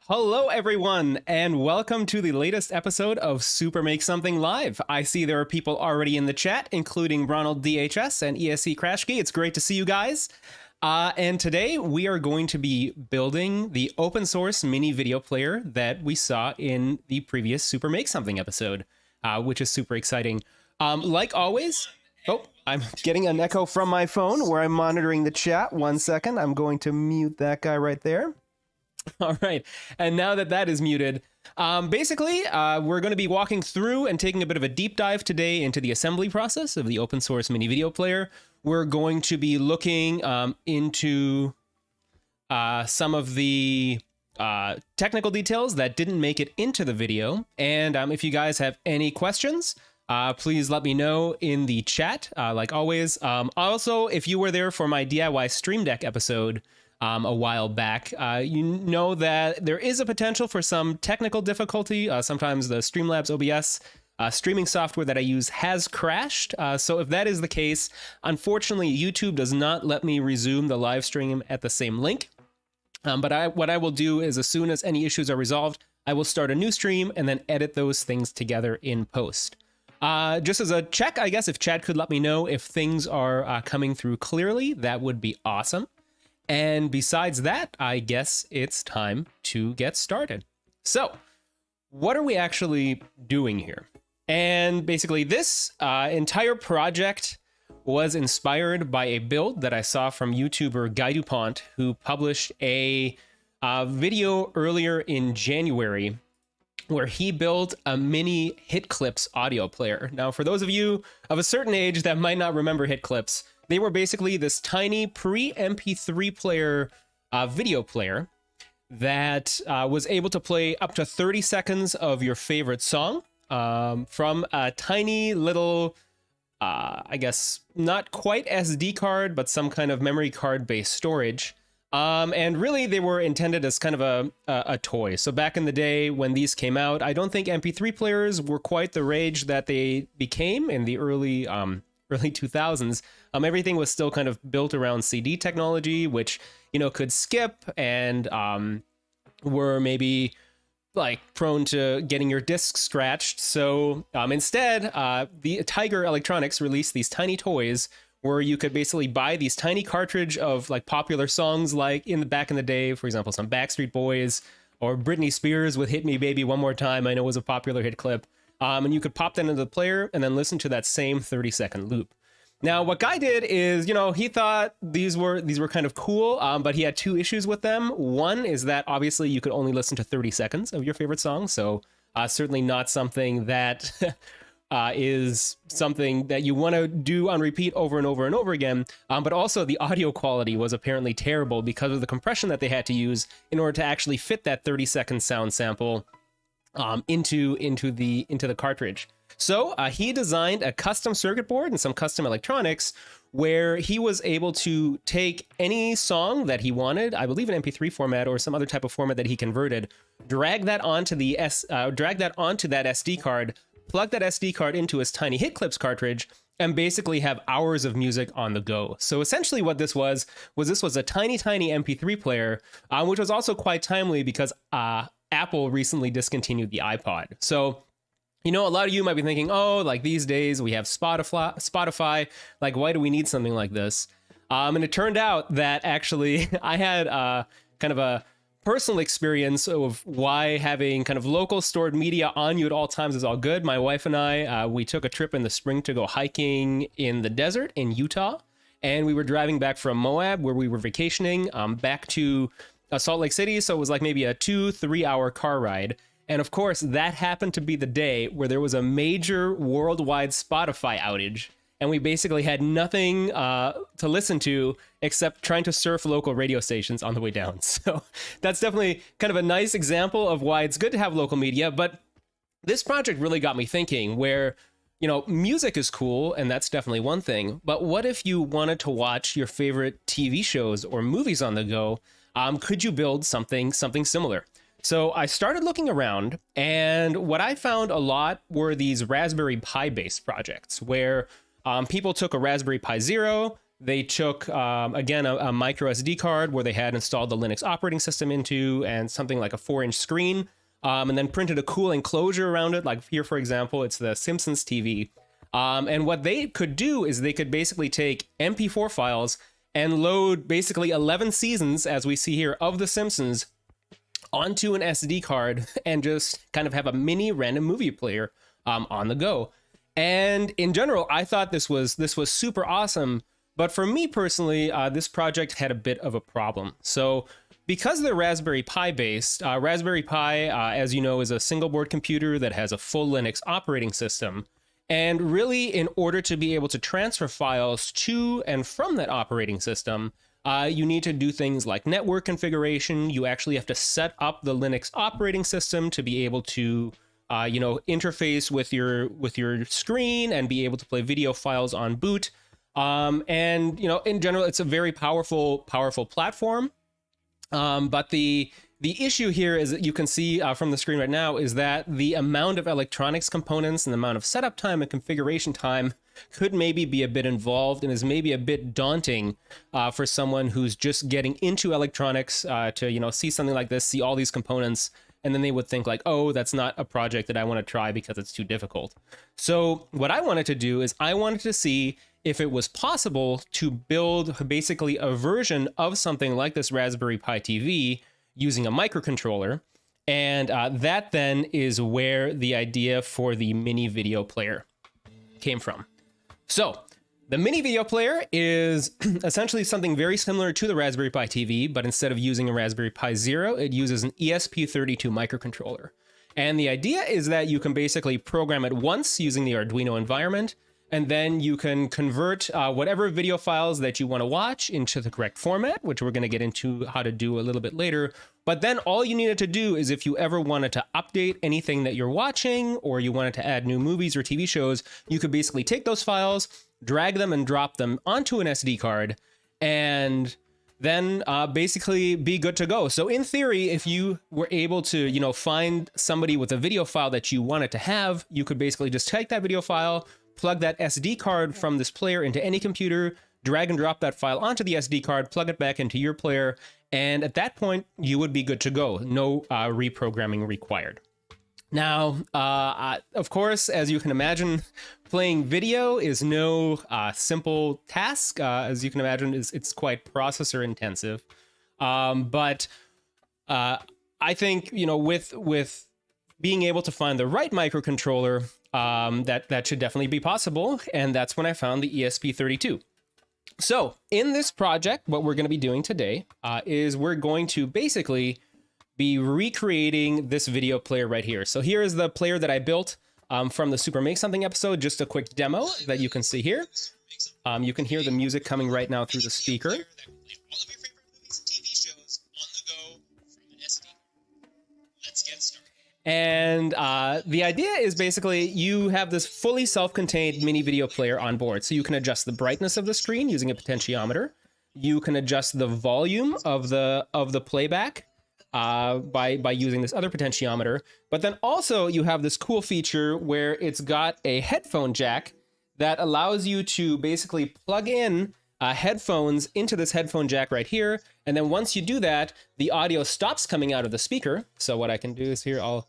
Hello, everyone, and welcome to the latest episode of Super Make Something Live. I see there are people already in the chat, including Ronald DHS and ESC Crashkey. It's great to see you guys. And today we are going to be building the open source mini video player that we saw in the previous Super Make Something episode, which is super exciting. Like always, I'm getting an echo from my phone where I'm monitoring the chat. 1 second, I'm going to mute that guy right there. All right, and now that that is muted, basically, we're going to be walking through and taking a bit of a deep dive today into the assembly process of the open source mini video player. We're going to be looking into some of the technical details that didn't make it into the video. And if you guys have any questions, please let me know in the chat, like always. Also, if you were there for my DIY Stream Deck episode, a while back, you know that there is a potential for some technical difficulty. Sometimes the Streamlabs OBS streaming software that I use has crashed. So if that is the case, unfortunately, YouTube does not let me resume the live stream at the same link. But what I will do is, as soon as any issues are resolved, I will start a new stream and then edit those things together in post. Just as a check, I guess, if Chad could let me know if things are coming through clearly, that would be awesome. And besides that, I guess it's time to get started. So, what are we actually doing here? And basically, this entire project was inspired by a build that I saw from YouTuber Guy DuPont, who published a video earlier in January where he built a mini HitClips audio player. Now, for those of you of a certain age that might not remember HitClips, they were basically this tiny pre-MP3 player video player that was able to play up to 30 seconds of your favorite song from a tiny little, I guess, not quite SD card, but some kind of memory card based storage. And really, they were intended as kind of a toy. So back in the day when these came out, I don't think MP3 players were quite the rage that they became in the early 2000s. Everything was still kind of built around CD technology, which, you know, could skip and were maybe like prone to getting your disc scratched. So instead, the Tiger Electronics released these tiny toys where you could basically buy these tiny cartridge of like popular songs, like back in the day, for example, some Backstreet Boys or Britney Spears with Hit Me Baby One More Time. I know was a popular hit clip. And you could pop that into the player and then listen to that same 30-second loop. Now, what Guy did is, you know, he thought these were kind of cool, but he had two issues with them. One is that obviously you could only listen to 30 seconds of your favorite song, so certainly not something that is something that you want to do on repeat over and over and over again. But also the audio quality was apparently terrible because of the compression that they had to use in order to actually fit that 30-second sound sample into the cartridge. So he designed a custom circuit board and some custom electronics where he was able to take any song that he wanted, I believe an MP3 format or some other type of format that he converted, drag that onto that SD card, plug that SD card into his tiny HitClips cartridge, and basically have hours of music on the go. So essentially what this was a tiny MP3 player, which was also quite timely because Apple recently discontinued the iPod. So, you know, a lot of you might be thinking, oh, like these days we have Spotify, like why do we need something like this? And it turned out that actually I had kind of a personal experience of why having kind of local stored media on you at all times is all good. My wife and I, we took a trip in the spring to go hiking in the desert in Utah, and we were driving back from Moab where we were vacationing back to Salt Lake City. So it was like maybe a 2-3 hour car ride. And of course, that happened to be the day where there was a major worldwide Spotify outage. And we basically had nothing to listen to except trying to surf local radio stations on the way down. So that's definitely kind of a nice example of why it's good to have local media. But this project really got me thinking where, you know, music is cool, and that's definitely one thing. But what if you wanted to watch your favorite TV shows or movies on the go? Could you build something similar? So I started looking around, and what I found a lot were these Raspberry Pi based projects where people took a Raspberry Pi Zero, They took, again, a micro SD card where they had installed the Linux operating system into and something like a 4-inch screen, and then printed a cool enclosure around it. Like here, for example, it's the Simpsons TV. And what they could do is they could basically take MP4 files and load basically 11 seasons, as we see here, of The Simpsons onto an SD card and just kind of have a mini random movie player on the go. And in general, I thought this was super awesome. But for me personally, this project had a bit of a problem. So because they're Raspberry Pi based, Raspberry Pi, as you know, is a single board computer that has a full Linux operating system. And really, in order to be able to transfer files to and from that operating system, you need to do things like network configuration. You actually have to set up the Linux operating system to be able to, interface with your screen and be able to play video files on boot. And in general, it's a very powerful platform. But the issue here is that you can see from the screen right now is that the amount of electronics components and the amount of setup time and configuration time could maybe be a bit involved and is maybe a bit daunting for someone who's just getting into electronics to see something like this, see all these components, and then they would think like, oh, that's not a project that I want to try because it's too difficult. So what I wanted to do is I wanted to see if it was possible to build basically a version of something like this Raspberry Pi TV using a microcontroller. And that then is where the idea for the mini video player came from. So the mini video player is essentially something very similar to the Raspberry Pi TV, but instead of using a Raspberry Pi Zero, it uses an ESP32 microcontroller. And the idea is that you can basically program it once using the Arduino environment, and then you can convert whatever video files that you want to watch into the correct format, which we're going to get into how to do a little bit later. But then all you needed to do is if you ever wanted to update anything that you're watching, or you wanted to add new movies or TV shows, you could basically take those files, drag them and drop them onto an SD card, and then basically be good to go. So in theory, if you were able to, find somebody with a video file that you wanted to have, you could basically just take that video file, plug that SD card from this player into any computer, drag and drop that file onto the SD card, plug it back into your player, and at that point, you would be good to go. No reprogramming required. Now, of course, as you can imagine, playing video is no simple task. As you can imagine, it's quite processor intensive. But I think, with being able to find the right microcontroller, that should definitely be possible. And that's when I found the ESP32. So in this project, what we're going to be doing today is we're going to basically be recreating this video player right here. So here is the player that I built from the Super Make Something episode, just a quick demo that you can see here. You can hear the music coming right now through the speaker. And the idea is basically you have this fully self-contained mini video player on board. So you can adjust the brightness of the screen using a potentiometer. You can adjust the volume of the playback by using this other potentiometer. But then also you have this cool feature where it's got a headphone jack that allows you to basically plug in headphones into this headphone jack right here. And then once you do that, the audio stops coming out of the speaker. So what I can do is here, I'll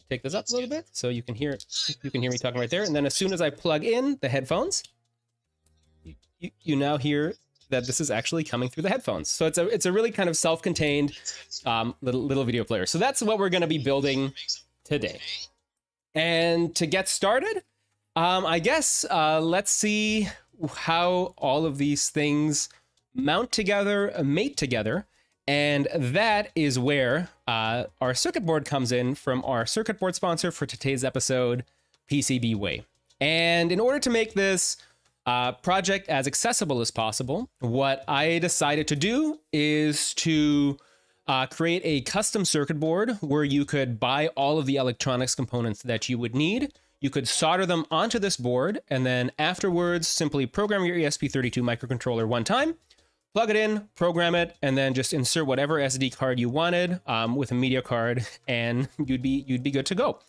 take this up a little bit so you can hear me talking right there. And then as soon as I plug in the headphones, you now hear that this is actually coming through the headphones. So it's a really kind of self-contained little video player. So that's what we're going to be building today. And to get started, I guess let's see how all of these things mount together, mate together. And that is where our circuit board comes in from our circuit board sponsor for today's episode, PCBWay. And in order to make this project as accessible as possible, what I decided to do is to create a custom circuit board where you could buy all of the electronics components that you would need. You could solder them onto this board, and then afterwards simply program your ESP32 microcontroller one time, plug it in, program it, and then just insert whatever SD card you wanted with a media card, and you'd be good to go.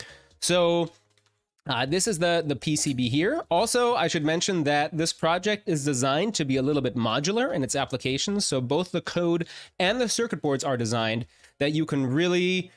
So This is the PCB here. Also, I should mention that this project is designed to be a little bit modular in its applications. So both the code and the circuit boards are designed that you can really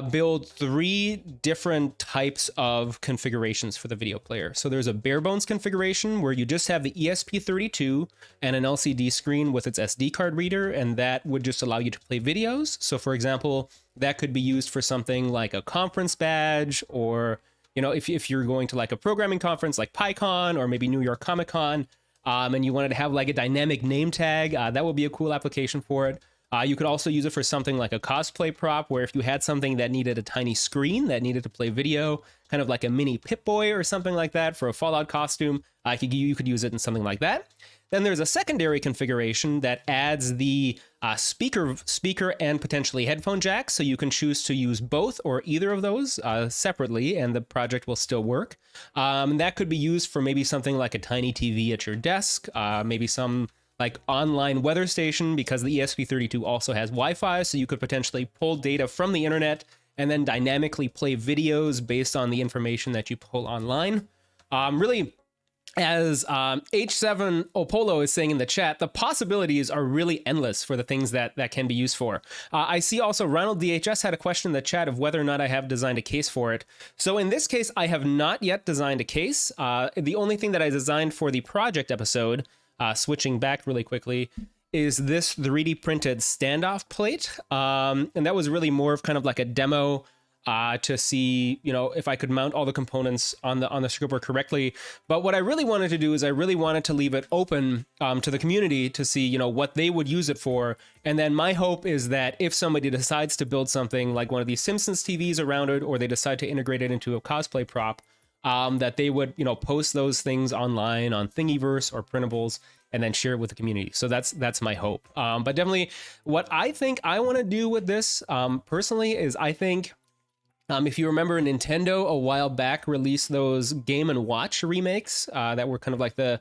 build 3 different types of configurations for the video player. So there's a bare bones configuration where you just have the ESP32 and an LCD screen with its SD card reader, and that would just allow you to play videos. So for example, that could be used for something like a conference badge, or if you're going to like a programming conference like PyCon or maybe New York Comic Con, and you wanted to have like a dynamic name tag, that would be a cool application for it. You could also use it for something like a cosplay prop, where if you had something that needed a tiny screen that needed to play video, kind of like a mini Pip-Boy or something like that for a Fallout costume, you could use it in something like that. Then there's a secondary configuration that adds the speaker and potentially headphone jack, so you can choose to use both or either of those separately, and the project will still work. That could be used for maybe something like a tiny TV at your desk, maybe some like online weather station, because the ESP32 also has Wi-Fi, so you could potentially pull data from the internet and then dynamically play videos based on the information that you pull online. Really, as H7 Opolo is saying in the chat, the possibilities are really endless for the things that can be used for. I see also Ronald DHS had a question in the chat of whether or not I have designed a case for it. So in this case, I have not yet designed a case. The only thing that I designed for the project episode, switching back really quickly, is this 3D printed standoff plate. And that was really more of kind of like a demo to see, if I could mount all the components on the circuit board correctly. But what I really wanted to do is I really wanted to leave it open to the community to see, what they would use it for. And then my hope is that if somebody decides to build something like one of these Simpsons TVs around it, or they decide to integrate it into a cosplay prop, that they would, post those things online on Thingiverse or printables and then share it with the community. So that's my hope. But definitely what I think I want to do with this personally is I think, if you remember, Nintendo a while back released those Game & Watch remakes that were kind of like the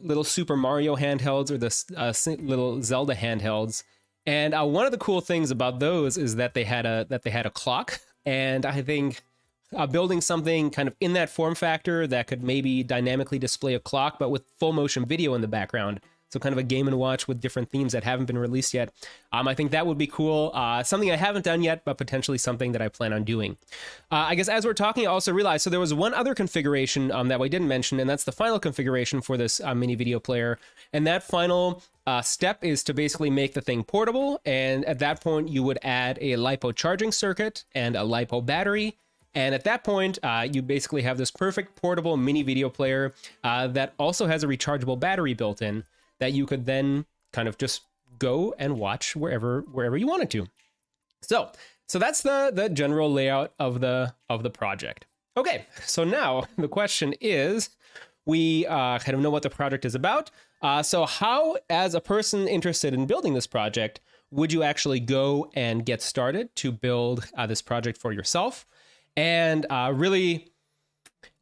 little Super Mario handhelds or the little Zelda handhelds. And one of the cool things about those is that they had a clock. And I think building something kind of in that form factor that could maybe dynamically display a clock, but with full motion video in the background. So kind of a Game & Watch with different themes that haven't been released yet. I think that would be cool. Something I haven't done yet, but potentially something that I plan on doing. I guess as we're talking, I also realized, so there was one other configuration that we didn't mention, and that's the final configuration for this mini video player. And that final step is to basically make the thing portable. And at that point, you would add a LiPo charging circuit and a LiPo battery. And at that point, you basically have this perfect portable mini video player that also has a rechargeable battery built in, that you could then kind of just go and watch wherever you wanted to. So that's the general layout of the project. Okay, so now the question is, we kind of know what the project is about. So how, as a person interested in building this project, would you actually go and get started to build this project for yourself? And really,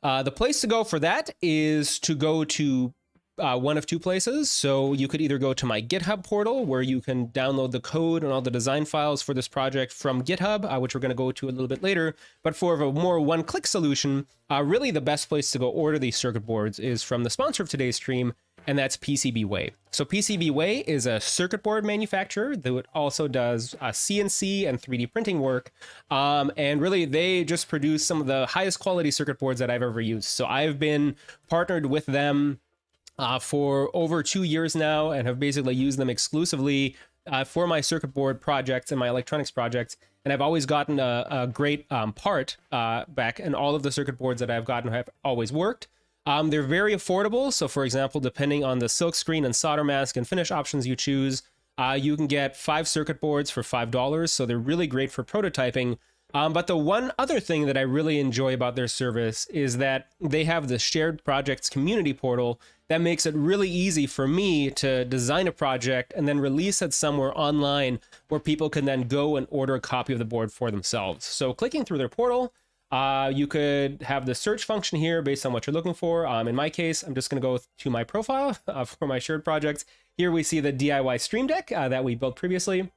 the place to go for that is to go to one of two places. So you could either go to my GitHub portal, where you can download the code and all the design files for this project from GitHub, which we're going to go to a little bit later. But for a more one-click solution, really the best place to go order these circuit boards is from the sponsor of today's stream, and that's PCBWay. So PCBWay is a circuit board manufacturer that also does CNC and 3D printing work. And really, they just produce some of the highest quality circuit boards that I've ever used. So I've been partnered with them for over 2 years now, and have basically used them exclusively for my circuit board projects and my electronics projects. And I've always gotten a great part back, and all of the circuit boards that I've gotten have always worked. They're very affordable. So for example, depending on the silk screen and solder mask and finish options you choose, you can get 5 circuit boards for $5. So they're really great for prototyping. But the one other thing that I really enjoy about their service is that they have the shared projects community portal that makes it really easy for me to design a project and then release it somewhere online where people can then go and order a copy of the board for themselves. So clicking through their portal, you could have the search function here based on what you're looking for. In my case, I'm just going to go to my profile for my shared projects. Here we see the DIY Stream Deck that we built previously.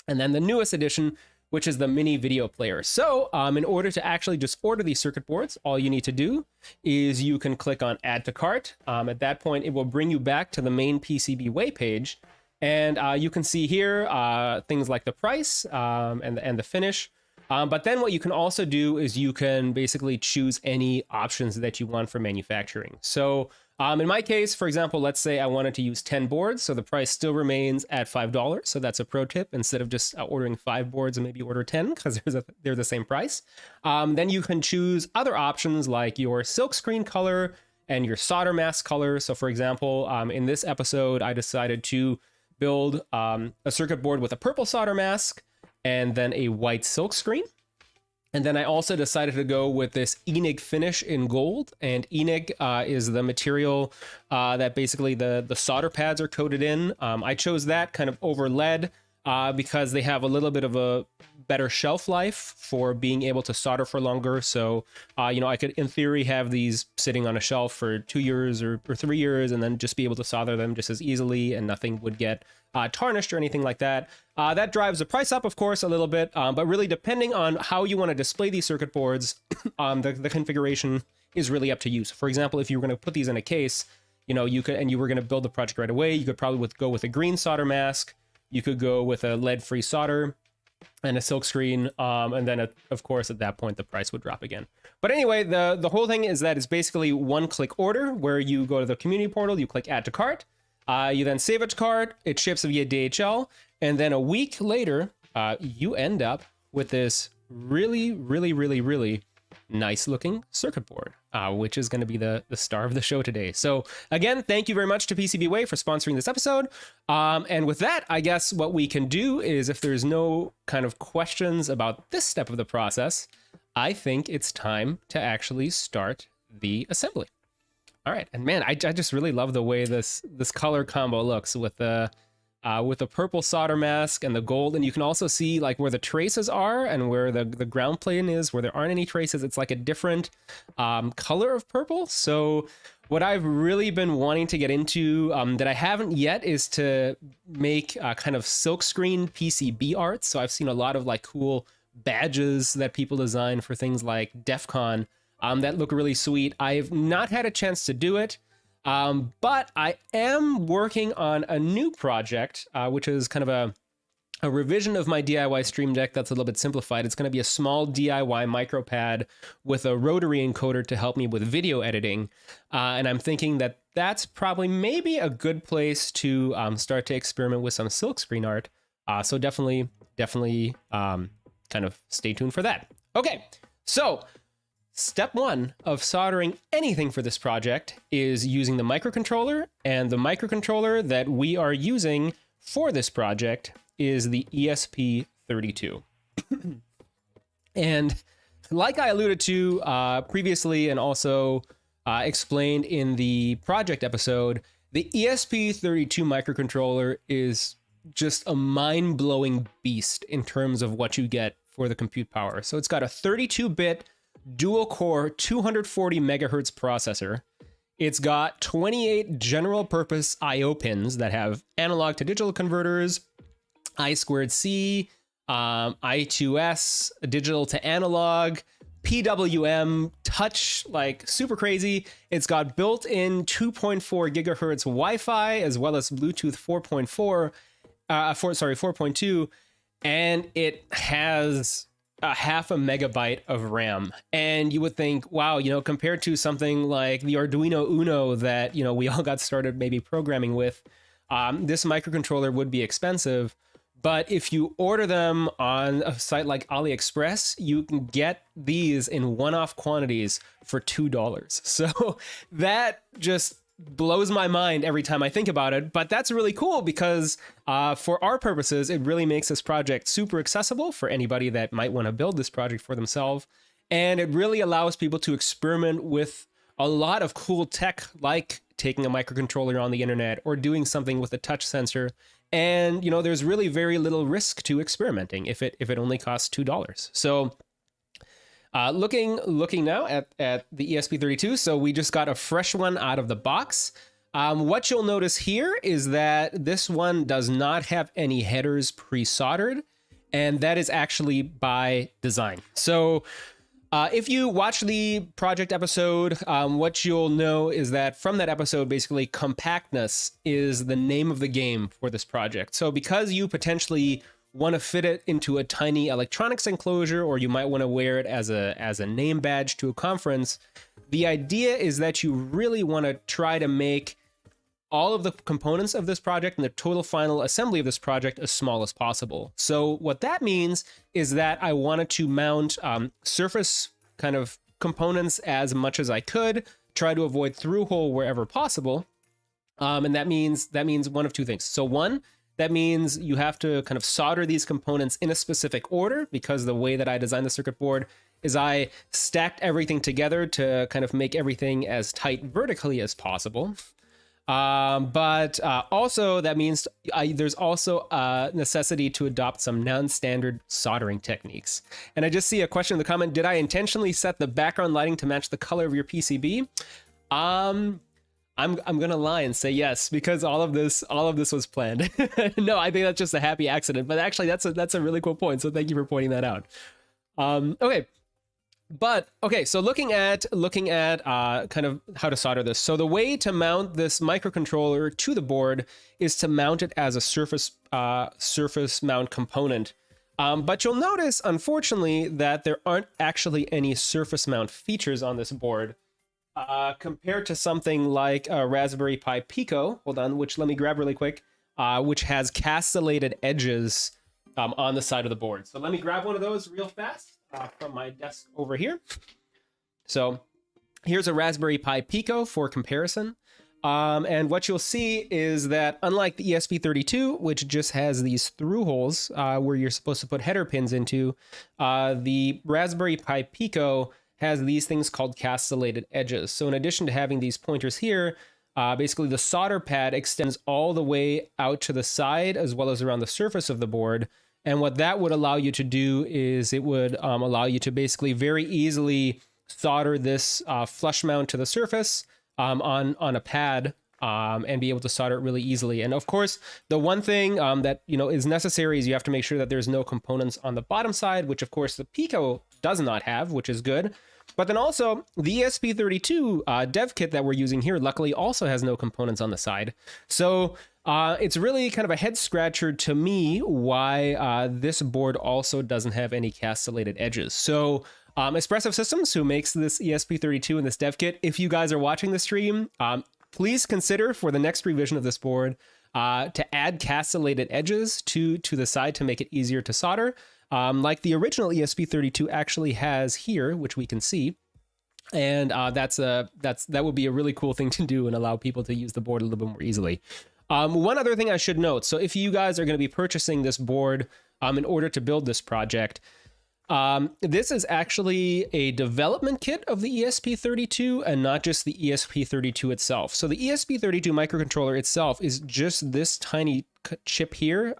And then the newest addition, which is the mini video player. So in order to actually just order these circuit boards, all you need to do is you can click on Add to Cart. At that point, it will bring you back to the main PCBWay page. And you can see here things like the price and the finish. But then what you can also do is you can basically choose any options that you want for manufacturing. So in my case, for example, let's say I wanted to use 10 boards, so the price still remains at $5. So that's a pro tip. Instead of just ordering 5 boards and maybe order 10 because they're the same price. Then you can choose other options like your silkscreen color and your solder mask color. So for example, in this episode, I decided to build a circuit board with a purple solder mask and then a white silkscreen. And then I also decided to go with this ENIG finish in gold. And ENIG is the material that basically the solder pads are coated in. I chose that kind of over lead because they have a little bit of a better shelf life for being able to solder for longer. So, I could, in theory, have these sitting on a shelf for 2 years or 3 years and then just be able to solder them just as easily and nothing would get tarnished or anything like that. That drives the price up, of course, a little bit, but really depending on how you want to display these circuit boards, the configuration is really up to you. So for example, if you were going to put these in a case, you could, and you were going to build the project right away, you could probably go with a green solder mask. You could go with a lead-free solder and a silkscreen, and then of course at that point the price would drop again. But anyway, the whole thing is that it's basically one-click order where you go to the community portal, you click Add to Cart, you then save it to cart, it ships via DHL, and then a week later you end up with this really nice looking circuit board, which is going to be the star of the show today. So again, thank you very much to PCBWay for sponsoring this episode. And with that, I guess what we can do is, if there's no kind of questions about this step of the process, I think it's time to actually start the assembly. All right, and man, I just really love the way this color combo looks with the purple solder mask and the gold, and you can also see like where the traces are and where the ground plane is, where there aren't any traces. It's like a different color of purple. So what I've really been wanting to get into that I haven't yet is to make kind of silkscreen PCB art. So I've seen a lot of like cool badges that people design for things like DEF CON that look really sweet. I've not had a chance to do it. But I am working on a new project, which is kind of a revision of my DIY Stream Deck that's a little bit simplified. It's going to be a small DIY micro pad with a rotary encoder to help me with video editing. And I'm thinking that that's probably maybe a good place to start to experiment with some silkscreen art. So definitely kind of stay tuned for that. Okay, so step 1 of soldering anything for this project is using the microcontroller, and the microcontroller that we are using for this project is the ESP32. And like I alluded to previously and also explained in the project episode, the ESP32 microcontroller is just a mind-blowing beast in terms of what you get for the compute power. So it's got a 32-bit dual-core 240 megahertz processor. It's got 28 general-purpose I/O pins that have analog to digital converters, I2C, I2S, digital to analog, PWM, touch, like super crazy. It's got built-in 2.4 gigahertz Wi-Fi as well as Bluetooth 4.2, and it has a half a megabyte of RAM. And you would think, wow, compared to something like the Arduino Uno that, we all got started maybe programming with, this microcontroller would be expensive. But if you order them on a site like AliExpress, you can get these in one-off quantities for $2. So that just blows my mind every time I think about it. But that's really cool because for our purposes, it really makes this project super accessible for anybody that might want to build this project for themselves. And it really allows people to experiment with a lot of cool tech, like taking a microcontroller on the internet or doing something with a touch sensor. And, there's really very little risk to experimenting if it only costs $2. So looking now at the ESP32, so we just got a fresh one out of the box. What you'll notice here is that this one does not have any headers pre-soldered, and that is actually by design. So if you watch the project episode, what you'll know is that from that episode, basically compactness is the name of the game for this project. So because you potentially want to fit it into a tiny electronics enclosure, or you might want to wear it as a name badge to a conference, the idea is that you really want to try to make all of the components of this project and the total final assembly of this project as small as possible. So what that means is that I wanted to mount surface kind of components as much as I could, try to avoid through hole wherever possible. And that means one of two things. So one, that means you have to kind of solder these components in a specific order, because the way that I designed the circuit board is I stacked everything together to kind of make everything as tight vertically as possible. But also that means there's also a necessity to adopt some non-standard soldering techniques. And I just see a question in the comment: did I intentionally set the background lighting to match the color of your PCB? I'm gonna lie and say yes, because all of this was planned. No, I think that's just a happy accident. But actually, that's a really cool point. So thank you for pointing that out. Okay. But okay, so looking at kind of how to solder this. So the way to mount this microcontroller to the board is to mount it as a surface mount component. But you'll notice, unfortunately, that there aren't actually any surface mount features on this board compared to something like a Raspberry Pi Pico. Hold on, which let me grab really quick, which has castellated edges on the side of the board. So let me grab one of those real fast. From my desk over here. So here's a Raspberry Pi Pico for comparison. And what you'll see is that unlike the ESP32, which just has these through holes where you're supposed to put header pins into, the Raspberry Pi Pico has these things called castellated edges. So in addition to having these pointers here, basically the solder pad extends all the way out to the side as well as around the surface of the board. And what that would allow you to do is it would allow you to basically very easily solder this flush mount to the surface on a pad and be able to solder it really easily. And of course, the one thing that is necessary is you have to make sure that there's no components on the bottom side, which of course the Pico does not have, which is good. But then also the ESP32 dev kit that we're using here luckily also has no components on the side. So it's really kind of a head scratcher to me why this board also doesn't have any castellated edges. So Espressive Systems, who makes this ESP32 and this dev kit, if you guys are watching the stream, please consider for the next revision of this board to add castellated edges to the side to make it easier to solder, like the original ESP32 actually has here, which we can see. And that would be a really cool thing to do and allow people to use the board a little bit more easily. One other thing I should note, so if you guys are going to be purchasing this board in order to build this project, this is actually a development kit of the ESP32 and not just the ESP32 itself. So the ESP32 microcontroller itself is just this tiny chip here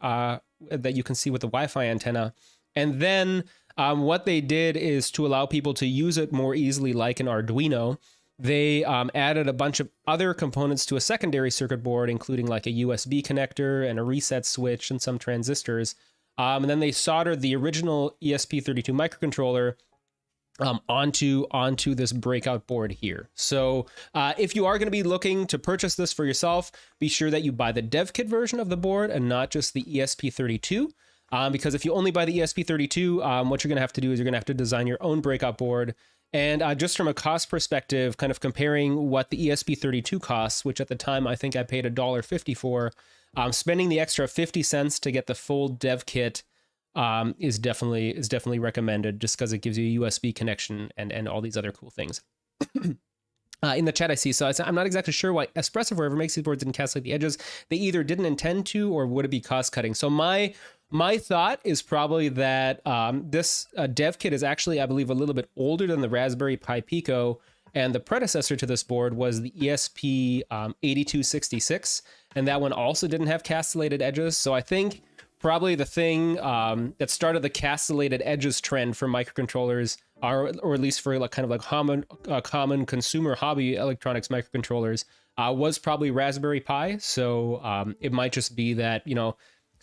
that you can see with the Wi-Fi antenna. And then what they did is to allow people to use it more easily like an Arduino. They added a bunch of other components to a secondary circuit board, including like a USB connector and a reset switch and some transistors. And then they soldered the original ESP32 microcontroller onto this breakout board here. So if you are going to be looking to purchase this for yourself, be sure that you buy the dev kit version of the board and not just the ESP32. Because if you only buy the ESP32, what you're going to have to do is you're going to have to design your own breakout board. And just from a cost perspective, kind of comparing what the ESP32 costs, which at the time I think I paid $1.50 for, spending the extra 50 cents to get the full dev kit is definitely recommended, just because it gives you a USB connection and all these other cool things. In the chat I see, so I'm not exactly sure why Espressive, whoever makes these boards, didn't cast like the edges. They either didn't intend to, or would it be cost cutting? So my thought is probably that this dev kit is actually, I believe, a little bit older than the Raspberry Pi Pico, and the predecessor to this board was the ESP8266, and that one also didn't have castellated edges. So I think probably the thing that started the castellated edges trend for microcontrollers, or at least for like kind of like common consumer hobby electronics microcontrollers, was probably Raspberry Pi. So it might just be that,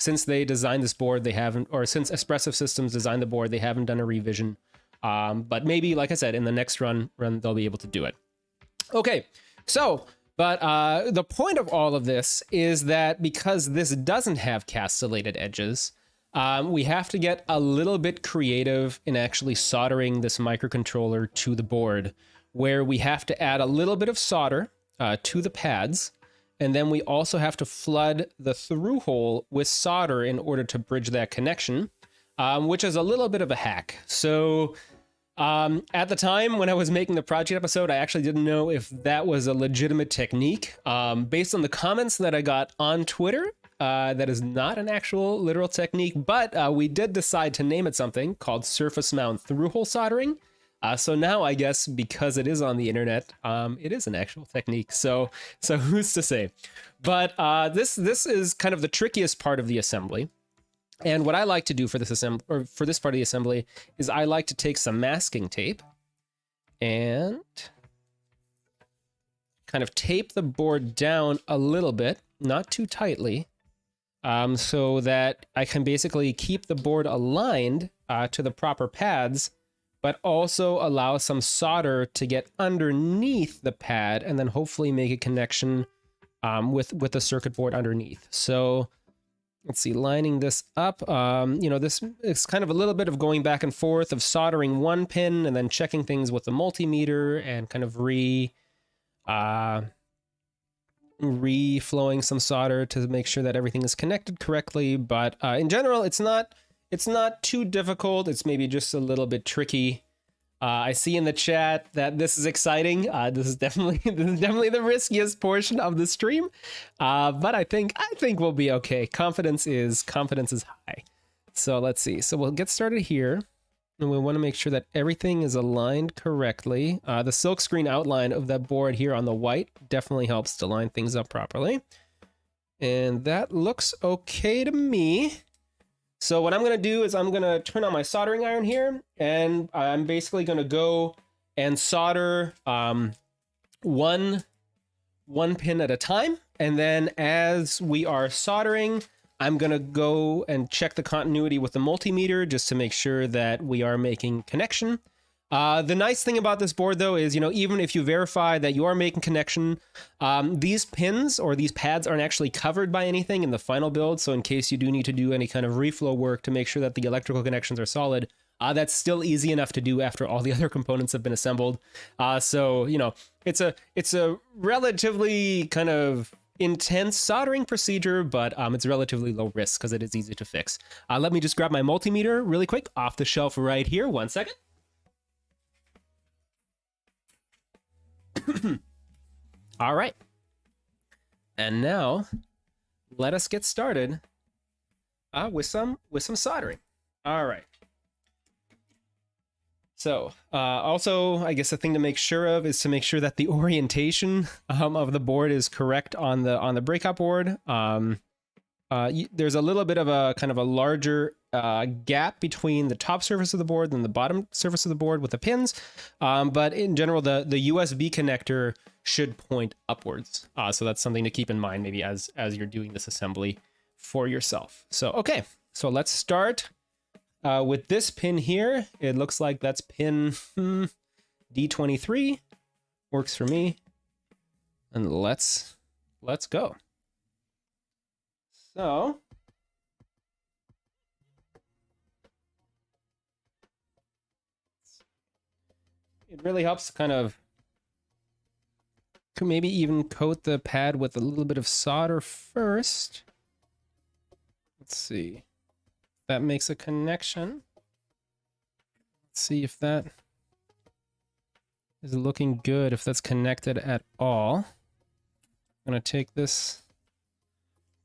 since they designed this board, they haven't, or since Espressif Systems designed the board, they haven't done a revision. But maybe, like I said, in the next run, they'll be able to do it. Okay, so, but the point of all of this is that because this doesn't have castellated edges, we have to get a little bit creative in actually soldering this microcontroller to the board, where we have to add a little bit of solder to the pads, and then we also have to flood the through hole with solder in order to bridge that connection, which is a little bit of a hack. So at the time when I was making the project episode, I actually didn't know if that was a legitimate technique. Based on the comments that I got on Twitter, that is not an actual literal technique, but we did decide to name it something called surface mount through hole soldering. So now I guess because it is on the internet, it is an actual technique. So who's to say? But this is kind of the trickiest part of the assembly. And what I like to do for this for this part of the assembly is I like to take some masking tape and kind of tape the board down a little bit, not too tightly, so that I can basically keep the board aligned to the proper pads, but also allow some solder to get underneath the pad and then hopefully make a connection with the circuit board underneath. So let's see, lining this up, you know, this is kind of a little bit of going back and forth of soldering one pin and then checking things with the multimeter and kind of reflowing some solder to make sure that everything is connected correctly. But in general, it's not too difficult. It's maybe just a little bit tricky. I see in the chat that this is exciting. This is definitely the riskiest portion of the stream. But I think we'll be okay. Confidence is high. So let's see. So we'll get started here. And we want to make sure that everything is aligned correctly. The silkscreen outline of that board here on the white definitely helps to line things up properly. And that looks okay to me. So what I'm going to do is I'm going to turn on my soldering iron here, and I'm basically going to go and solder one pin at a time. And then as we are soldering, I'm going to go and check the continuity with the multimeter just to make sure that we are making connection. The nice thing about this board, though, is, you know, even if you verify that you are making connection, these pins or these pads aren't actually covered by anything in the final build. So in case you do need to do any kind of reflow work to make sure that the electrical connections are solid, that's still easy enough to do after all the other components have been assembled. So, you know, it's a relatively kind of intense soldering procedure, but it's relatively low risk because it is easy to fix. Let me just grab my multimeter really quick off the shelf right here. 1 second. All right. And now let us get started with some soldering. All right. So also, I guess the thing to make sure of is to make sure that the orientation of the board is correct on the breakout board. There's a little bit of a kind of a larger gap between the top surface of the board and the bottom surface of the board with the pins. But in general, the USB connector should point upwards. So that's something to keep in mind maybe as you're doing this assembly for yourself. So, okay, so let's start with this pin here. It looks like that's pin D23. Works for me. And let's go. So it really helps to kind of maybe even coat the pad with a little bit of solder first. Let's see. That makes a connection. Let's see if that is looking good, if that's connected at all. I'm going to take this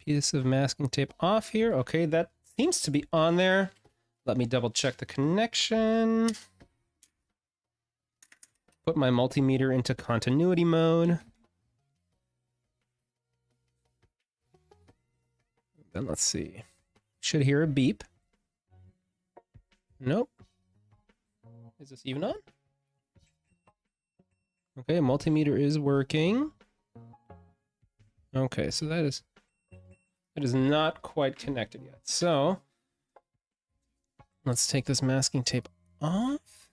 piece of masking tape off here. Okay, that seems to be on there. Let me double check the connection. Put my multimeter into continuity mode. Then let's see. Should hear a beep. Nope. Is this even on? Okay, multimeter is working. Okay, so that It is not quite connected yet. So let's take this masking tape off.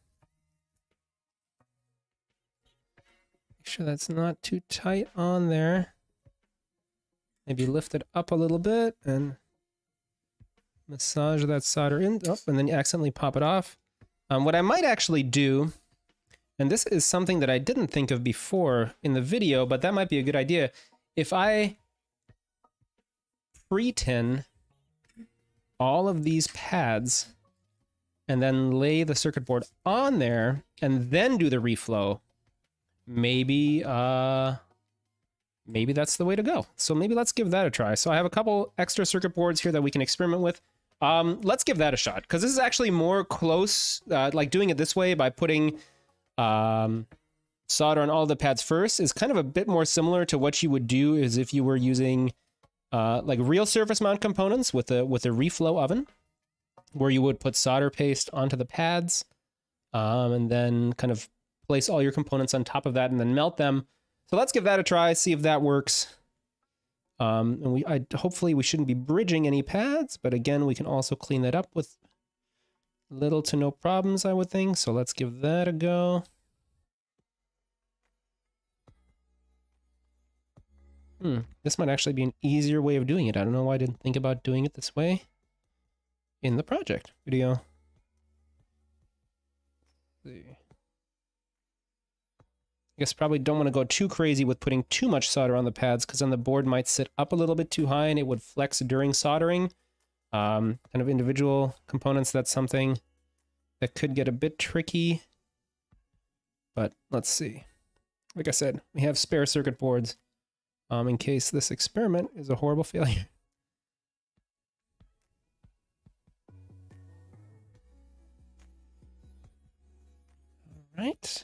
Make sure that's not too tight on there. Maybe lift it up a little bit and massage that solder in, and then you accidentally pop it off. What I might actually do, and this is something that I didn't think of before in the video, but that might be a good idea. If I pre-tin all of these pads and then lay the circuit board on there and then do the reflow, maybe that's the way to go. So maybe let's give that a try. So I have a couple extra circuit boards here that we can experiment with. Let's give that a shot, because this is actually more close, like doing it this way by putting solder on all the pads first is kind of a bit more similar to what you would do as if you were using like real surface mount components with a reflow oven, where you would put solder paste onto the pads and then kind of place all your components on top of that and then melt them. So let's give that a try, see if that works. And hopefully we shouldn't be bridging any pads, but again, we can also clean that up with little to no problems, I would think. So let's give that a go. This might actually be an easier way of doing it. I don't know why I didn't think about doing it this way in the project video. Let's see. I guess probably don't want to go too crazy with putting too much solder on the pads, because then the board might sit up a little bit too high and it would flex during soldering. Kind of individual components, that's something that could get a bit tricky. But let's see. Like I said, we have spare circuit boards in case this experiment is a horrible failure. All right.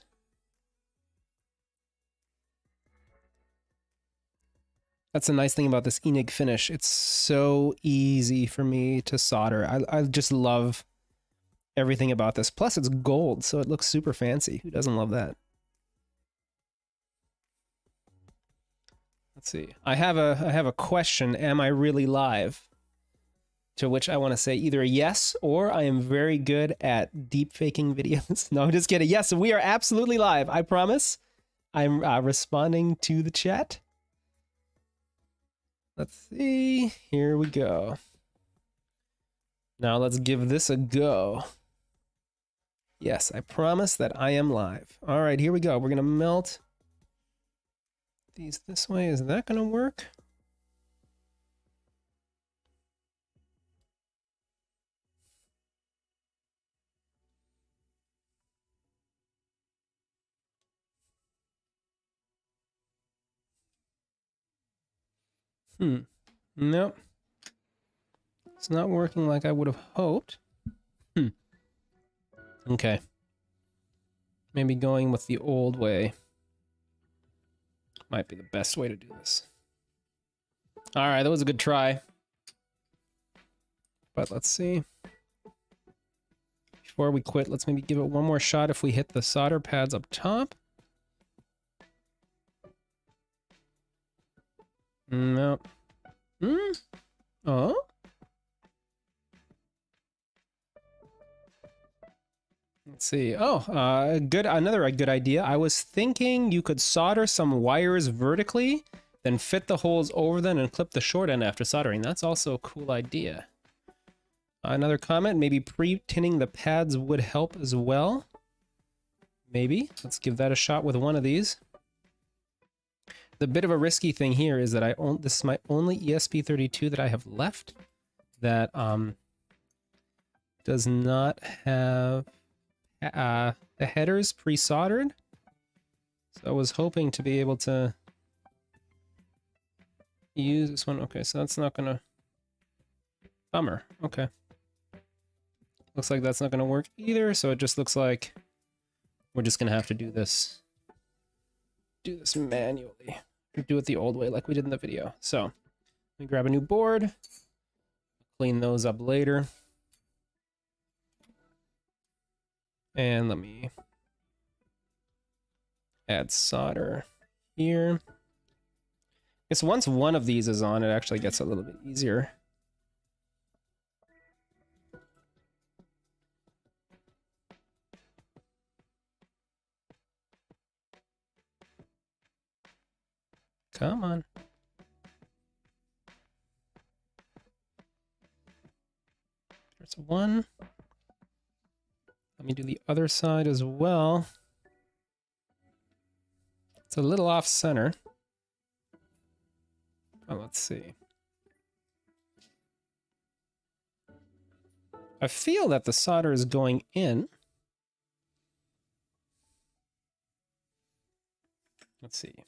That's a nice thing about this Enig finish. It's so easy for me to solder. I just love everything about this. Plus it's gold, so it looks super fancy. Who doesn't love that? Let's see. I have a question. Am I really live? To which I want to say either yes, or I am very good at deep faking videos. No, I'm just kidding. Yes, we are absolutely live. I promise. I'm responding to the chat. Let's see. Here we go. Now let's give this a go. Yes, I promise that I am live. All right, here we go. We're going to melt these this way. Is that going to work? Nope. It's not working like I would have hoped. Okay. Maybe going with the old way might be the best way to do this. All right, that was a good try. But let's see. Before we quit, let's maybe give it one more shot if we hit the solder pads up top. No. Oh? Let's see. Oh, another good idea. I was thinking you could solder some wires vertically, then fit the holes over them and clip the short end after soldering. That's also a cool idea. Another comment, maybe pre-tinning the pads would help as well. Maybe. Let's give that a shot with one of these. The bit of a risky thing here is that this is my only ESP32 that I have left that does not have the headers pre-soldered. So I was hoping to be able to use this one. Okay, so that's not gonna... Bummer. Okay. Looks like that's not gonna work either, so it just looks like we're just gonna have to do this manually. Do it the old way like we did in the video. So let me grab a new board, clean those up later. And let me add solder here. guess once one of these is on, it actually gets a little bit easier. Come on. There's one. Let me do the other side as well. It's a little off center. Oh, let's see. I feel that the solder is going in. Let's see.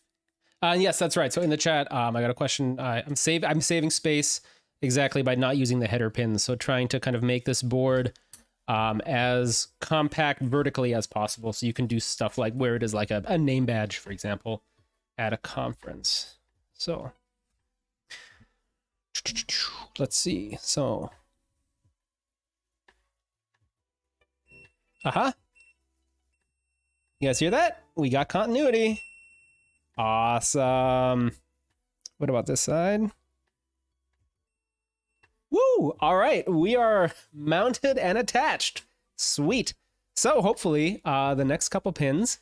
Yes, that's right. So in the chat, I got a question. I'm saving space exactly by not using the header pins. So trying to kind of make this board as compact vertically as possible, so you can do stuff like where it is like a name badge, for example, at a conference. So let's see. So you guys hear that? We got continuity. Awesome. What about this side? Woo! All right, we are mounted and attached. Sweet. So hopefully the next couple pins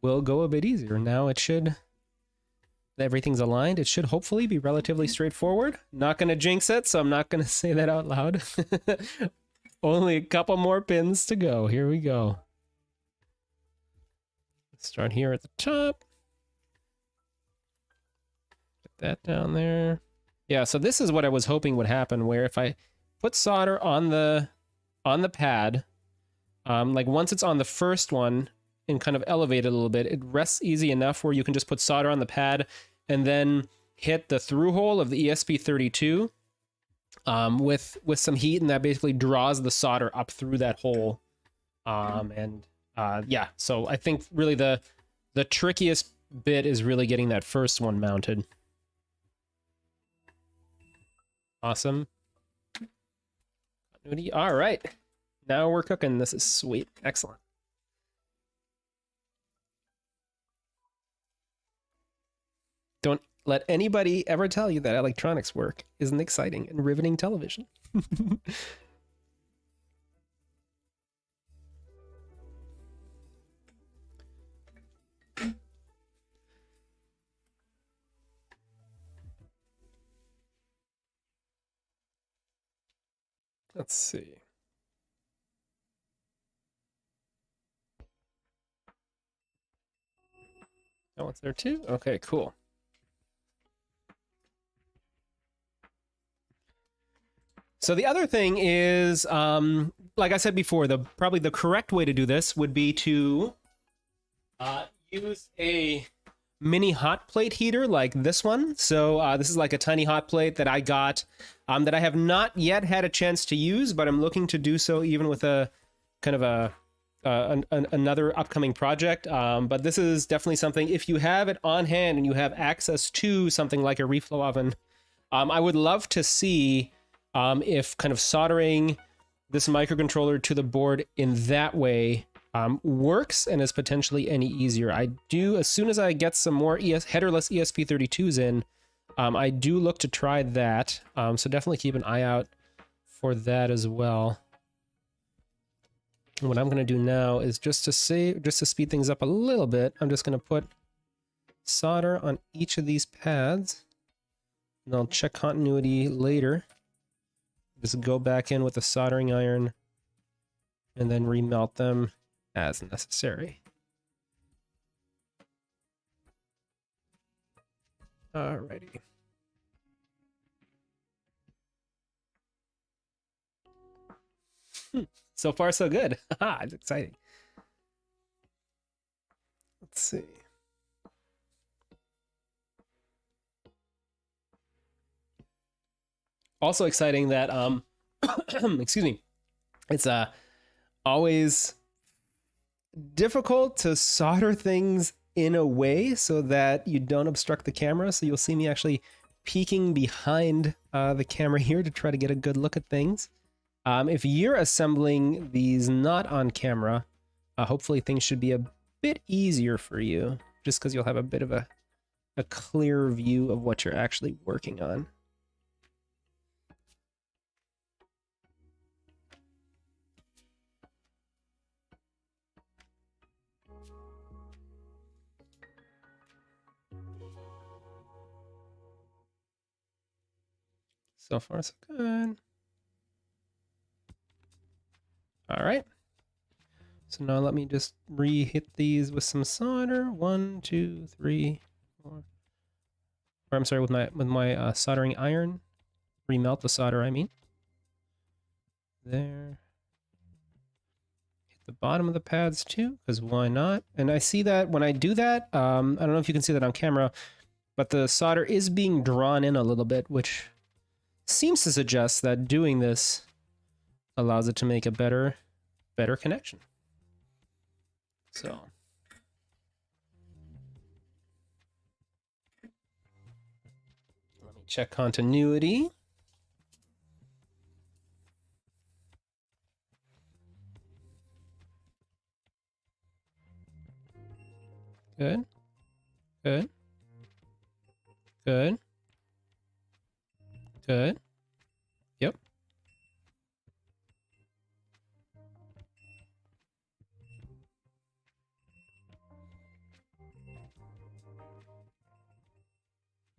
will go a bit easier. Now it should, everything's aligned. It should hopefully be relatively straightforward. Not going to jinx it, so I'm not going to say that out loud. Only a couple more pins to go. Here we go. Let's start here at the top. Put that down there. Yeah, so this is what I was hoping would happen, where if I put solder on the pad, like once it's on the first one and kind of elevate it a little bit, it rests easy enough where you can just put solder on the pad and then hit the through hole of the ESP32 with some heat, and that basically draws the solder up through that hole. Yeah, so I think really the trickiest bit is really getting that first one mounted. Awesome. All right. Now we're cooking. This is sweet. Excellent. Don't let anybody ever tell you that electronics work isn't exciting and riveting television. Let's see. That one's there too? Okay, cool. So the other thing is, like I said before, probably the correct way to do this would be to use a mini hot plate heater like this one. So this is like a tiny hot plate that I got that I have not yet had a chance to use, but I'm looking to do so even with a kind of another upcoming project. But this is definitely something, if you have it on hand and you have access to something like a reflow oven, I would love to see if kind of soldering this microcontroller to the board in that way works and is potentially any easier. I do, as soon as I get some more headerless ESP32s in, I do look to try that. So definitely keep an eye out for that as well. And what I'm going to do now is just to speed things up a little bit, I'm just going to put solder on each of these pads, and I'll check continuity later. Just go back in with a soldering iron and then remelt them as necessary. Alrighty. So far, so good. It's exciting. Let's see. Also exciting that, excuse me, it's always difficult to solder things in a way so that you don't obstruct the camera. So you'll see me actually peeking behind the camera here to try to get a good look at things. If you're assembling these not on camera, hopefully things should be a bit easier for you, just because you'll have a bit of a a clearer view of what you're actually working on. So far, so good. All right. So now let me just re-hit these with some solder. 1, 2, 3, 4. Or I'm sorry, with my soldering iron. Remelt the solder, I mean. There. Hit the bottom of the pads too, because why not? And I see that when I do that, I don't know if you can see that on camera, but the solder is being drawn in a little bit, which seems to suggest that doing this allows it to make a better connection. So let me check continuity. Good. Good. Good. Good. Yep.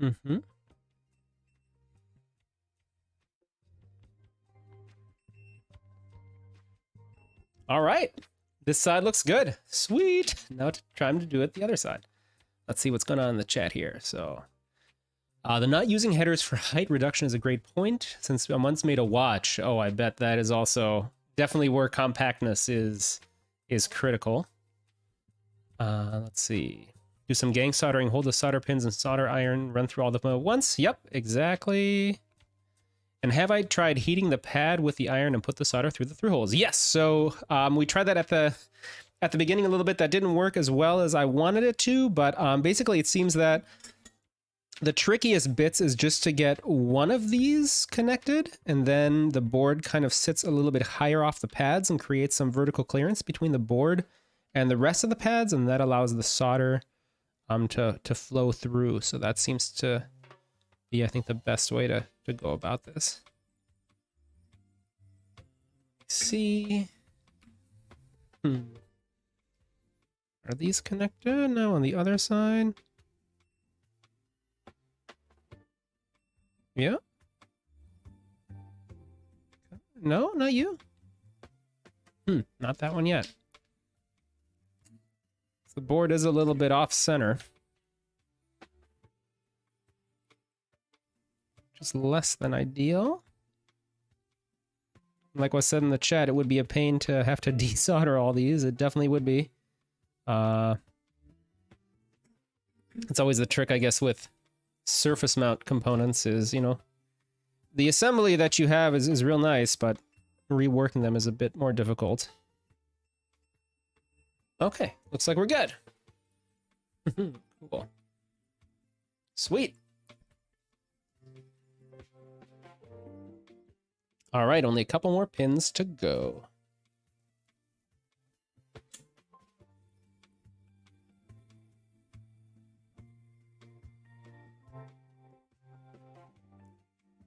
Mm-hmm. All right. This side looks good. Sweet. Now time to do it the other side. Let's see what's going on in the chat here. So the not using headers for height reduction is a great point. Since I once made a watch, oh, I bet that is also definitely where compactness is critical. Let's see. Do some gang soldering, hold the solder pins and solder iron, run through all of them at once. Yep, exactly. And have I tried heating the pad with the iron and put the solder through the through holes? Yes. So we tried that at the beginning a little bit. That didn't work as well as I wanted it to, but basically it seems that the trickiest bits is just to get one of these connected, and then the board kind of sits a little bit higher off the pads and creates some vertical clearance between the board and the rest of the pads, and that allows the solder to flow through. So that seems to be, I think, the best way to go about this. See. Are these connected? No, on the other side. Yeah. No, not you. Not that one yet. The board is a little bit off center. Just less than ideal. Like was said in the chat, it would be a pain to have to desolder all these. It definitely would be. It's always the trick, I guess, with surface mount components is, you know, the assembly that you have is real nice, but reworking them is a bit more difficult. Okay, looks like we're good. Cool. Sweet. All right, only a couple more pins to go.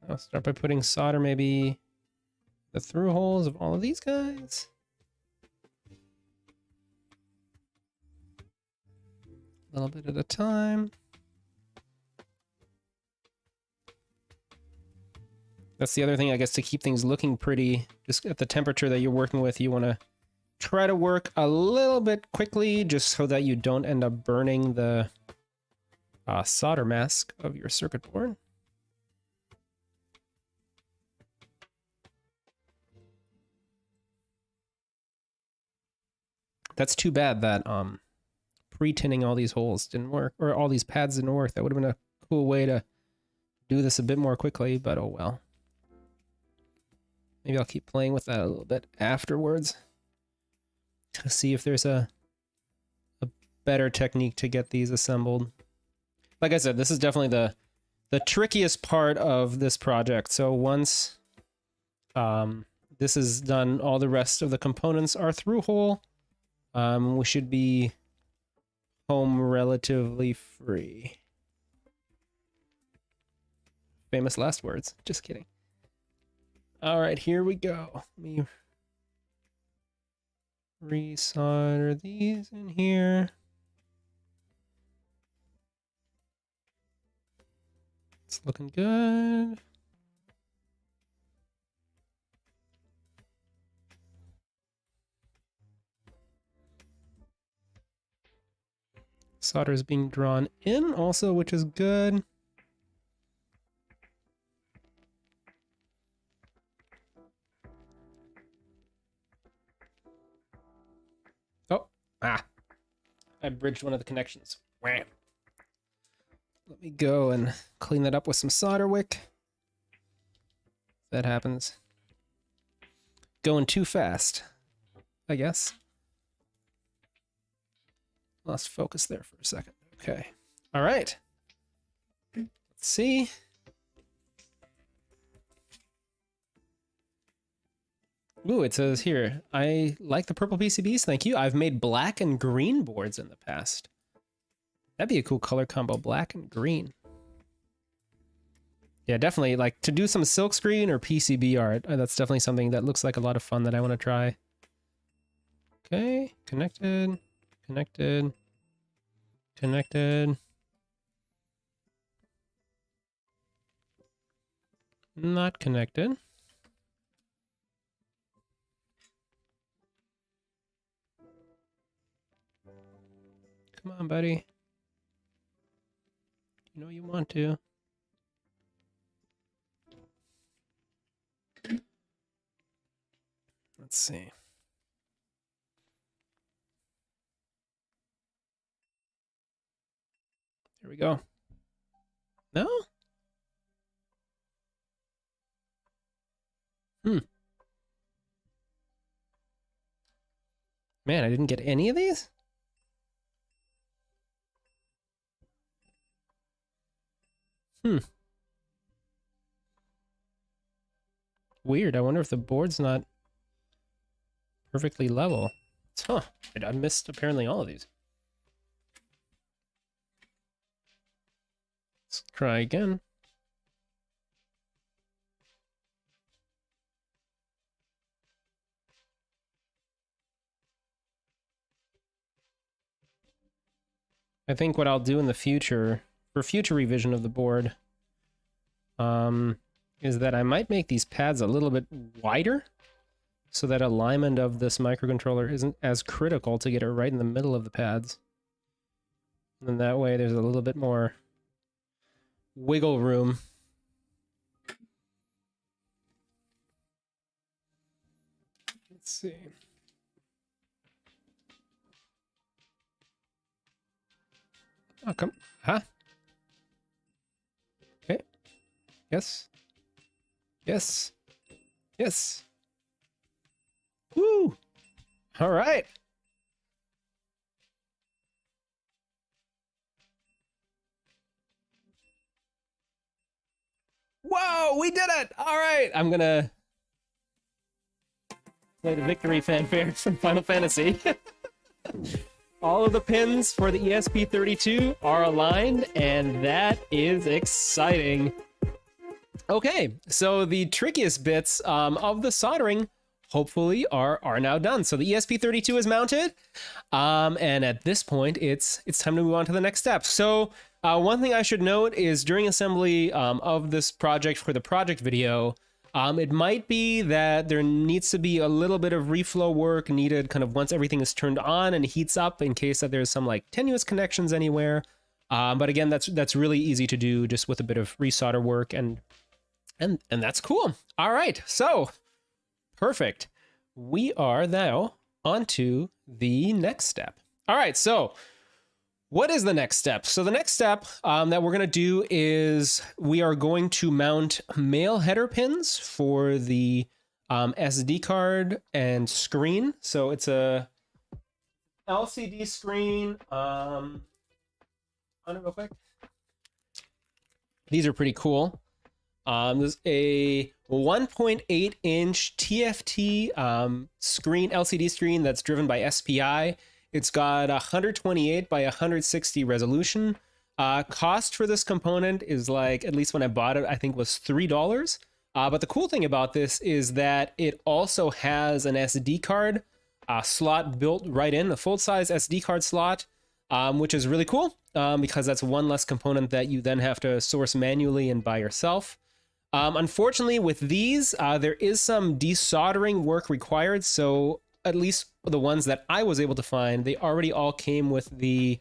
I'll start by putting solder maybe the through holes of all of these guys. A little bit at a time. That's the other thing, I guess, to keep things looking pretty. Just at the temperature that you're working with, you want to try to work a little bit quickly just so that you don't end up burning the solder mask of your circuit board. That's too bad that pre-tinning all these holes didn't work, or all these pads didn't work. That would have been a cool way to do this a bit more quickly, but oh well. Maybe I'll keep playing with that a little bit afterwards to see if there's a better technique to get these assembled. Like I said, this is definitely the trickiest part of this project. So once this is done, all the rest of the components are through hole. We should be home relatively free. Famous last words. Just kidding. All right, here we go. Let me resolder these in here. It's looking good. Solder is being drawn in also, which is good. Oh, I bridged one of the connections. Wham. Let me go and clean that up with some solder wick. That happens. Going too fast, I guess. Lost focus there for a second. Okay. All right. Let's see. Ooh, it says here, I like the purple PCBs. Thank you. I've made black and green boards in the past. That'd be a cool color combo, black and green. Yeah, definitely. Like to do some silkscreen or PCB art. That's definitely something that looks like a lot of fun that I want to try. Okay, connected. Connected. Connected. Not connected. Come on, buddy. You know you want to. Let's see. Here we go. No? Man, I didn't get any of these? Weird. I wonder if the board's not perfectly level. Huh. I missed apparently all of these. Let's try again. I think what I'll do in the future, for future revision of the board, is that I might make these pads a little bit wider so that alignment of this microcontroller isn't as critical to get it right in the middle of the pads. And then that way there's a little bit more wiggle room. Let's see. Oh, come. Huh? Okay. Yes. Yes. Yes. Woo! All right. Whoa, we did it! All right, I'm gonna play the victory fanfare from Final Fantasy. All of the pins for the ESP32 are aligned, and that is exciting. Okay, so the trickiest bits of the soldering hopefully are now done. So the ESP32 is mounted, and at this point, it's time to move on to the next step. So one thing I should note is during assembly of this project for the project video, it might be that there needs to be a little bit of reflow work needed kind of once everything is turned on and heats up in case that there's some like tenuous connections anywhere. But again, that's really easy to do just with a bit of resolder work and that's cool. All right, so perfect. We are now on to the next step. All right, so what is the next step? So the next step that we're going to do is we are going to mount male header pins for the SD card and screen. So it's a LCD screen. On it real quick. These are pretty cool. There's a 1.8 inch TFT screen, LCD screen that's driven by SPI. It's got 128 by 160 resolution. Cost for this component is like, at least when I bought it, I think was $3. But the cool thing about this is that it also has an SD card slot built right in, a full-size SD card slot, which is really cool because that's one less component that you then have to source manually and by yourself. Unfortunately, with these, there is some desoldering work required. So at least the ones that I was able to find, they already all came with the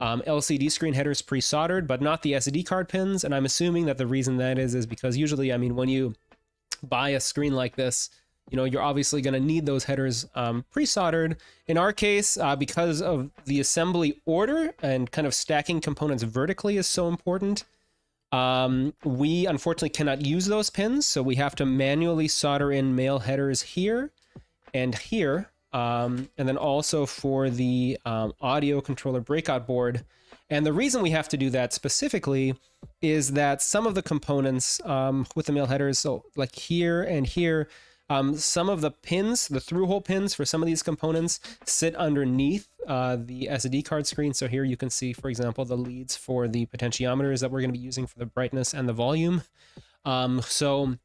LCD screen headers pre-soldered, but not the SD card pins. And I'm assuming that the reason that is because usually, I mean, when you buy a screen like this, you know, you're obviously going to need those headers pre-soldered. In our case, because of the assembly order and kind of stacking components vertically is so important, we unfortunately cannot use those pins. So we have to manually solder in male headers here and here. And then also for the audio controller breakout board. And the reason we have to do that specifically is that some of the components with the male headers, so like here and here, some of the pins, the through-hole pins for some of these components sit underneath the SD card screen. So here you can see, for example, the leads for the potentiometers that we're going to be using for the brightness and the volume. So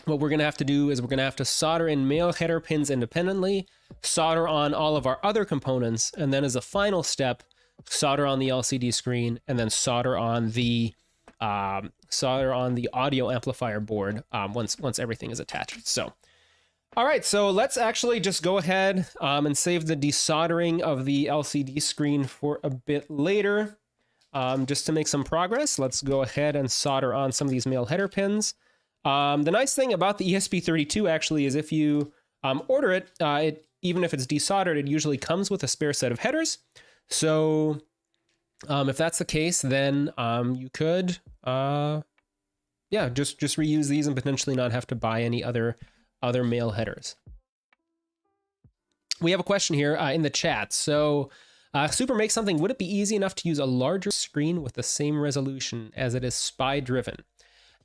what we're going to have to do is we're going to have to solder in male header pins independently, solder on all of our other components, and then as a final step, solder on the LCD screen, and then solder on the audio amplifier board once everything is attached. So, all right, so let's actually just go ahead and save the desoldering of the LCD screen for a bit later. Just to make some progress, let's go ahead and solder on some of these male header pins. The nice thing about the ESP32 actually is if you order it, even if it's desoldered, it usually comes with a spare set of headers. So if that's the case, then you could, yeah, just reuse these and potentially not have to buy any other male headers. We have a question here in the chat. So Super makes something. Would it be easy enough to use a larger screen with the same resolution as it is SPI driven?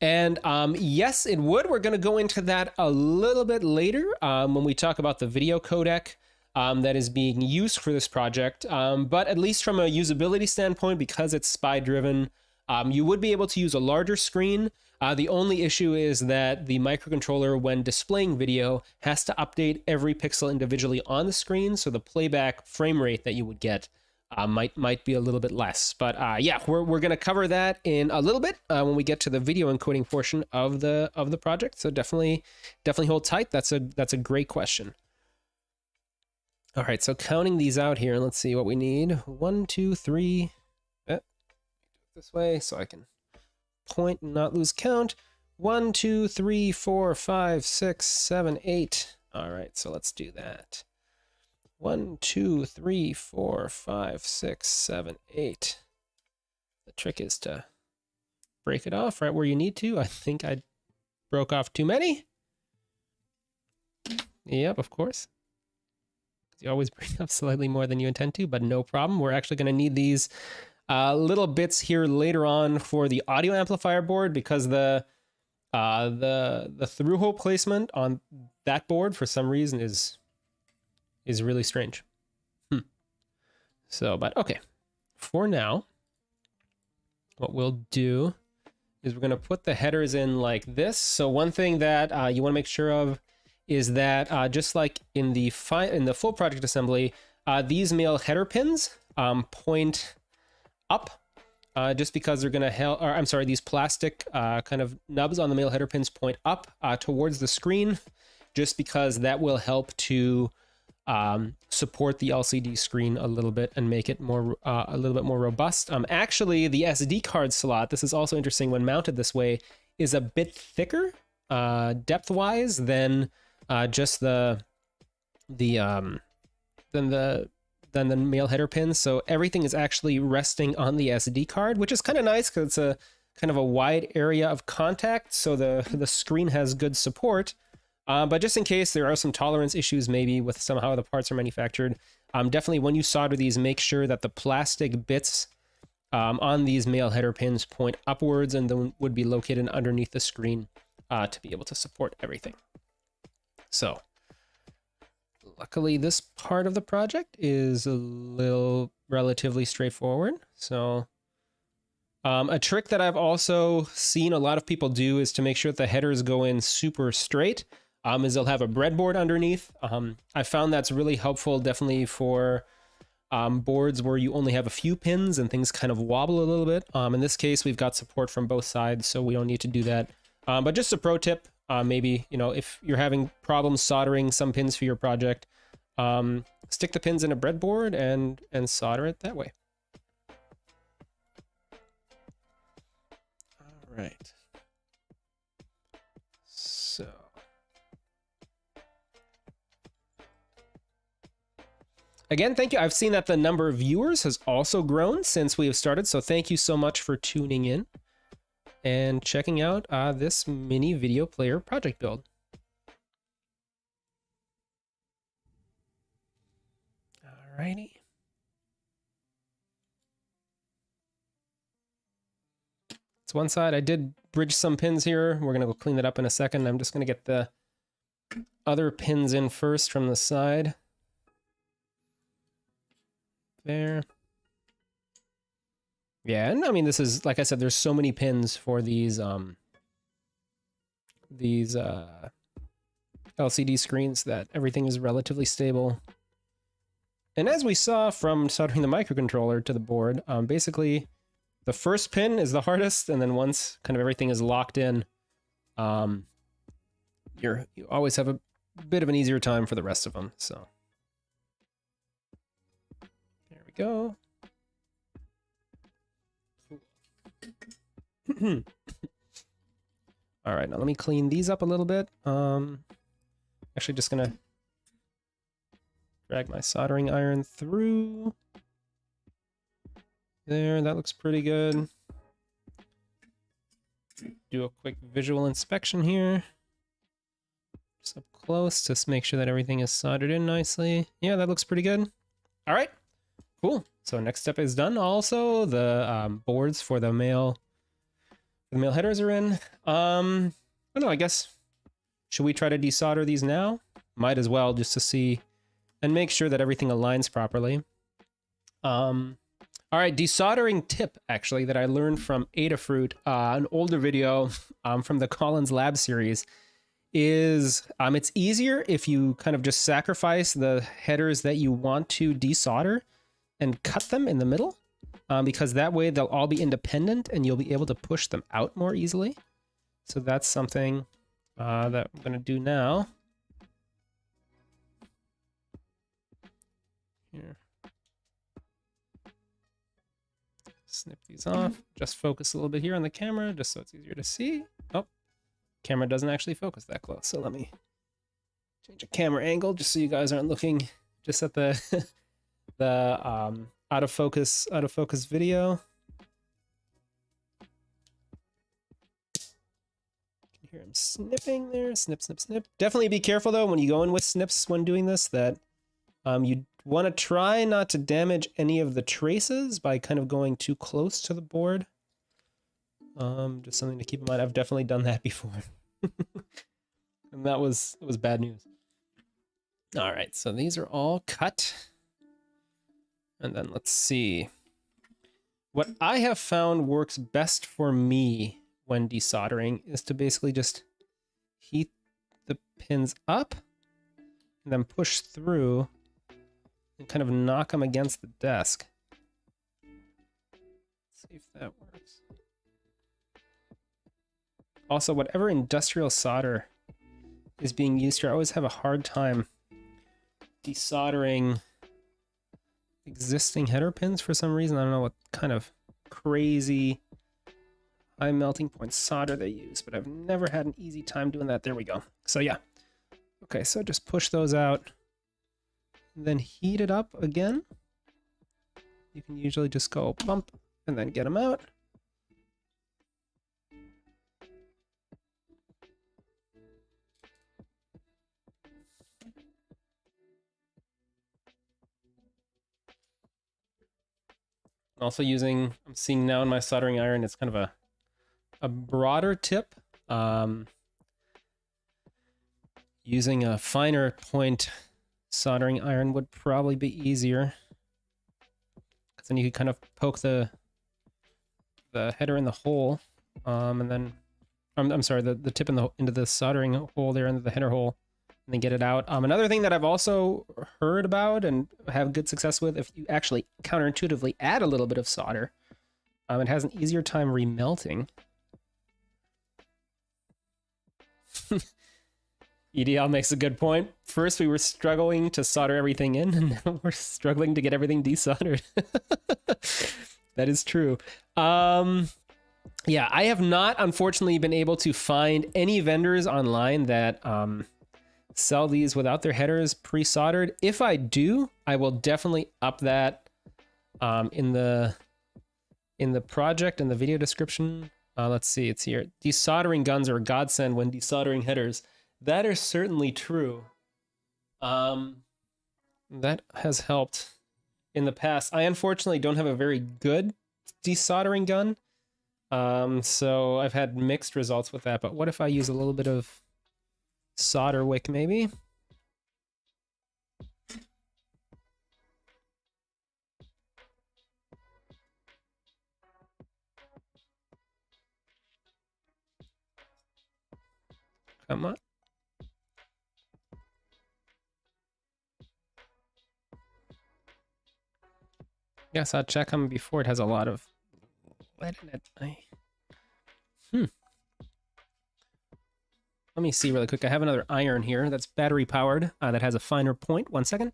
And yes, it would. We're going to go into that a little bit later when we talk about the video codec that is being used for this project. But at least from a usability standpoint, because it's SPI driven, you would be able to use a larger screen. The only issue is that the microcontroller, when displaying video, has to update every pixel individually on the screen. So the playback frame rate that you would get might be a little bit less. But yeah, we're going to cover that in a little bit when we get to the video encoding portion of the project. So definitely hold tight. That's a great question. All right, so counting these out here, let's see what we need. 1, 2, 3. This way so I can point and not lose count. 1, 2, 3, 4, 5, 6, 7, 8. All right, so let's do that. 1, 2, 3, 4, 5, 6, 7, 8. The trick is to break it off right where you need to. I think I broke off too many. Yep, of course. You always bring up slightly more than you intend to, but no problem. We're actually going to need these little bits here later on for the audio amplifier board because the through-hole placement on that board for some reason is really strange. So, but okay. For now, what we'll do is we're going to put the headers in like this. So one thing that you want to make sure of is that just like in the full project assembly, these male header pins point up just because they're going to help, or I'm sorry, these plastic kind of nubs on the male header pins point up towards the screen just because that will help to support the LCD screen a little bit and make it more a little bit more robust. Actually, the SD card slot, this is also interesting when mounted this way, is a bit thicker depth-wise than just the male header pins. So everything is actually resting on the SD card, which is kind of nice because it's a kind of a wide area of contact. So the screen has good support. But just in case there are some tolerance issues, maybe with somehow the parts are manufactured, definitely when you solder these, make sure that the plastic bits on these male header pins point upwards and then would be located underneath the screen to be able to support everything. So luckily this part of the project is a little relatively straightforward. So A trick that I've also seen a lot of people do is to make sure that the headers go in super straight, is they'll have a breadboard underneath. I found that's really helpful, definitely for boards where you only have a few pins and things kind of wobble a little bit. In this case, we've got support from both sides, so we don't need to do that. But just a pro tip, maybe, you know, if you're having problems soldering some pins for your project, stick the pins in a breadboard and solder it that way. All right. So. Again, thank you. I've seen that the number of viewers has also grown since we have started, so thank you so much for tuning in and checking out this mini video player project build. Alrighty. It's one side. I did bridge some pins here. We're going to go clean that up in a second. I'm just going to get the other pins in first from the side. There. Yeah, and I mean, this is, like I said, there's so many pins for these LCD screens that everything is relatively stable. And as we saw from soldering the microcontroller to the board, basically the first pin is the hardest, and then once kind of everything is locked in, you always have a bit of an easier time for the rest of them. So there we go. All right, now let me clean these up a little bit. Actually just gonna drag my soldering iron through. There, that looks pretty good. Do a quick visual inspection here. Just up close, just make sure that everything is soldered in nicely. Yeah, that looks pretty good. All right, cool. So next step is done. Also, the boards for the male headers are in. I don't know, I guess, should we try to desolder these now? Might as well, just to see and make sure that everything aligns properly. All right, desoldering tip, actually, that I learned from Adafruit, an older video from the Collins Lab series, is it's easier if you kind of just sacrifice the headers that you want to desolder and cut them in the middle, because that way they'll all be independent and you'll be able to push them out more easily. So that's something that I'm going to do now. Here. Snip these off. Just focus a little bit here on the camera, just so it's easier to see. Oh, camera doesn't actually focus that close. So let me change a camera angle just so you guys aren't looking just at the out of focus video. You can hear him snipping there. Snip, snip, snip. Definitely be careful though when you go in with snips when doing this, that you want to try not to damage any of the traces by kind of going too close to the board. Just something to keep in mind. I've definitely done that before. And it was bad news. All right, so these are all cut. And then let's see. What I have found works best for me when desoldering is to basically just heat the pins up and then push through and kind of knock them against the desk. Let's see if that works. Also, whatever industrial solder is being used here, I always have a hard time desoldering existing header pins for some reason. I don't know what kind of crazy high melting point solder they use, but I've never had an easy time doing that. There we go. So yeah. Okay, so just push those out. Then heat it up again. You can usually just go bump and then get them out. Also using, I'm seeing now in my soldering iron, it's kind of a broader tip. Using a finer point soldering iron would probably be easier, because then you could kind of poke the the header in the hole, and then I'm sorry, the tip into the soldering hole there into the header hole, and then get it out. Another thing that I've also heard about and have good success with, if you actually counterintuitively add a little bit of solder, it has an easier time remelting. EDL makes a good point. First, we were struggling to solder everything in, and now we're struggling to get everything desoldered. That is true. Yeah, I have not, unfortunately, been able to find any vendors online that sell these without their headers pre-soldered. If I do, I will definitely up that in the project, in the video description. Let's see, it's here. Desoldering guns are a godsend when desoldering headers. That is certainly true. That has helped in the past. I unfortunately don't have a very good desoldering gun. So I've had mixed results with that, but what if I use a little bit of solder wick maybe? Come on. Yes, I'll check them before. It has a lot of lead in it. Let me see really quick. I have another iron here that's battery powered that has a finer point. 1 second.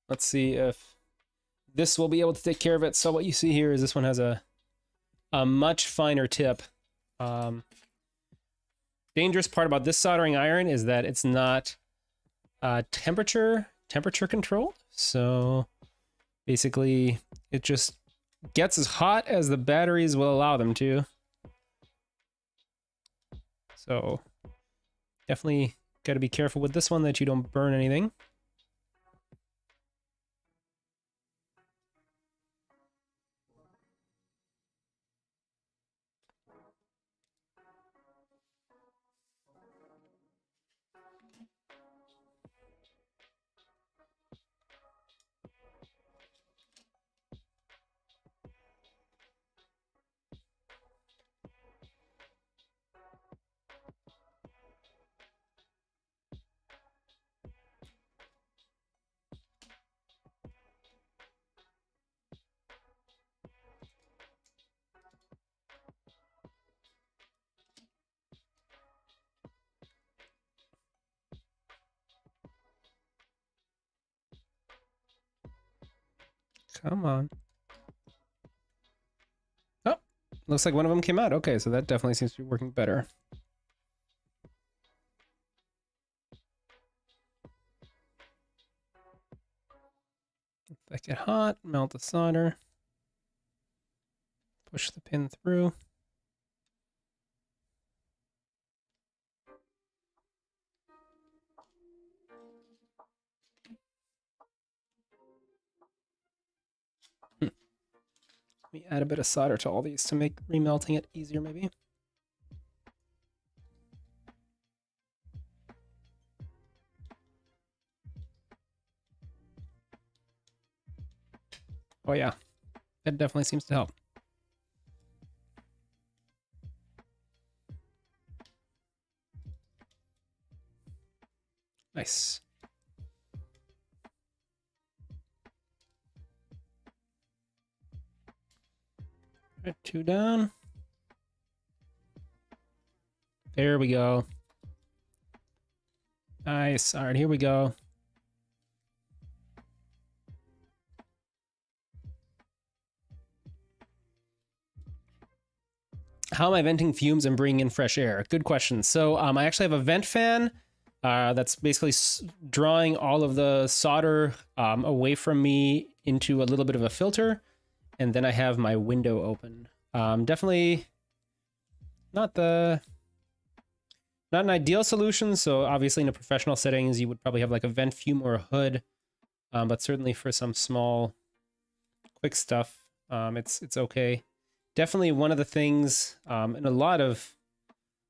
Let's see if this will be able to take care of it. So what you see here is this one has a much finer tip. Dangerous part about this soldering iron is that it's not temperature controlled. So basically it just gets as hot as the batteries will allow them to. So definitely got to be careful with this one that you don't burn anything. Come on. Oh, looks like one of them came out. Okay, so that definitely seems to be working better. If I get hot, melt the solder. Push the pin through. Let me add a bit of solder to all these to make remelting it easier, maybe. Oh yeah, that definitely seems to help. Nice. All right, 2 down. There we go. Nice. All right, here we go. How am I venting fumes and bringing in fresh air? Good question. So I actually have a vent fan that's basically drawing all of the solder away from me into a little bit of a filter. And then I have my window open. Definitely not an ideal solution. So obviously in a professional settings, you would probably have like a vent fume or a hood. But certainly for some small, quick stuff, it's okay. Definitely one of the things in a lot of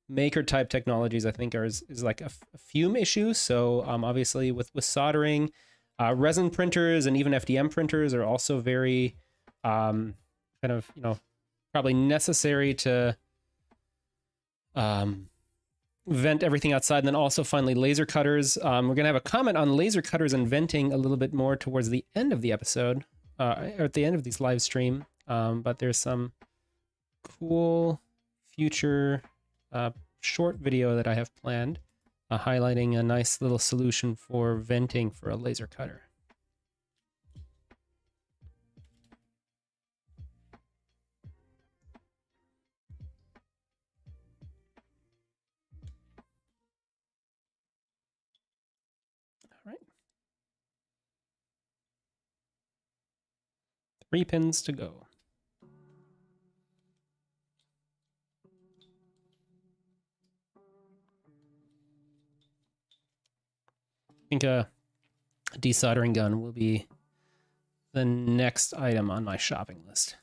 maker type technologies, I think is like a fume issue. So obviously with soldering, Resin printers and even FDM printers are also very kind of, probably necessary to vent everything outside. And then also finally laser cutters. We're going to have a comment on laser cutters and venting a little bit more towards the end of the episode, or at the end of these live stream. But there's some cool future short video that I have planned highlighting a nice little solution for venting for a laser cutter. All right. 3 pins to go. I think a desoldering gun will be the next item on my shopping list.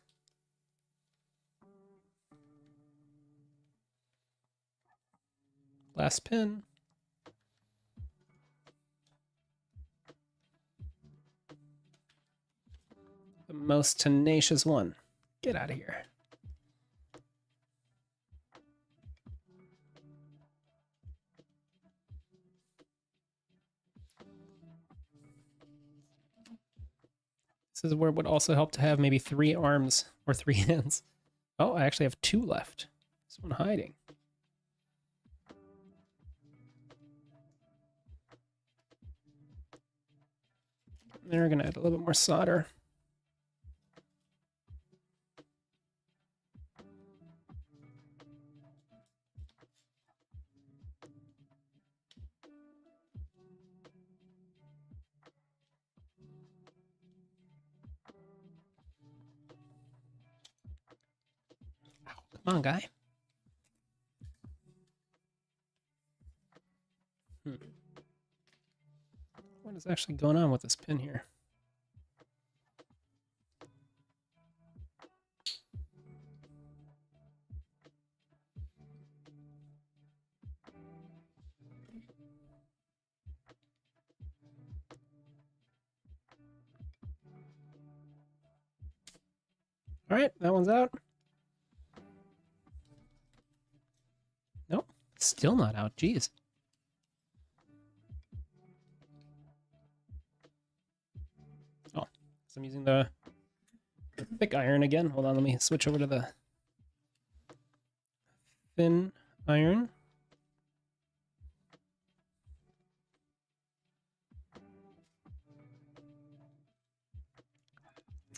Last pin. The most tenacious one. Get out of here. This is where it would also help to have maybe 3 arms or 3 hands. Oh, I actually have 2 left. This one hiding. Then we're going to add a little bit more solder. Come on, guy. What is actually going on with this pin here? All right, that one's out. Nope, still not out. Jeez. Oh, so I'm using the thick iron again. Hold on, let me switch over to the thin iron.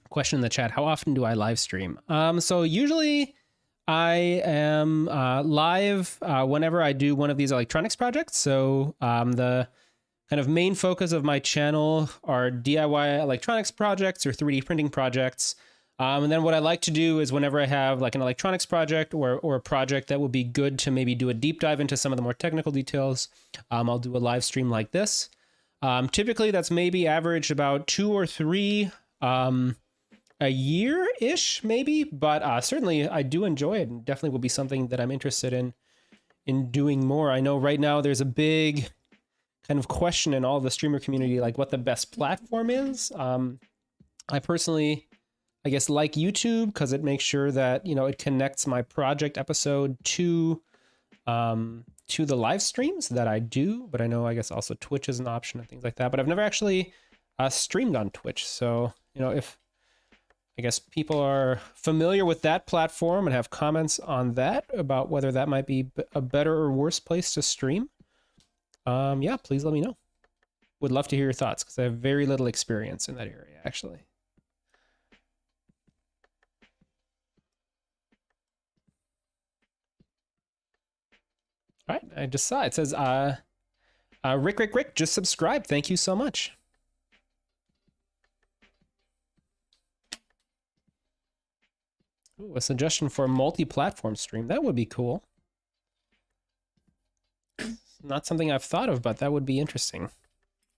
Question in the chat: how often do I live stream? So usually I am live whenever I do one of these electronics projects. So the kind of main focus of my channel are DIY electronics projects or 3D printing projects. And then what I like to do is whenever I have like an electronics project or a project that would be good to maybe do a deep dive into some of the more technical details, I'll do a live stream like this. Typically that's maybe average about 2 or 3 a year-ish, maybe, but certainly I do enjoy it and definitely will be something that I'm interested in doing more. I know right now there's a big kind of question in all the streamer community, like what the best platform is. I personally, I guess, like YouTube because it makes sure that, it connects my project episode to the live streams that I do, but I know, I guess, also Twitch is an option and things like that, but I've never actually streamed on Twitch. So, if I guess people are familiar with that platform and have comments on that about whether that might be a better or worse place to stream, yeah, please let me know. Would love to hear your thoughts because I have very little experience in that area, actually. All right, I just saw it says, Rick, just subscribe. Thank you so much. Ooh, a suggestion for a multi-platform stream. That would be cool. Not something I've thought of, but that would be interesting.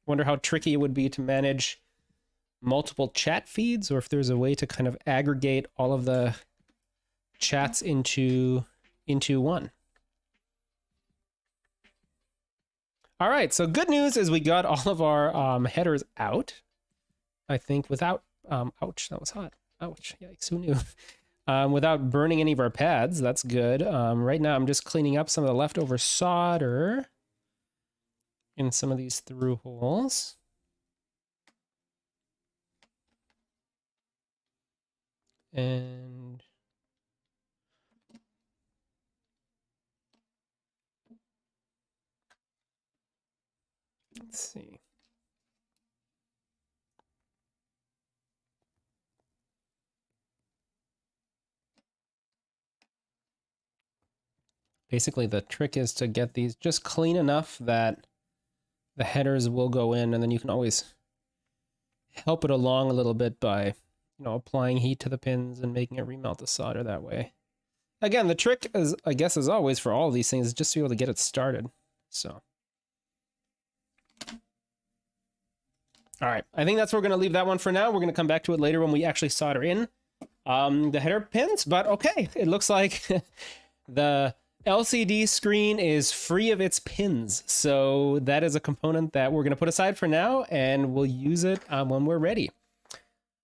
Wonder how tricky it would be to manage multiple chat feeds, or if there's a way to kind of aggregate all of the chats into one. All right, so good news is we got all of our headers out. I think without, ouch, that was hot. Ouch, yikes, who knew? Without burning any of our pads, that's good. Right now I'm just cleaning up some of the leftover solder in some of these through holes. And let's see. Basically, the trick is to get these just clean enough that the headers will go in, and then you can always help it along a little bit by, you know, applying heat to the pins and making it remelt the solder that way. Again, the trick is, I guess, as always for all of these things, is just to be able to get it started. So, all right, I think that's where we're going to leave that one for now. We're going to come back to it later when we actually solder in the header pins. But okay, it looks like the LCD screen is free of its pins. So that is a component that we're going to put aside for now, and we'll use it when we're ready.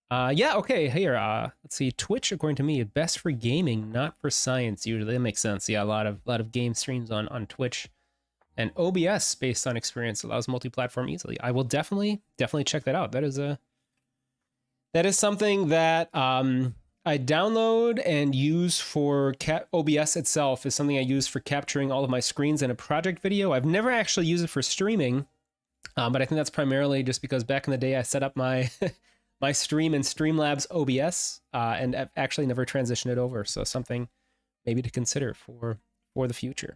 Yeah, okay, here, let's see, Twitch, according to me, best for gaming, not for science, usually. That makes sense. Yeah, a lot of game streams on Twitch. And OBS, based on experience, allows multi-platform easily. I will definitely check that out. That is something that I download and use for OBS itself is something I use for capturing all of my screens in a project video. I've never actually used it for streaming, but I think that's primarily just because back in the day I set up my my stream in Streamlabs OBS and I've actually never transitioned it over. So something maybe to consider for the future.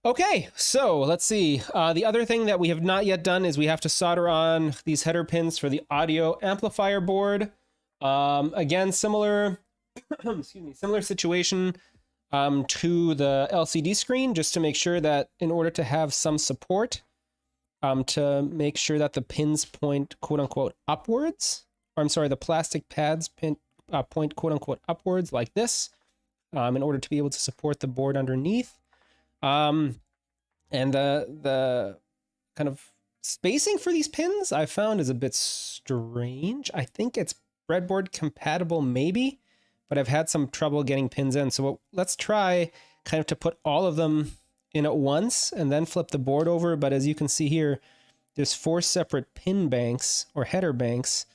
Okay, so let's see. The other thing that we have not yet done is we have to solder on these header pins for the audio amplifier board. Again, similar, excuse me, similar situation to the LCD screen, just to make sure that in order to have some support, to make sure that the pins point quote unquote upwards, or I'm sorry, the plastic pads point quote unquote upwards like this, in order to be able to support the board underneath. And the kind of spacing for these pins I found is a bit strange. I think it's breadboard compatible maybe, but I've had some trouble getting pins in. So let's try kind of to put all of them in at once and then flip the board over. But as you can see here, there's 4 separate pin banks or header banks.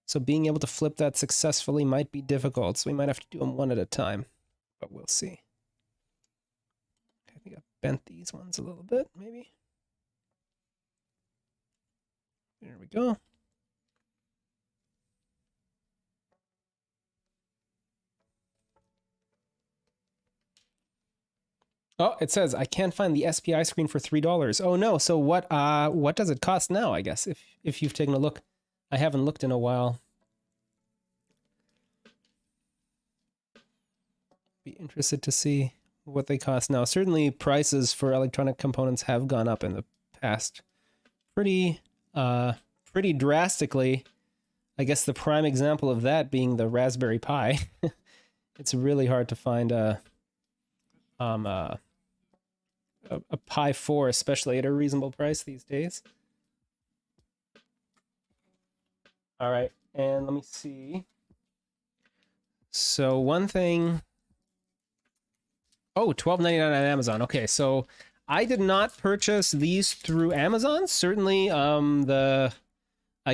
So being able to flip that successfully might be difficult. So we might have to do them one at a time, but we'll see. I think I bent these ones a little bit, maybe. There we go. Oh, it says I can't find the SPI screen for $3. Oh no! So what does it cost now? I guess if you've taken a look, I haven't looked in a while. Be interested to see what they cost now. Certainly, prices for electronic components have gone up in the past, pretty drastically. I guess the prime example of that being the Raspberry Pi. It's really hard to find a Pi 4, especially at a reasonable price these days. All right, and let me see. So one thing. Oh, $12.99 on Amazon. Okay, so I did not purchase these through Amazon. Certainly, I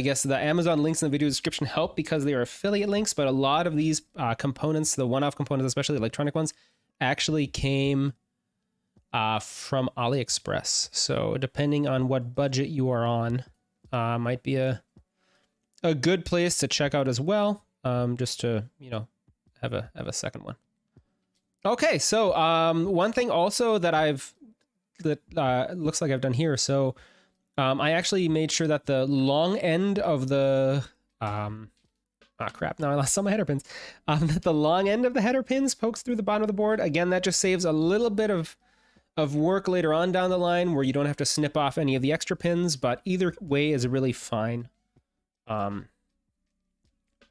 guess the Amazon links in the video description help because they are affiliate links, but a lot of these components, the one-off components, especially electronic ones, actually came from AliExpress. So depending on what budget you are on, might be a good place to check out as well, just to, you know, have a second one. Okay, so one thing also that looks like I've done here. So I actually made sure that the long end of the crap, now I lost some of my header pins. That the long end of the header pins pokes through the bottom of the board. Again, that just saves a little bit of work later on down the line where you don't have to snip off any of the extra pins, but either way is really fine.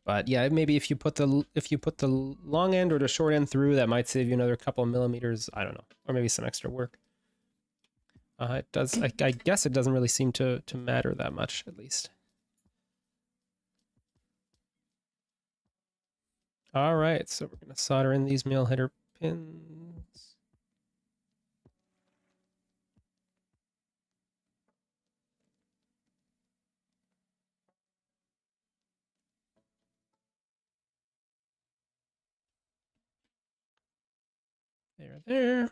But yeah, maybe if you put the long end or the short end through, that might save you another couple of millimeters. I don't know, or maybe some extra work. It does. I guess it doesn't really seem to matter that much, at least. All right, so we're going to solder in these male header pins. There.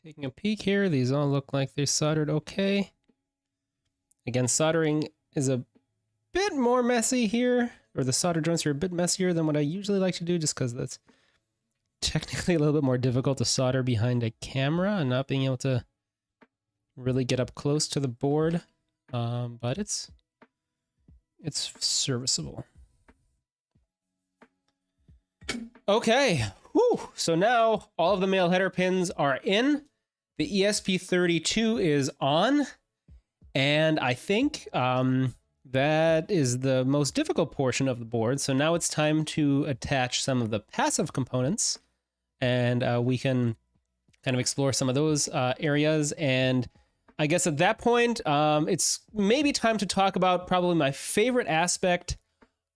Taking a peek here, these all look like they're soldered okay. Again, soldering is a bit more messy here, or the solder joints are a bit messier than what I usually like to do, just because that's technically a little bit more difficult to solder behind a camera and not being able to really get up close to the board, but it's serviceable. Okay, whew. So now all of the male header pins are in. The ESP32 is on, and I think that is the most difficult portion of the board. So now it's time to attach some of the passive components, and we can kind of explore some of those areas. And I guess at that point, it's maybe time to talk about probably my favorite aspect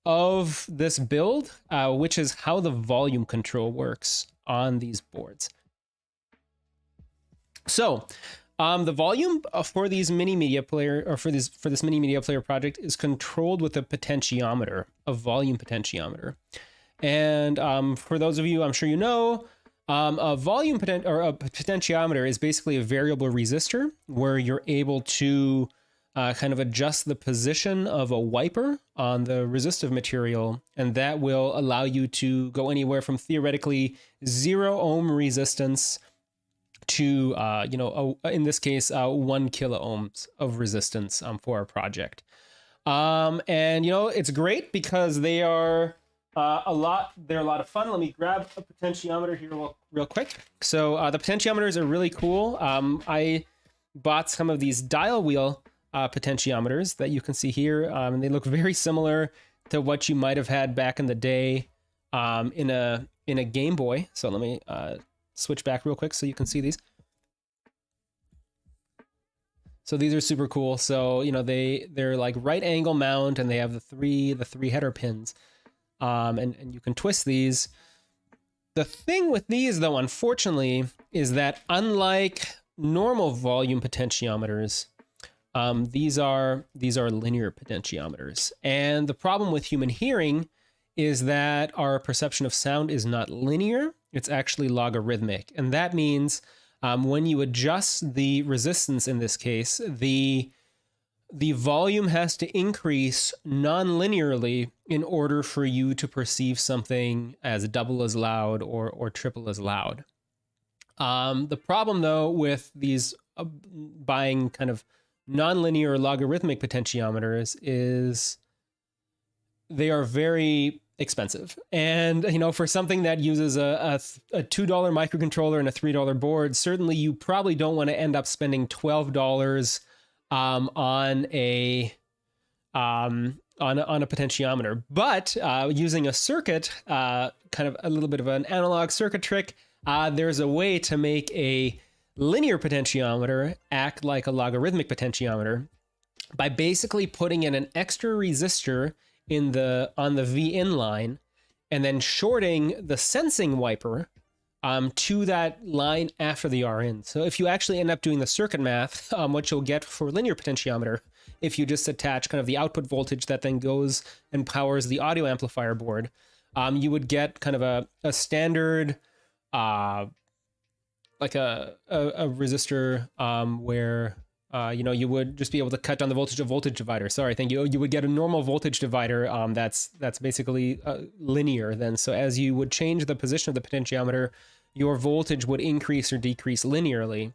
of this build, which is how the volume control works on these boards. So the volume for these mini media player, or for this mini media player project, is controlled with a potentiometer, a volume potentiometer. And for those of you, I'm sure you know, a potentiometer is basically a variable resistor where you're able to kind of adjust the position of a wiper on the resistive material, and that will allow you to go anywhere from theoretically 0 ohm resistance to, in this case, 1 kilo ohms of resistance for our project. And, it's great because they are they're a lot of fun. Let me grab a potentiometer here real quick. So the potentiometers are really cool. I bought some of these dial wheel potentiometers that you can see here, and they look very similar to what you might have had back in the day in a Game Boy. So let me switch back real quick so you can see these. So these are super cool. So they're like right angle mount, and they have the three header pins, and you can twist these. The thing with these, though, unfortunately, is that unlike normal volume potentiometers, these are linear potentiometers. And the problem with human hearing is that our perception of sound is not linear, it's actually logarithmic. And that means when you adjust the resistance in this case, the volume has to increase non-linearly in order for you to perceive something as double as loud or triple as loud. The problem, though, with these buying kind of nonlinear logarithmic potentiometers is they are very expensive. And, for something that uses a $2 microcontroller and a $3 board, certainly you probably don't want to end up spending $12 on a potentiometer. But using a circuit, kind of a little bit of an analog circuit trick, there's a way to make a linear potentiometer act like a logarithmic potentiometer by basically putting in an extra resistor on the VIN line, and then shorting the sensing wiper to that line after the RN. So if you actually end up doing the circuit math, what you'll get for linear potentiometer, if you just attach kind of the output voltage that then goes and powers the audio amplifier board, you would get kind of a standard like a resistor where you would just be able to cut down the voltage of voltage divider. Sorry, thank you. You would get a normal voltage divider that's basically linear then. So as you would change the position of the potentiometer, your voltage would increase or decrease linearly.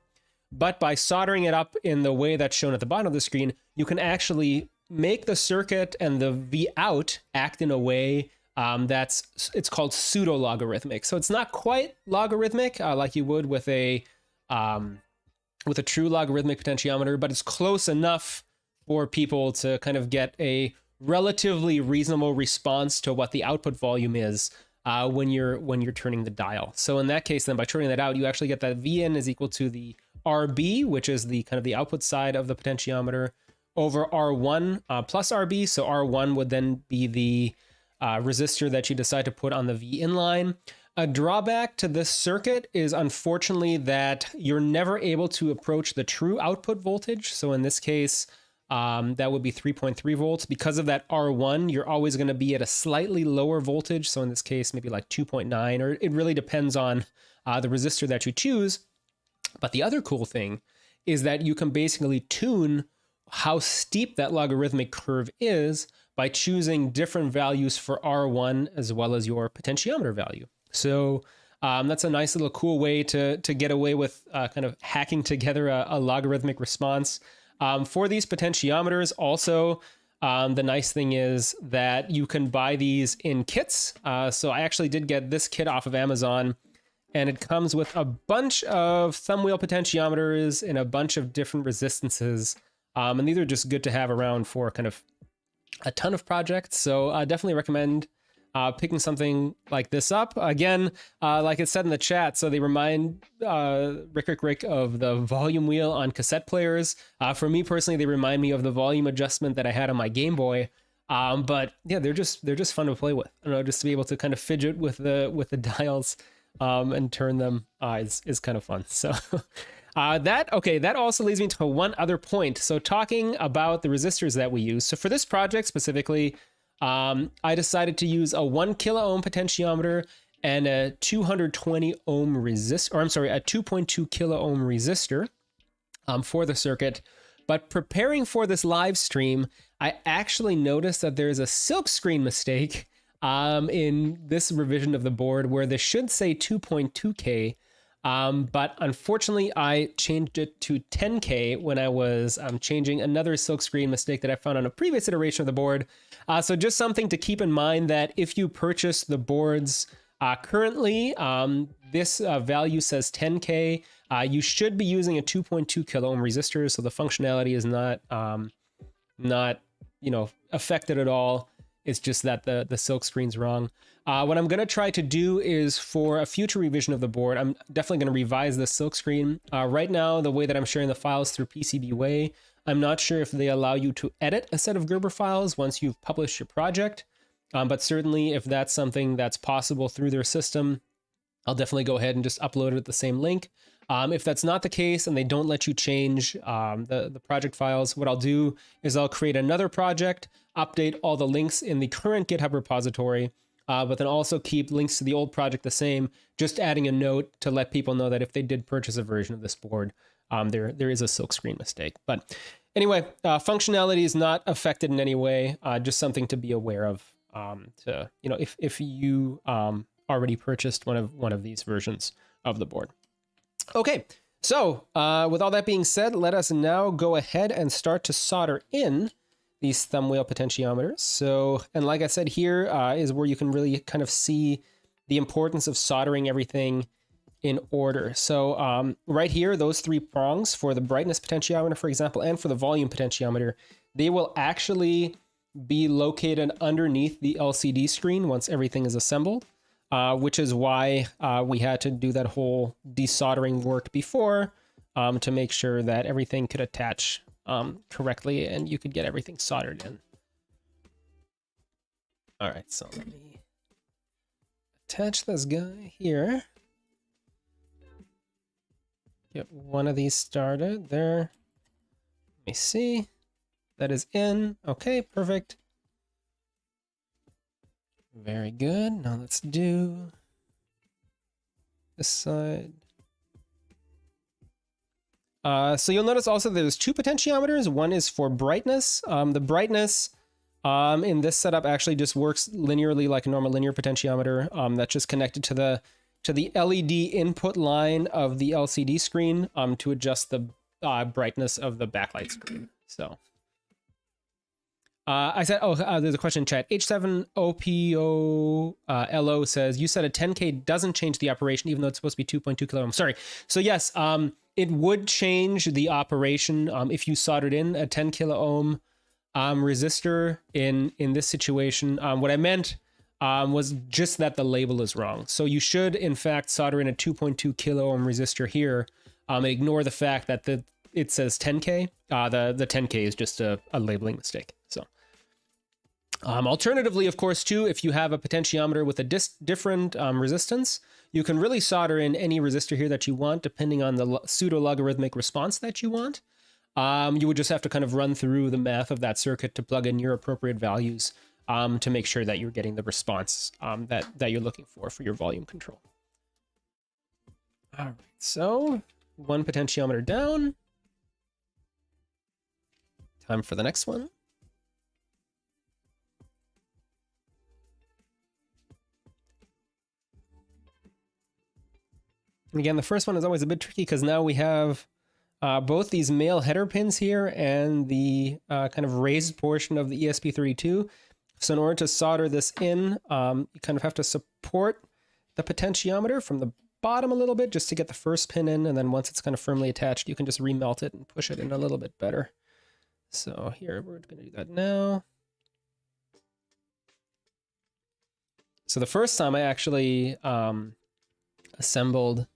but by soldering it up in the way that's shown at the bottom of the screen, you can actually make the circuit and the Vout act in a way it's called pseudo-logarithmic. So it's not quite logarithmic like you would with a true logarithmic potentiometer, but it's close enough for people to kind of get a relatively reasonable response to what the output volume is when you're turning the dial. So in that case, then by turning that out, you actually get that Vin is equal to the RB, which is the kind of the output side of the potentiometer, over R1 plus RB. So R1 would then be the resistor that you decide to put on the Vin line. A drawback to this circuit is unfortunately that you're never able to approach the true output voltage. So in this case, that would be 3.3 volts. Because of that R1, you're always going to be at a slightly lower voltage. So in this case, maybe like 2.9, or it really depends on the resistor that you choose. But the other cool thing is that you can basically tune how steep that logarithmic curve is by choosing different values for R1 as well as your potentiometer value. So that's a nice little cool way to get away with kind of hacking together a logarithmic response. For these potentiometers also, the nice thing is that you can buy these in kits. So I actually did get this kit off of Amazon, and it comes with a bunch of thumb wheel potentiometers and a bunch of different resistances. And these are just good to have around for kind of a ton of projects. So I definitely recommend picking something like this up. Again, like it said in the chat, so they remind Rick of the volume wheel on cassette players. For me personally, they remind me of the volume adjustment that I had on my Game Boy. But yeah, they're just fun to play with. I don't know, just to be able to kind of fidget with the dials and turn them is kind of fun. So that also leads me to one other point. So talking about the resistors that we use. So for this project specifically, I decided to use a 1 kilo ohm potentiometer and a 220 ohm resistor, or I'm sorry, a 2.2 kilo ohm resistor for the circuit. But preparing for this live stream, I actually noticed that there's a silkscreen mistake in this revision of the board where this should say 2.2K. But unfortunately, I changed it to 10K when I was changing another silkscreen mistake that I found on a previous iteration of the board. So just something to keep in mind that if you purchase the boards currently, this value says 10K. You should be using a 2.2 kilo ohm resistor, so the functionality is not affected at all. It's just that the silk screen's wrong. What I'm going to try to do is for a future revision of the board, I'm definitely going to revise the silk screen. Right now, the way that I'm sharing the files through PCBWay, I'm not sure if they allow you to edit a set of Gerber files once you've published your project. But certainly if that's something that's possible through their system, I'll definitely go ahead and just upload it at the same link. If that's not the case and they don't let you change the project files, what I'll do is I'll create another project, update all the links in the current GitHub repository, but then also keep links to the old project the same, just adding a note to let people know that if they did purchase a version of this board, there is a silkscreen mistake. But anyway, functionality is not affected in any way, just something to be aware of. If you already purchased one of these versions of the board. Okay, so with all that being said, let us now go ahead and start to solder in these thumb wheel potentiometers. So, and like I said, here is where you can really kind of see the importance of soldering everything in order. So right here, those three prongs for the brightness potentiometer, for example, and for the volume potentiometer, they will actually be located underneath the LCD screen once everything is assembled. Which is why we had to do that whole desoldering work before to make sure that everything could attach correctly and you could get everything soldered in. All right, so let me attach this guy here. Get one of these started there. Let me see. That is in. Okay, perfect. Very good. Now let's do this side. So you'll notice also there's two potentiometers. One is for brightness. The brightness in this setup actually just works linearly like a normal linear potentiometer. That's just connected to the to the LED input line of the LCD screen to adjust the brightness of the backlight screen. So I said, there's a question in chat. H7OPOLO says, you said a 10K doesn't change the operation, even though it's supposed to be 2.2 kilo ohms. Sorry. So yes, it would change the operation if you soldered in a 10 kilo ohm resistor in this situation. What I meant was just that the label is wrong. So you should, in fact, solder in a 2.2 kilo ohm resistor here and ignore the fact that it says 10K. The 10K is just a labeling mistake. So alternatively, of course, too, if you have a potentiometer with a different resistance, you can really solder in any resistor here that you want, depending on the pseudo-logarithmic response that you want. You would just have to kind of run through the math of that circuit to plug in your appropriate values to make sure that you're getting the response that you're looking for your volume control. All right, so one potentiometer down. Time for the next one. And again, the first one is always a bit tricky because now we have both these male header pins here and the kind of raised portion of the ESP32. So in order to solder this in, you kind of have to support the potentiometer from the bottom a little bit just to get the first pin in. And then once it's kind of firmly attached, you can just remelt it and push it in a little bit better. So here, we're going to do that now. So the first time I actually assembled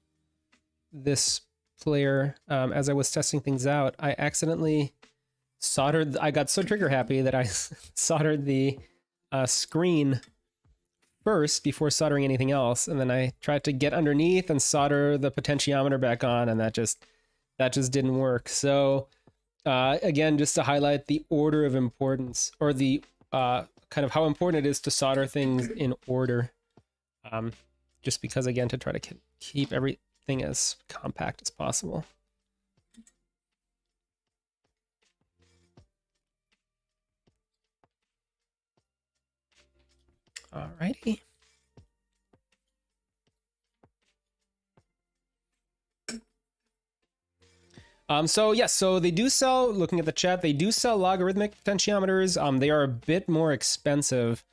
this player, as I was testing things out, I accidentally soldered, I got so trigger happy that I soldered the screen first before soldering anything else, and then I tried to get underneath and solder the potentiometer back on, and that just didn't work. So again, just to highlight the order of importance, or the kind of how important it is to solder things in order, just because, again, to try to keep everything as compact as possible. Alrighty. So yes, so they do sell, looking at the chat, they do sell logarithmic potentiometers. They are a bit more expensive.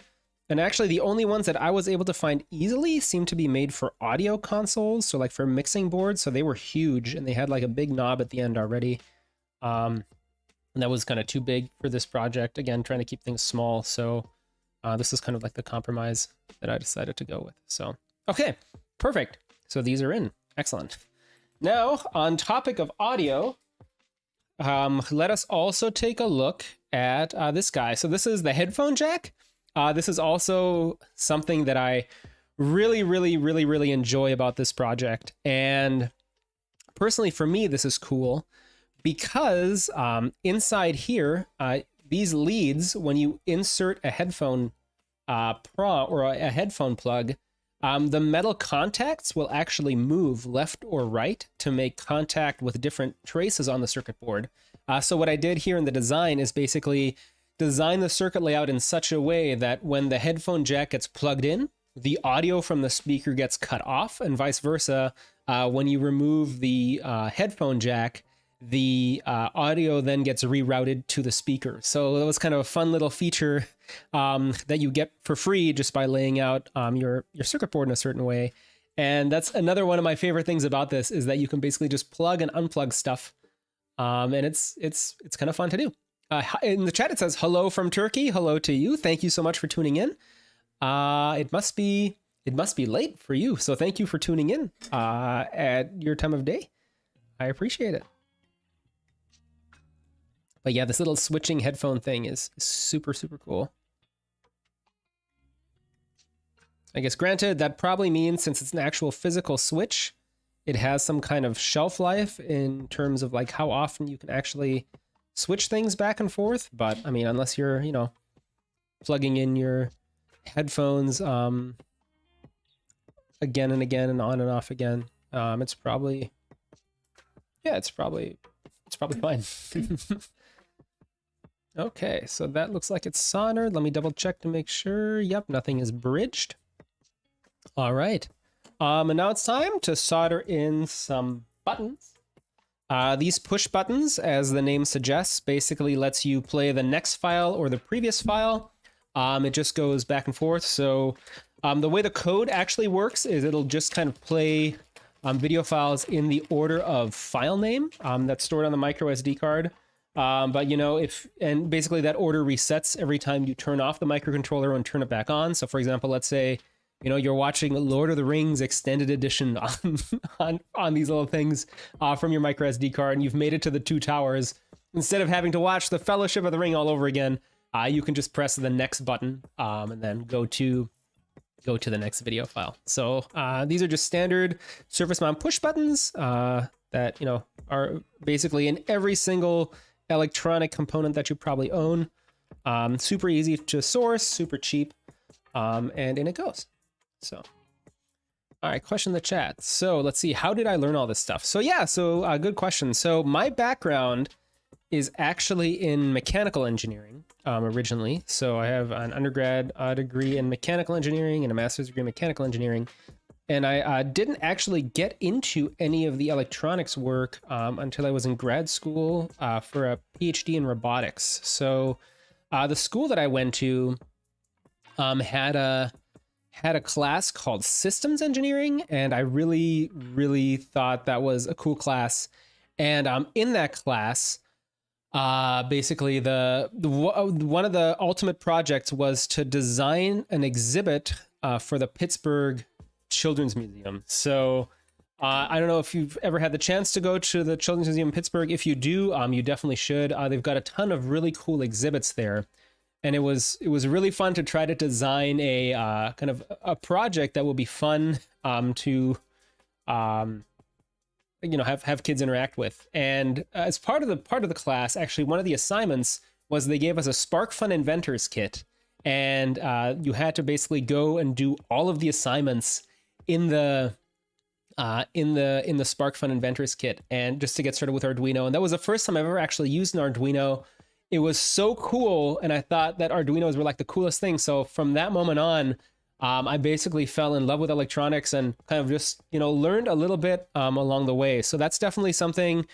And actually the only ones that I was able to find easily seem to be made for audio consoles. So like for mixing boards. So they were huge and they had like a big knob at the end already. And that was kind of too big for this project. Again, trying to keep things small. So this is kind of like the compromise that I decided to go with. So, okay, perfect. So these are in. Excellent. Now, on topic of audio, let us also take a look at this guy. So this is the headphone jack. This is also something that I really enjoy about this project. And personally, for me, this is cool because inside here, these leads, when you insert a headphone or a headphone plug, the metal contacts will actually move left or right to make contact with different traces on the circuit board. So what I did here in the design is basically design the circuit layout in such a way that when the headphone jack gets plugged in, the audio from the speaker gets cut off, and vice versa. When you remove the headphone jack, the audio then gets rerouted to the speaker. So that was kind of a fun little feature that you get for free just by laying out your circuit board in a certain way. And that's another one of my favorite things about this, is that you can basically just plug and unplug stuff. And it's kind of fun to do. In the chat, it says, hello from Turkey. Hello to you. Thank you so much for tuning in. It must be late for you. So thank you for tuning in at your time of day. I appreciate it. But yeah, this little switching headphone thing is super cool. I guess, granted, that probably means, since it's an actual physical switch, it has some kind of shelf life in terms of like how often you can actually switch things back and forth. But I mean, unless you're, plugging in your headphones again and again and on and off again, it's probably fine. Okay, so that looks like it's soldered. Let me double check to make sure. Yep, nothing is bridged. All right. And now it's time to solder in some buttons. These push buttons, as the name suggests, basically lets you play the next file or the previous file. It just goes back and forth. So the way the code actually works is it'll just kind of play video files in the order of file name that's stored on the micro SD card. But you know, and basically that order resets every time you turn off the microcontroller and turn it back on. So for example, let's say, you know, you're watching Lord of the Rings Extended Edition on these little things from your micro SD card, and you've made it to the Two Towers. Instead of having to watch the Fellowship of the Ring all over again, you can just press the next button and then go to the next video file. So these are just standard surface mount push buttons that, you know, are basically in every single electronic component that you probably own. Super easy to source, super cheap, and in it goes. So, all right, question in the chat. So let's see, how did I learn all this stuff? So yeah, good question. So my background is actually in mechanical engineering originally. So I have an undergrad degree in mechanical engineering and a master's degree in mechanical engineering. And I didn't actually get into any of the electronics work until I was in grad school for a PhD in robotics. So the school that I went to had a class called systems engineering, and I really, really thought that was a cool class. And in that class, basically one of the ultimate projects was to design an exhibit for the Pittsburgh Children's Museum. So I don't know if you've ever had the chance to go to the Children's Museum in Pittsburgh. If you do, you definitely should. They've got a ton of really cool exhibits there. And it was really fun to try to design a kind of a project that will be fun to you know, have kids interact with. And as part of the class, actually one of the assignments was they gave us a SparkFun Inventors kit, and you had to basically go and do all of the assignments in the SparkFun Inventors kit, and just to get started with Arduino. And that was the first time I've ever actually used an Arduino. It was so cool, and I thought that Arduinos were like the coolest thing. So from that moment on, I basically fell in love with electronics and kind of just, you know, learned a little bit along the way. So that's definitely something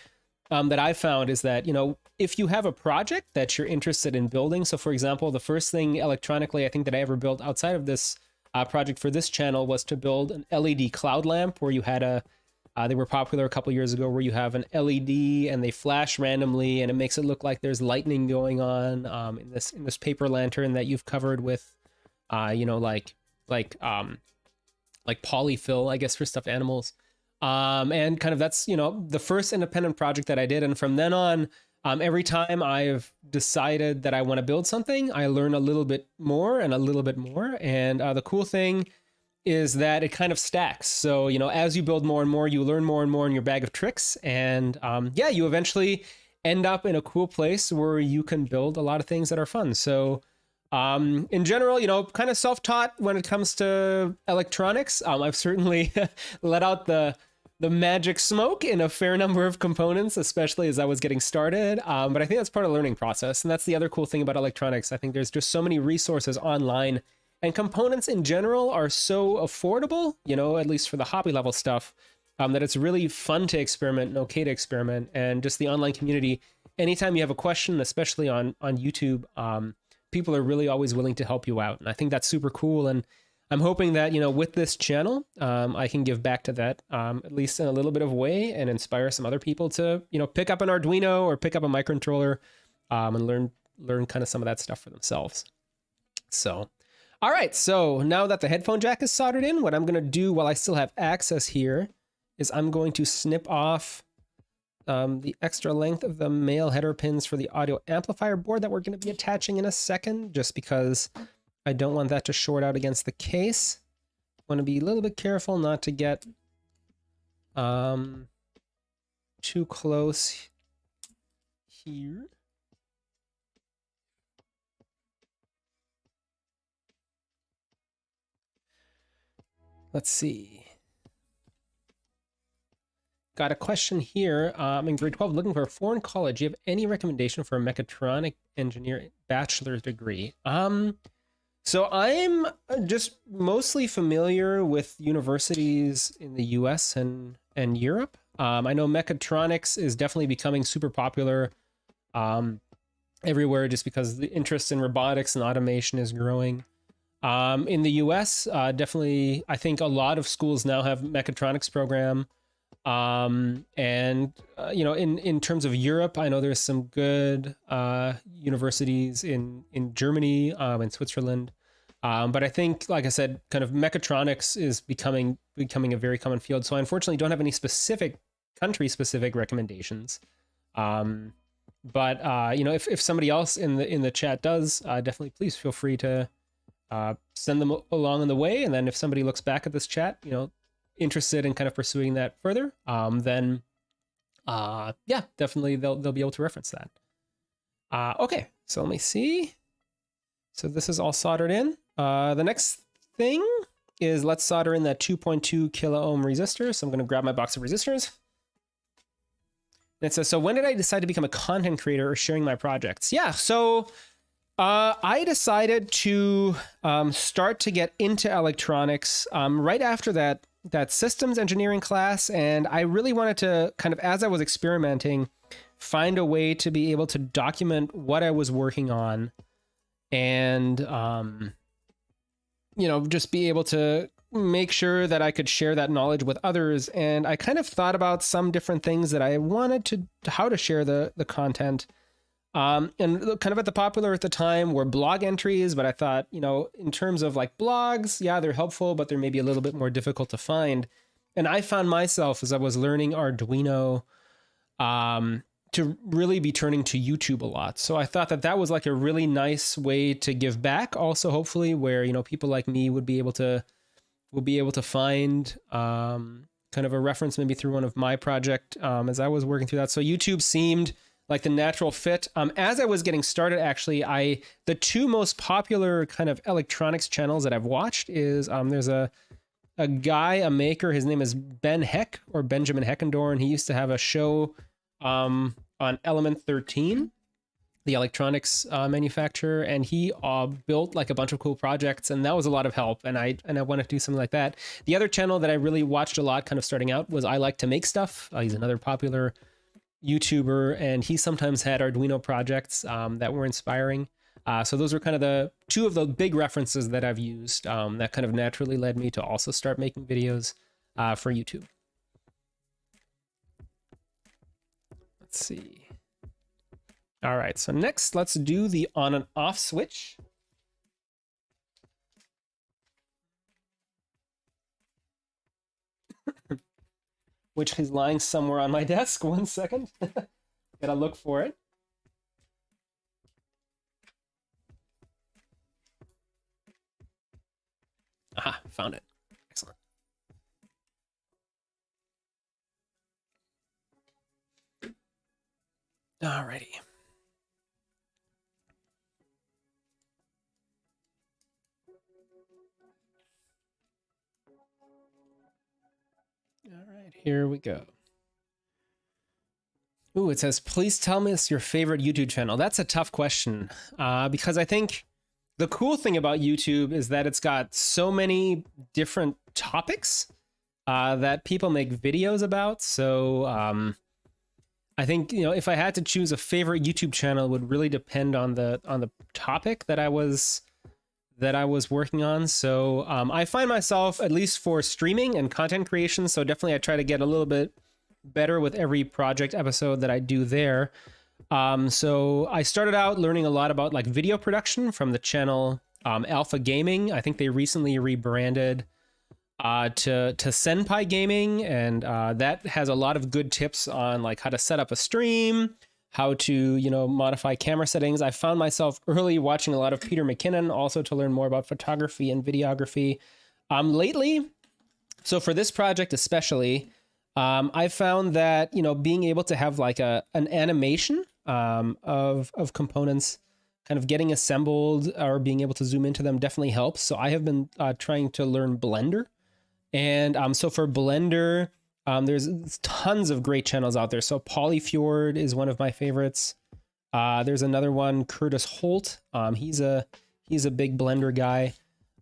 that I found, is that, you know, if you have a project that you're interested in building. So for example, the first thing electronically I think that I ever built outside of this project for this channel was to build an LED cloud lamp, where you had they were popular a couple years ago, where you have an LED and they flash randomly, and it makes it look like there's lightning going on in this paper lantern that you've covered with, you know, like polyfill, I guess, for stuffed animals. And kind of that's, you know, the first independent project that I did. And from then on, every time I've decided that I want to build something, I learn a little bit more and a little bit more. And the cool thing is that it kind of stacks. So, you know, as you build more and more, you learn more and more in your bag of tricks. And yeah, you eventually end up in a cool place where you can build a lot of things that are fun. So in general, you know, kind of self-taught when it comes to electronics. I've certainly let out the magic smoke in a fair number of components, especially as I was getting started. But I think that's part of the learning process. And that's the other cool thing about electronics. I think there's just so many resources online, and components in general are so affordable, you know, at least for the hobby level stuff, that it's really fun to experiment and okay to experiment. And just the online community, anytime you have a question, especially on YouTube, people are really always willing to help you out. And I think that's super cool. And I'm hoping that, you know, with this channel, I can give back to that, at least in a little bit of a way, and inspire some other people to, you know, pick up an Arduino or pick up a microcontroller and learn kind of some of that stuff for themselves. So, all right. So now that the headphone jack is soldered in, what I'm going to do while I still have access here is I'm going to snip off the extra length of the male header pins for the audio amplifier board that we're going to be attaching in a second, just because I don't want that to short out against the case. I want to be a little bit careful not to get too close here. Let's see. Got a question here. In grade 12, looking for a foreign college. Do you have any recommendation for a mechatronic engineer bachelor's degree? So I'm just mostly familiar with universities in the US and Europe. I know mechatronics is definitely becoming super popular everywhere just because the interest in robotics and automation is growing. In the US, definitely, I think a lot of schools now have mechatronics program. You know, in terms of Europe, I know there's some good universities in Germany and Switzerland. But I think, like I said, kind of mechatronics is becoming a very common field. So I unfortunately don't have any specific country-specific recommendations. But you know, if somebody else in the chat does, definitely please feel free to send them along in the way. And then if somebody looks back at this chat, you know, interested in kind of pursuing that further, then yeah, definitely they'll be able to reference that. Okay, so let me see. So this is all soldered in. The next thing is let's solder in that 2.2 kilo ohm resistor. So I'm going to grab my box of resistors. And it says, so when did I decide to become a content creator or sharing my projects? Yeah, so I decided to start to get into electronics right after that systems engineering class. And I really wanted to kind of, as I was experimenting, find a way to be able to document what I was working on and, you know, just be able to make sure that I could share that knowledge with others. And I kind of thought about some different things that I wanted to how to share the content. And kind of at the popular at the time were blog entries, but I thought, you know, in terms of like blogs, yeah, they're helpful, but they're maybe a little bit more difficult to find. And I found myself as I was learning Arduino, to really be turning to YouTube a lot. So I thought that that was like a really nice way to give back. Also, hopefully, where, you know, people like me would be able to find kind of a reference maybe through one of my project as I was working through that. So YouTube seemed like the natural fit. As I was getting started, actually, the two most popular kind of electronics channels that I've watched is there's a guy, a maker, his name is Ben Heck or Benjamin Heckendorn. He used to have a show on Element 13, the electronics manufacturer, and he built like a bunch of cool projects, and that was a lot of help. And I wanted to do something like that. The other channel that I really watched a lot, kind of starting out, was I Like to Make Stuff. He's another popular YouTuber, and he sometimes had Arduino projects that were inspiring. So those were kind of the two of the big references that I've used that kind of naturally led me to also start making videos for YouTube. Let's see. All right, so next let's do the on and off switch. Which is lying somewhere on my desk. 1 second. Gotta look for it. Aha, found it. Excellent. Alrighty. All right, here we go. Ooh, it says, please tell me your favorite YouTube channel. That's a tough question because I think the cool thing about YouTube is that it's got so many different topics that people make videos about. So I think, you know, if I had to choose a favorite YouTube channel, it would really depend on the topic that I was working on. So I find myself, at least for streaming and content creation, so definitely I try to get a little bit better with every project episode that I do there. So I started out learning a lot about like video production from the channel Alpha Gaming. I think they recently rebranded to Senpai Gaming, and that has a lot of good tips on like how to set up a stream, how to, you know, modify camera settings. I found myself early watching a lot of Peter McKinnon also to learn more about photography and videography. Lately, so for this project especially, I found that, you know, being able to have like an animation of components kind of getting assembled or being able to zoom into them definitely helps. So I have been trying to learn Blender. And so for Blender, there's tons of great channels out there. So Polyfjord is one of my favorites. There's another one, Curtis Holt. He's He's a big Blender guy.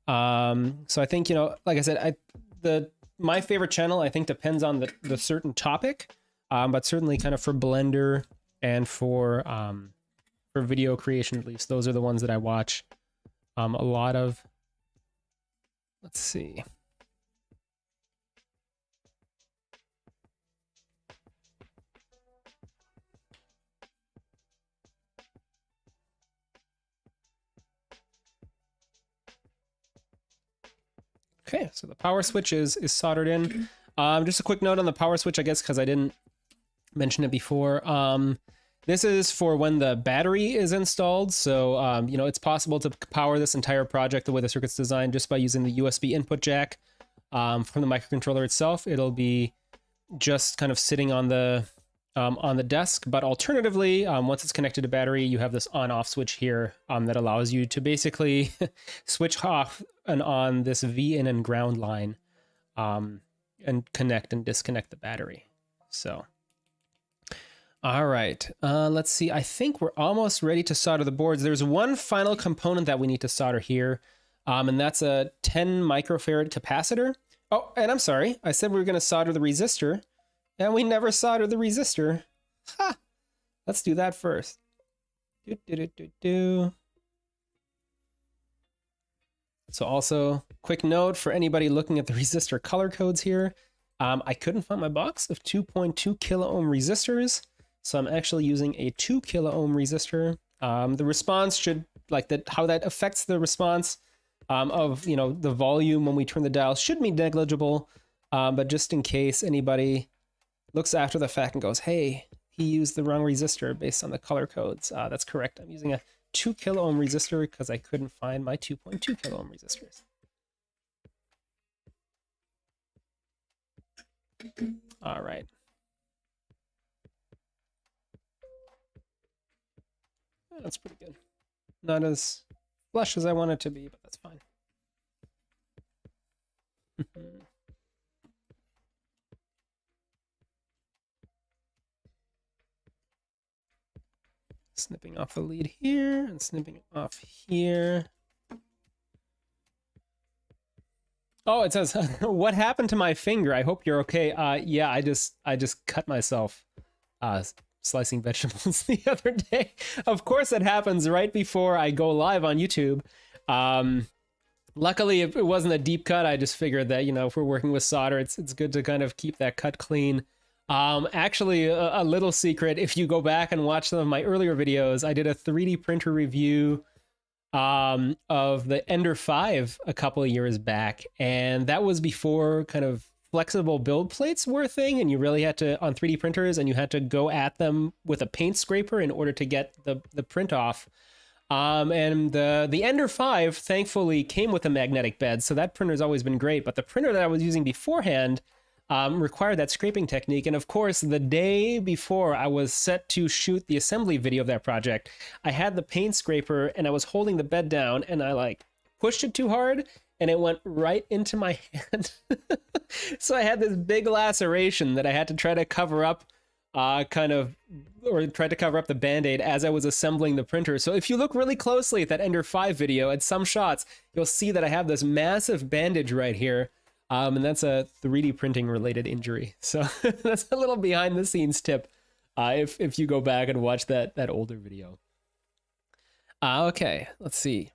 So I think, you know, like I said, my favorite channel, I think, depends on the certain topic, but certainly kind of for Blender and for video creation, at least, those are the ones that I watch a lot of. Let's see. Okay, so the power switch is soldered in. Just a quick note on the power switch, I guess, because I didn't mention it before. This is for when the battery is installed. So, you know, it's possible to power this entire project the way the circuit's designed just by using the USB input jack from the microcontroller itself. It'll be just kind of sitting on the desk. But alternatively, once it's connected to battery, you have this on-off switch here that allows you to basically switch off and on this V in and ground line and connect and disconnect the battery. So, all right, let's see. I think we're almost ready to solder the boards. There's one final component that we need to solder here, and that's a 10 microfarad capacitor. Oh, and I'm sorry, I said we were going to solder the resistor, and we never soldered the resistor. Ha! Let's do that first. So also, quick note for anybody looking at the resistor color codes here. I couldn't find my box of 2.2 kilo ohm resistors, so I'm actually using a 2 kilo ohm resistor. The response should, like that, how that affects the response of, you know, the volume when we turn the dial should be negligible, but just in case anybody looks after the fact and goes, hey, he used the wrong resistor based on the color codes. That's correct. I'm using a 2 kilo ohm resistor because I couldn't find my 2.2 kilo ohm resistors. All right. That's pretty good. Not as flush as I want it to be, but that's fine. Snipping off the lead here and snipping off here. Oh, it says, what happened to my finger? I hope you're okay. Yeah, I just cut myself slicing vegetables the other day. Of course, it happens right before I go live on YouTube. Luckily, it wasn't a deep cut. I just figured that, you know, if we're working with solder, it's good to kind of keep that cut clean. Actually, a little secret, if you go back and watch some of my earlier videos, I did a 3D printer review of the Ender 5 a couple of years back, and that was before kind of flexible build plates were a thing, and you really had to, on 3D printers, and you had to go at them with a paint scraper in order to get the print off. And the Ender 5 thankfully came with a magnetic bed, so that printer's always been great, but the printer that I was using beforehand required that scraping technique. And of course, the day before I was set to shoot the assembly video of that project, I had the paint scraper and I was holding the bed down and I like pushed it too hard and it went right into my hand. So I had this big laceration that I had to try to cover up try to cover up the Band-Aid as I was assembling the printer. So if you look really closely at that Ender 5 video, at some shots, you'll see that I have this massive bandage right here. And that's a 3D printing related injury. So that's a little behind the scenes tip if you go back and watch that older video. Okay, let's see.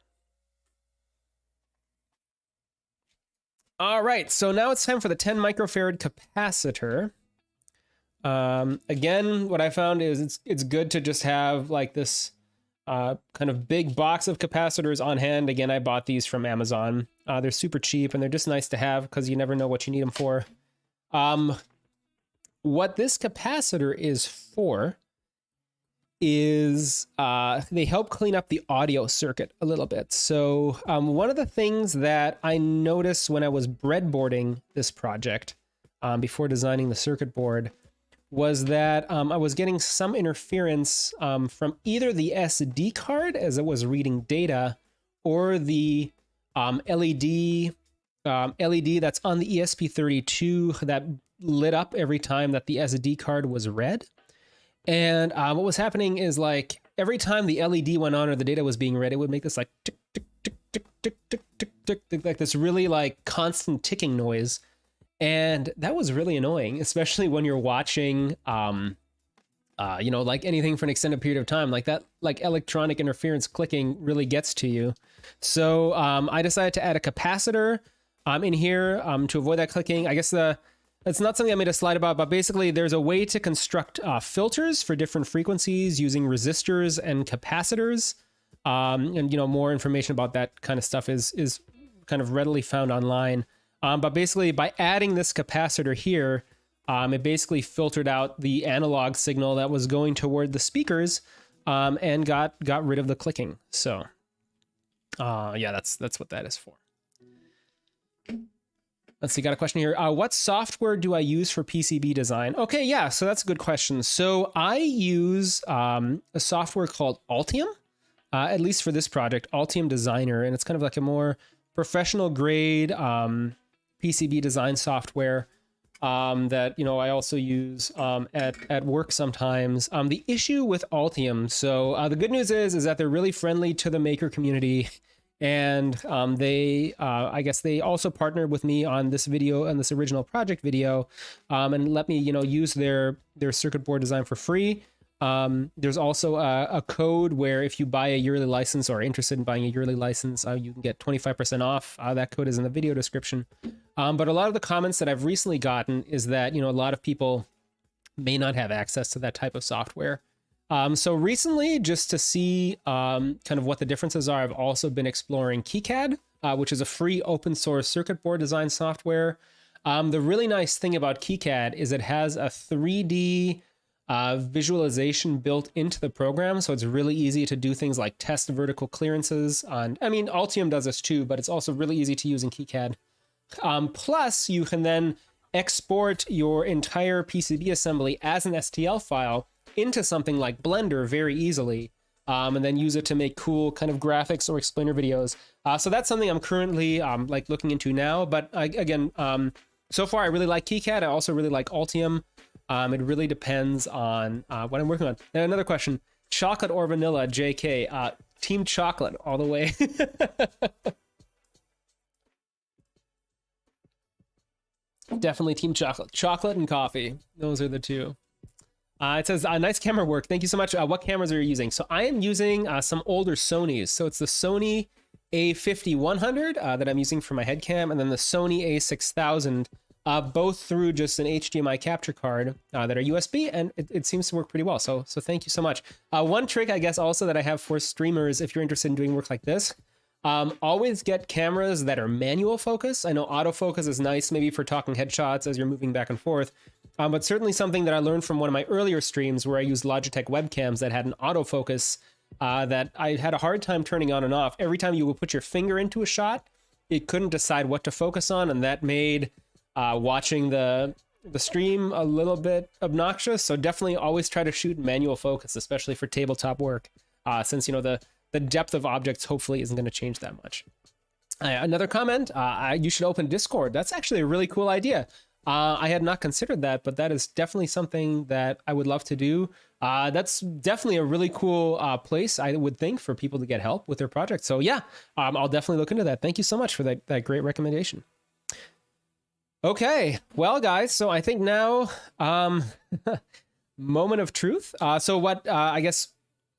All right, so now it's time for the 10 microfarad capacitor. Again, what I found is it's good to just have like this kind of big box of capacitors on hand. Again, I bought these from Amazon. They're super cheap and they're just nice to have because you never know what you need them for. What this capacitor is for is they help clean up the audio circuit a little bit. So one of the things that I noticed when I was breadboarding this project before designing the circuit board was that I was getting some interference from either the SD card as it was reading data or the LED that's on the ESP32 that lit up every time that the SD card was read. And what was happening is like every time the LED went on or the data was being read, it would make this like tick, tick, tick, tick, tick, tick, tick, tick, tick, like this really like constant ticking noise. And that was really annoying, especially when you're watching, you know, like anything for an extended period of time, like that, like electronic interference clicking really gets to you. So I decided to add a capacitor in here to avoid that clicking. I guess that's not something I made a slide about, but basically there's a way to construct filters for different frequencies using resistors and capacitors. And, you know, more information about that kind of stuff is kind of readily found online. But basically by adding this capacitor here, it basically filtered out the analog signal that was going toward the speakers and got rid of the clicking. So yeah, that's what that is for. Let's see, got a question here. What software do I use for PCB design? Okay, yeah, so that's a good question. So I use a software called Altium, at least for this project, Altium Designer, and it's kind of like a more professional grade PCB design software that, you know, I also use at work sometimes. The issue with Altium, so the good news is that they're really friendly to the maker community. And they, I guess they also partnered with me on this video and this original project video, and let me, you know, use their circuit board design for free. There's also a code where if you buy a yearly license or are interested in buying a yearly license, you can get 25% off. That code is in the video description. But a lot of the comments that I've recently gotten is that, you know, a lot of people may not have access to that type of software. So recently, just to see kind of what the differences are, I've also been exploring KiCad, which is a free open source circuit board design software. The really nice thing about KiCad is it has a 3D visualization built into the program. So it's really easy to do things like test vertical clearances on, I mean, Altium does this too, but it's also really easy to use in KiCad. Plus, you can then export your entire PCB assembly as an STL file into something like Blender very easily, and then use it to make cool kind of graphics or explainer videos. So that's something I'm currently like looking into now. But again, so far I really like KiCad. I also really like Altium. It really depends on what I'm working on. And another question: chocolate or vanilla? JK, team chocolate all the way. Definitely team chocolate. Chocolate and coffee. Those are the two. It says, nice camera work. Thank you so much. What cameras are you using? So I am using some older Sonys. So it's the Sony A5100 that I'm using for my head cam, and then the Sony A6000, both through just an HDMI capture card that are USB, and it seems to work pretty well. So thank you so much. One trick, I guess, also that I have for streamers, if you're interested in doing work like this, always get cameras that are manual focus. I know autofocus is nice maybe for talking headshots as you're moving back and forth. But certainly something that I learned from one of my earlier streams where I used Logitech webcams that had an autofocus that I had a hard time turning on and off. Every time you would put your finger into a shot, it couldn't decide what to focus on, and that made watching the stream a little bit obnoxious. So definitely always try to shoot manual focus, especially for tabletop work, since, you know, the depth of objects hopefully isn't going to change that much. Another comment, you should open Discord. That's actually a really cool idea. I had not considered that, but that is definitely something that I would love to do. That's definitely a really cool place, I would think, for people to get help with their project. So yeah, I'll definitely look into that. Thank you so much for that great recommendation. Okay, well, guys, so I think now, moment of truth. So what, I guess,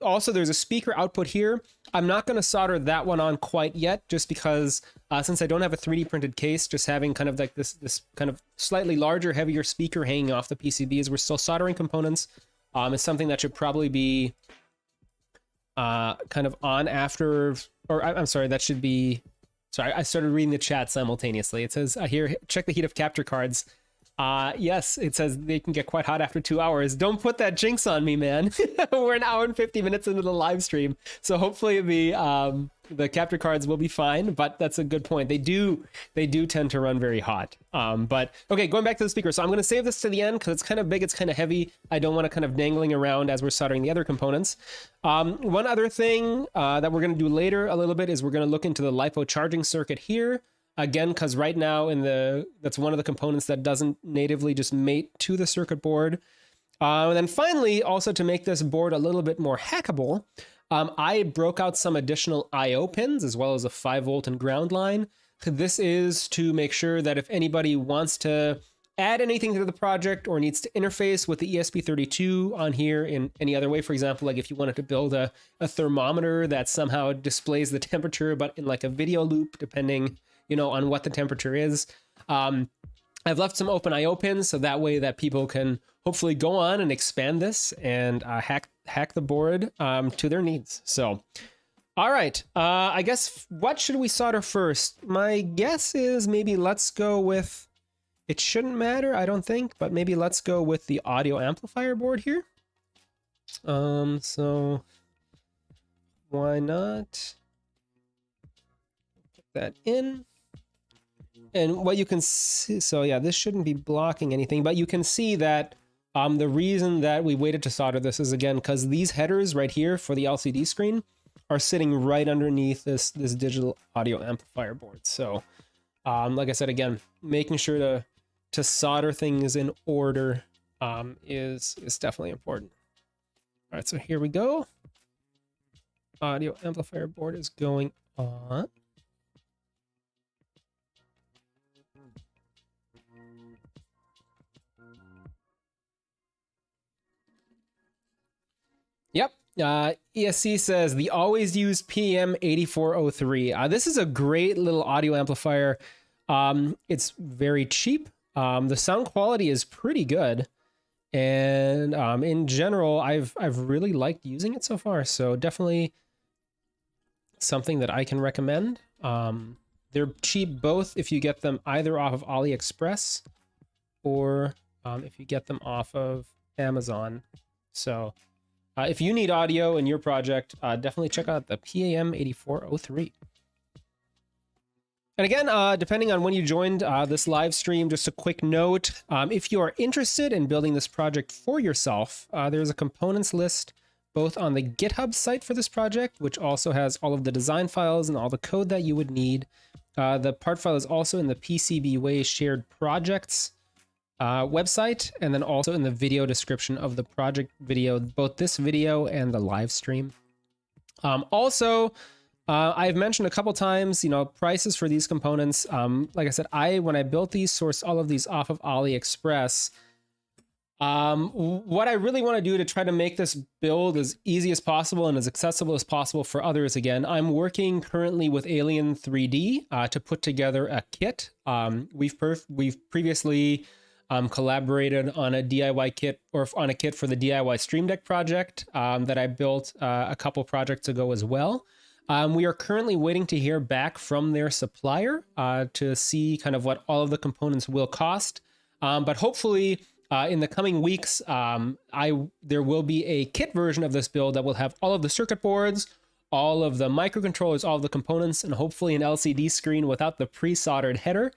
also there's a speaker output here. I'm not going to solder that one on quite yet, just because since I don't have a 3D printed case, just having kind of like this kind of slightly larger, heavier speaker hanging off the PCB as we're still soldering components is something that should probably be kind of on after, or I'm sorry, that should be, sorry, I started reading the chat simultaneously. It says here, check the heat of capture cards. Yes, it says they can get quite hot after 2 hours. Don't put that jinx on me, man. We're an hour and 50 minutes into the live stream, so hopefully the capture cards will be fine. But that's a good point. They do tend to run very hot. But okay, going back to the speaker. So I'm going to save this to the end because it's kind of big. It's kind of heavy. I don't want to kind of dangling around as we're soldering the other components. One other thing that we're going to do later a little bit is we're going to look into the LiPo charging circuit here. Again, because right now that's one of the components that doesn't natively just mate to the circuit board. And then finally, also to make this board a little bit more hackable, I broke out some additional I/O pins as well as a 5-volt and ground line. This is to make sure that if anybody wants to add anything to the project or needs to interface with the ESP32 on here in any other way, for example, like if you wanted to build a thermometer that somehow displays the temperature, but in like a video loop, depending, you know, on what the temperature is. I've left some open I/O pins so that way that people can hopefully go on and expand this and hack the board to their needs. So, all right, I guess what should we solder first? My guess is maybe let's go with, it shouldn't matter, I don't think, but maybe let's go with the audio amplifier board here. So why not put that in? And what you can see, so yeah, this shouldn't be blocking anything, but you can see that the reason that we waited to solder this is, again, because these headers right here for the LCD screen are sitting right underneath this digital audio amplifier board. So like I said, again, making sure to solder things in order is definitely important. All right, so here we go. Audio amplifier board is going on. Yep. ESC says the always use PM8403. This is a great little audio amplifier. It's very cheap. The sound quality is pretty good, and in general, I've really liked using it so far. So definitely something that I can recommend. They're cheap both if you get them either off of AliExpress or if you get them off of Amazon. So if you need audio in your project, definitely check out the PM8403. And again, depending on when you joined this live stream, just a quick note, if you are interested in building this project for yourself, there's a components list both on the GitHub site for this project, which also has all of the design files and all the code that you would need. The part file is also in the PCBWay shared projects website, and then also in the video description of the project video, both this video and the live stream. Also, I've mentioned a couple times, you know, prices for these components. Like I said, when I built these, sourced all of these off of AliExpress. What I really want to do to try to make this build as easy as possible and as accessible as possible for others, again, I'm working currently with Alien 3D to put together a kit. We've previously collaborated on a DIY kit, or on a kit for the DIY Stream Deck project that I built a couple projects ago as well. We are currently waiting to hear back from their supplier to see kind of what all of the components will cost. But hopefully in the coming weeks, there will be a kit version of this build that will have all of the circuit boards, all of the microcontrollers, all of the components, and hopefully an LCD screen without the pre-soldered header,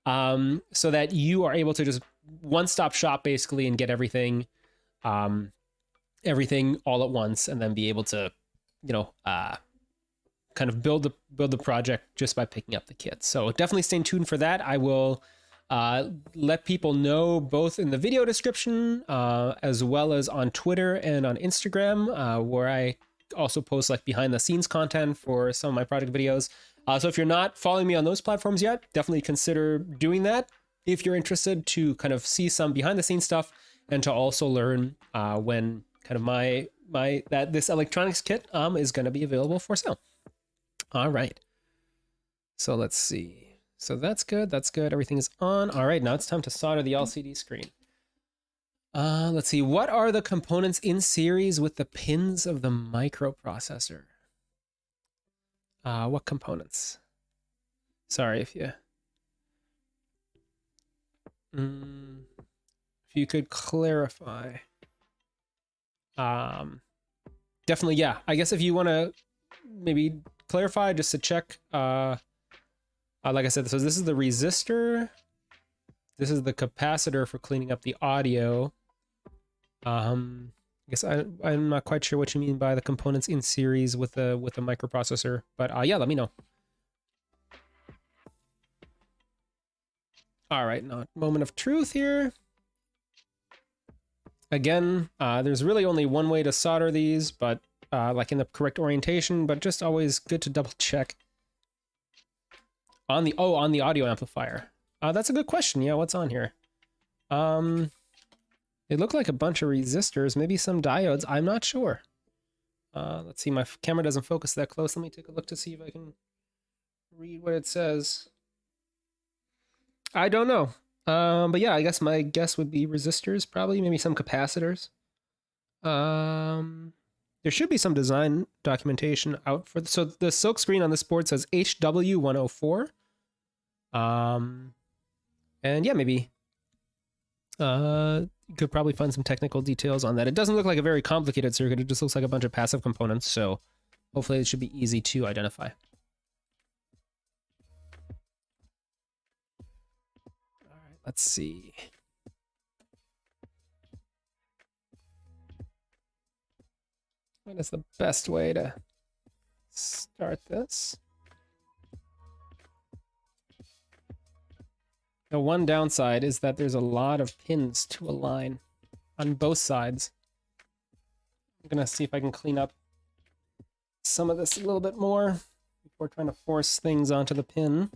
so that you are able to just one-stop shop basically and get everything all at once, and then be able to, you know, kind of build the project just by picking up the kit. So definitely stay tuned for that. I will let people know both in the video description as well as on Twitter and on Instagram, where I also post like behind the scenes content for some of my project videos. So if you're not following me on those platforms yet, definitely consider doing that if you're interested to kind of see some behind the scenes stuff and to also learn when kind of this electronics kit is going to be available for sale. All right. So let's see. So that's good. That's good. Everything is on. All right. Now it's time to solder the LCD screen. Let's see. What are the components in series with the pins of the microprocessor? What components? Sorry if you could clarify. Definitely, yeah. I guess if you want to maybe clarify just to check, like I said, so this is the resistor. This is the capacitor for cleaning up the audio. I guess I'm not quite sure what you mean by the components in series with the microprocessor, but yeah, let me know. All right, now moment of truth here. Again, there's really only one way to solder these, but like in the correct orientation, but just always good to double check. On the audio amplifier. That's a good question. Yeah, what's on here? They look like a bunch of resistors, maybe some diodes. I'm not sure. Let's see, my camera doesn't focus that close. Let me take a look to see if I can read what it says. I don't know. But yeah, I guess my guess would be resistors, probably, maybe some capacitors. There should be some design documentation out for so the silk screen on this board says HW104. And yeah, maybe you could probably find some technical details on that. It doesn't look like a very complicated circuit. It just looks like a bunch of passive components. So hopefully it should be easy to identify. All right, let's see. What is the best way to start this? The one downside is that there's a lot of pins to align on both sides. I'm gonna see if I can clean up some of this a little bit more before trying to force things onto the pin.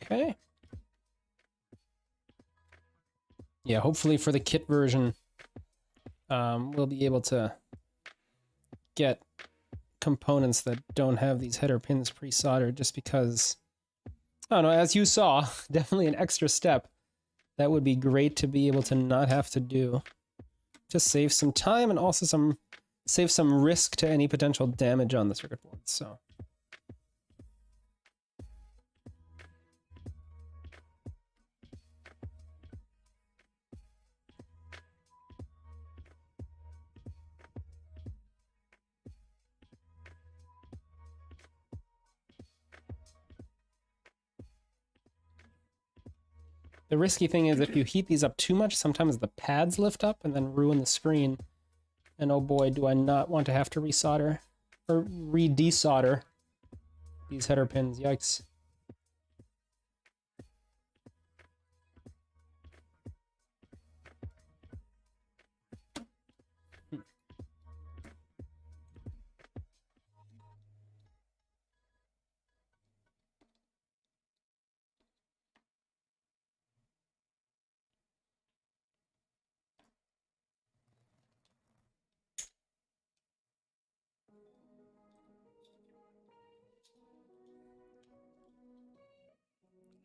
Okay. Yeah, hopefully for the kit version, we'll be able to get components that don't have these header pins pre-soldered, just because, I don't know, as you saw, definitely an extra step. That would be great to be able to not have to do, to save some time and also save some risk to any potential damage on the circuit board. So. The risky thing is if you heat these up too much, sometimes the pads lift up and then ruin the screen. And oh boy, do I not want to have to resolder or re-desolder these header pins. Yikes.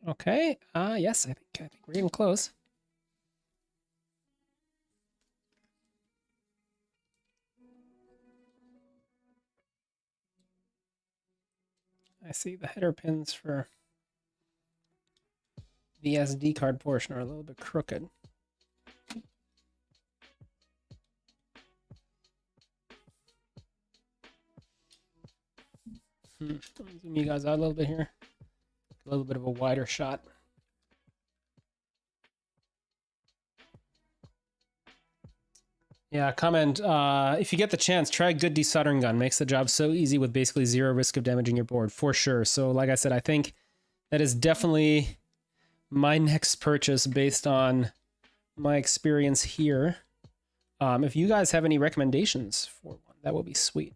Okay, yes, I think we're getting close. I see the header pins for the SD card portion are a little bit crooked. Zoom you guys out a little bit here. A little bit of a wider shot. Yeah, comment, if you get the chance, try a good desoldering gun. Makes the job so easy with basically zero risk of damaging your board, for sure. So like I said, I think that is definitely my next purchase based on my experience here. If you guys have any recommendations for one, that would be sweet.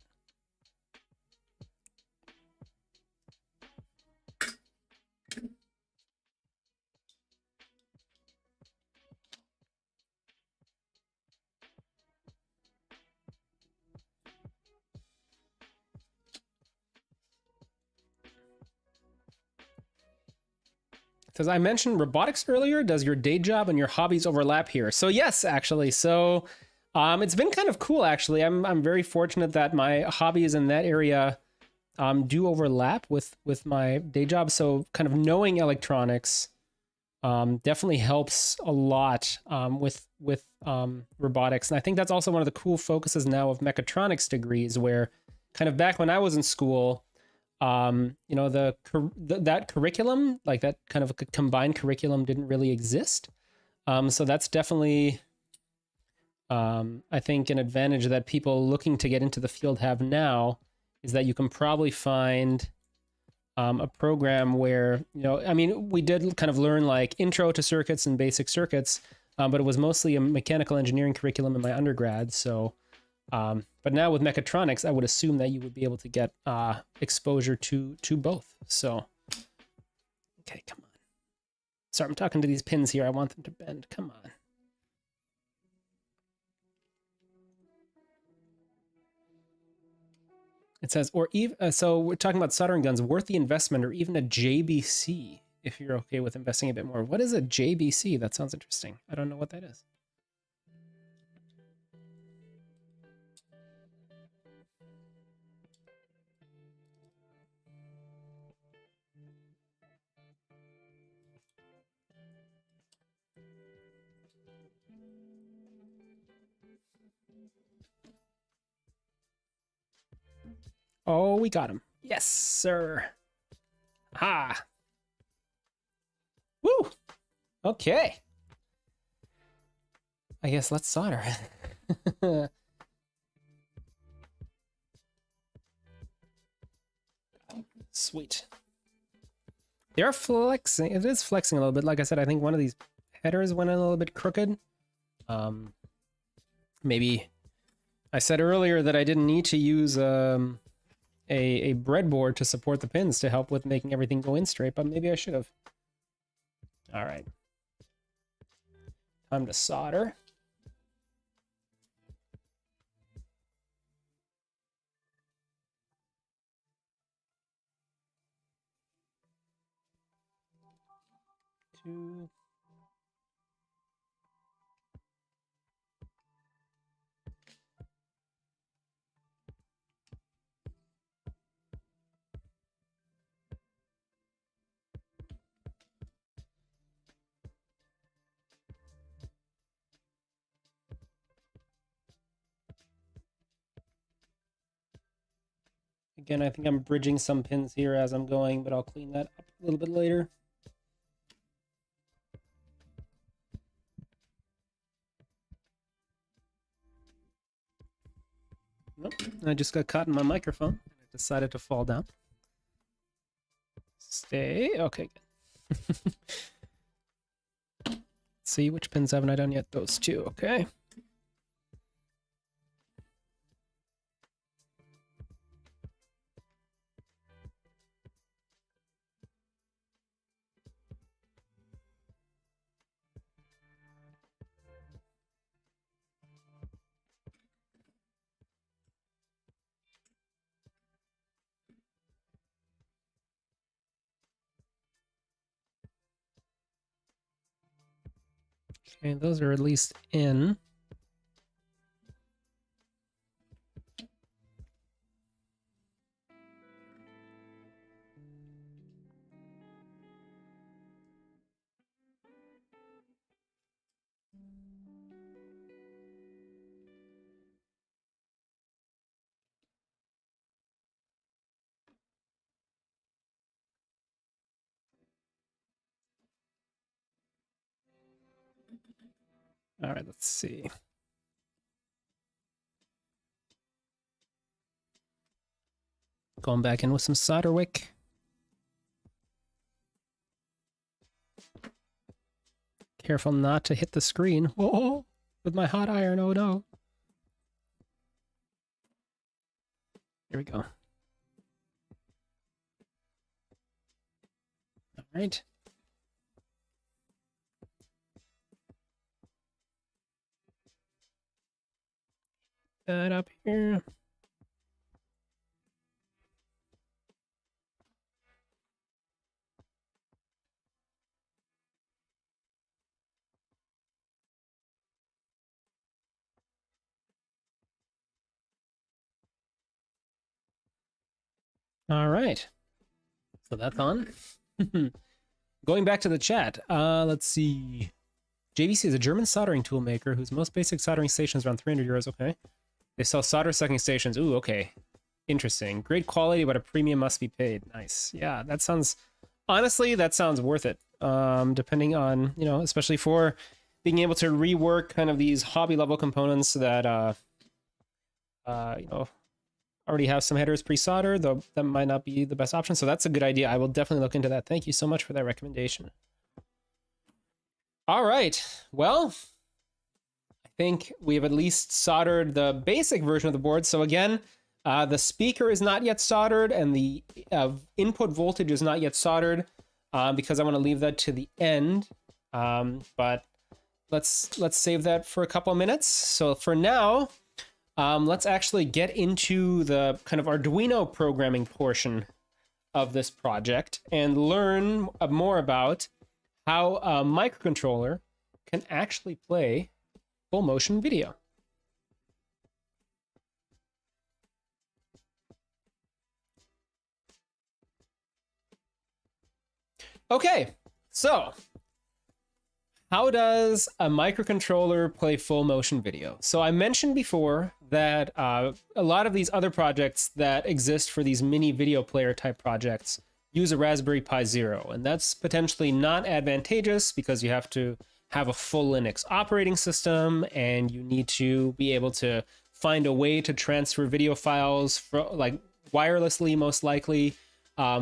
Because I mentioned robotics earlier, does your day job and your hobbies overlap here? So yes, actually. So it's been kind of cool, actually. I'm very fortunate that my hobbies in that area do overlap with my day job. So kind of knowing electronics definitely helps a lot with robotics. And I think that's also one of the cool focuses now of mechatronics degrees, where kind of back when I was in school, you know, that curriculum, like that kind of a combined curriculum, didn't really exist. So that's definitely I think an advantage that people looking to get into the field have now is that you can probably find a program where, you know, I mean, we did kind of learn like intro to circuits and basic circuits, but it was mostly a mechanical engineering curriculum in my undergrad. So, but now with mechatronics, I would assume that you would be able to get exposure to both. So, okay, come on. Sorry, I'm talking to these pins here. I want them to bend. Come on. It says, or even, so we're talking about soldering guns, worth the investment, or even a JBC, if you're okay with investing a bit more. What is a JBC? That sounds interesting. I don't know what that is. Oh, we got him. Yes, sir. Ha. Woo. Okay. I guess let's solder. Sweet. They are flexing. It is flexing a little bit. Like I said, I think one of these headers went a little bit crooked. Maybe I said earlier that I didn't need to use a breadboard to support the pins to help with making everything go in straight, but maybe I should have. All right. Time to solder. Two. Again, I think I'm bridging some pins here as I'm going, but I'll clean that up a little bit later. Nope, I just got caught in my microphone. I decided to fall down. Stay. Okay, good. Let's see, which pins haven't I done yet? Those two, okay. Okay, those are at least in. All right, let's see. Going back in with some solder wick. Careful not to hit the screen. Whoa, with my hot iron, oh no. Here we go. All right. That up here. All right. So that's on. Going back to the chat. Let's see. JVC is a German soldering tool maker whose most basic soldering station is around 300 euros. Okay. They sell solder sucking stations. Ooh, okay. Interesting. Great quality, but a premium must be paid. Nice. Yeah, that sounds... Honestly, that sounds worth it. Depending on, you know, especially for being able to rework kind of these hobby level components that you know, already have some headers pre-soldered, though that might not be the best option. So that's a good idea. I will definitely look into that. Thank you so much for that recommendation. All right, well, I think we've at least soldered the basic version of the board. So again, the speaker is not yet soldered and the input voltage is not yet soldered because I want to leave that to the end. But let's save that for a couple of minutes. So for now, let's actually get into the kind of Arduino programming portion of this project and learn more about how a microcontroller can actually play full motion video. Okay, so how does a microcontroller play full motion video? So I mentioned before that a lot of these other projects that exist for these mini video player type projects use a Raspberry Pi Zero, and that's potentially not advantageous because you have to have a full Linux operating system and you need to be able to find a way to transfer video files like wirelessly, most likely,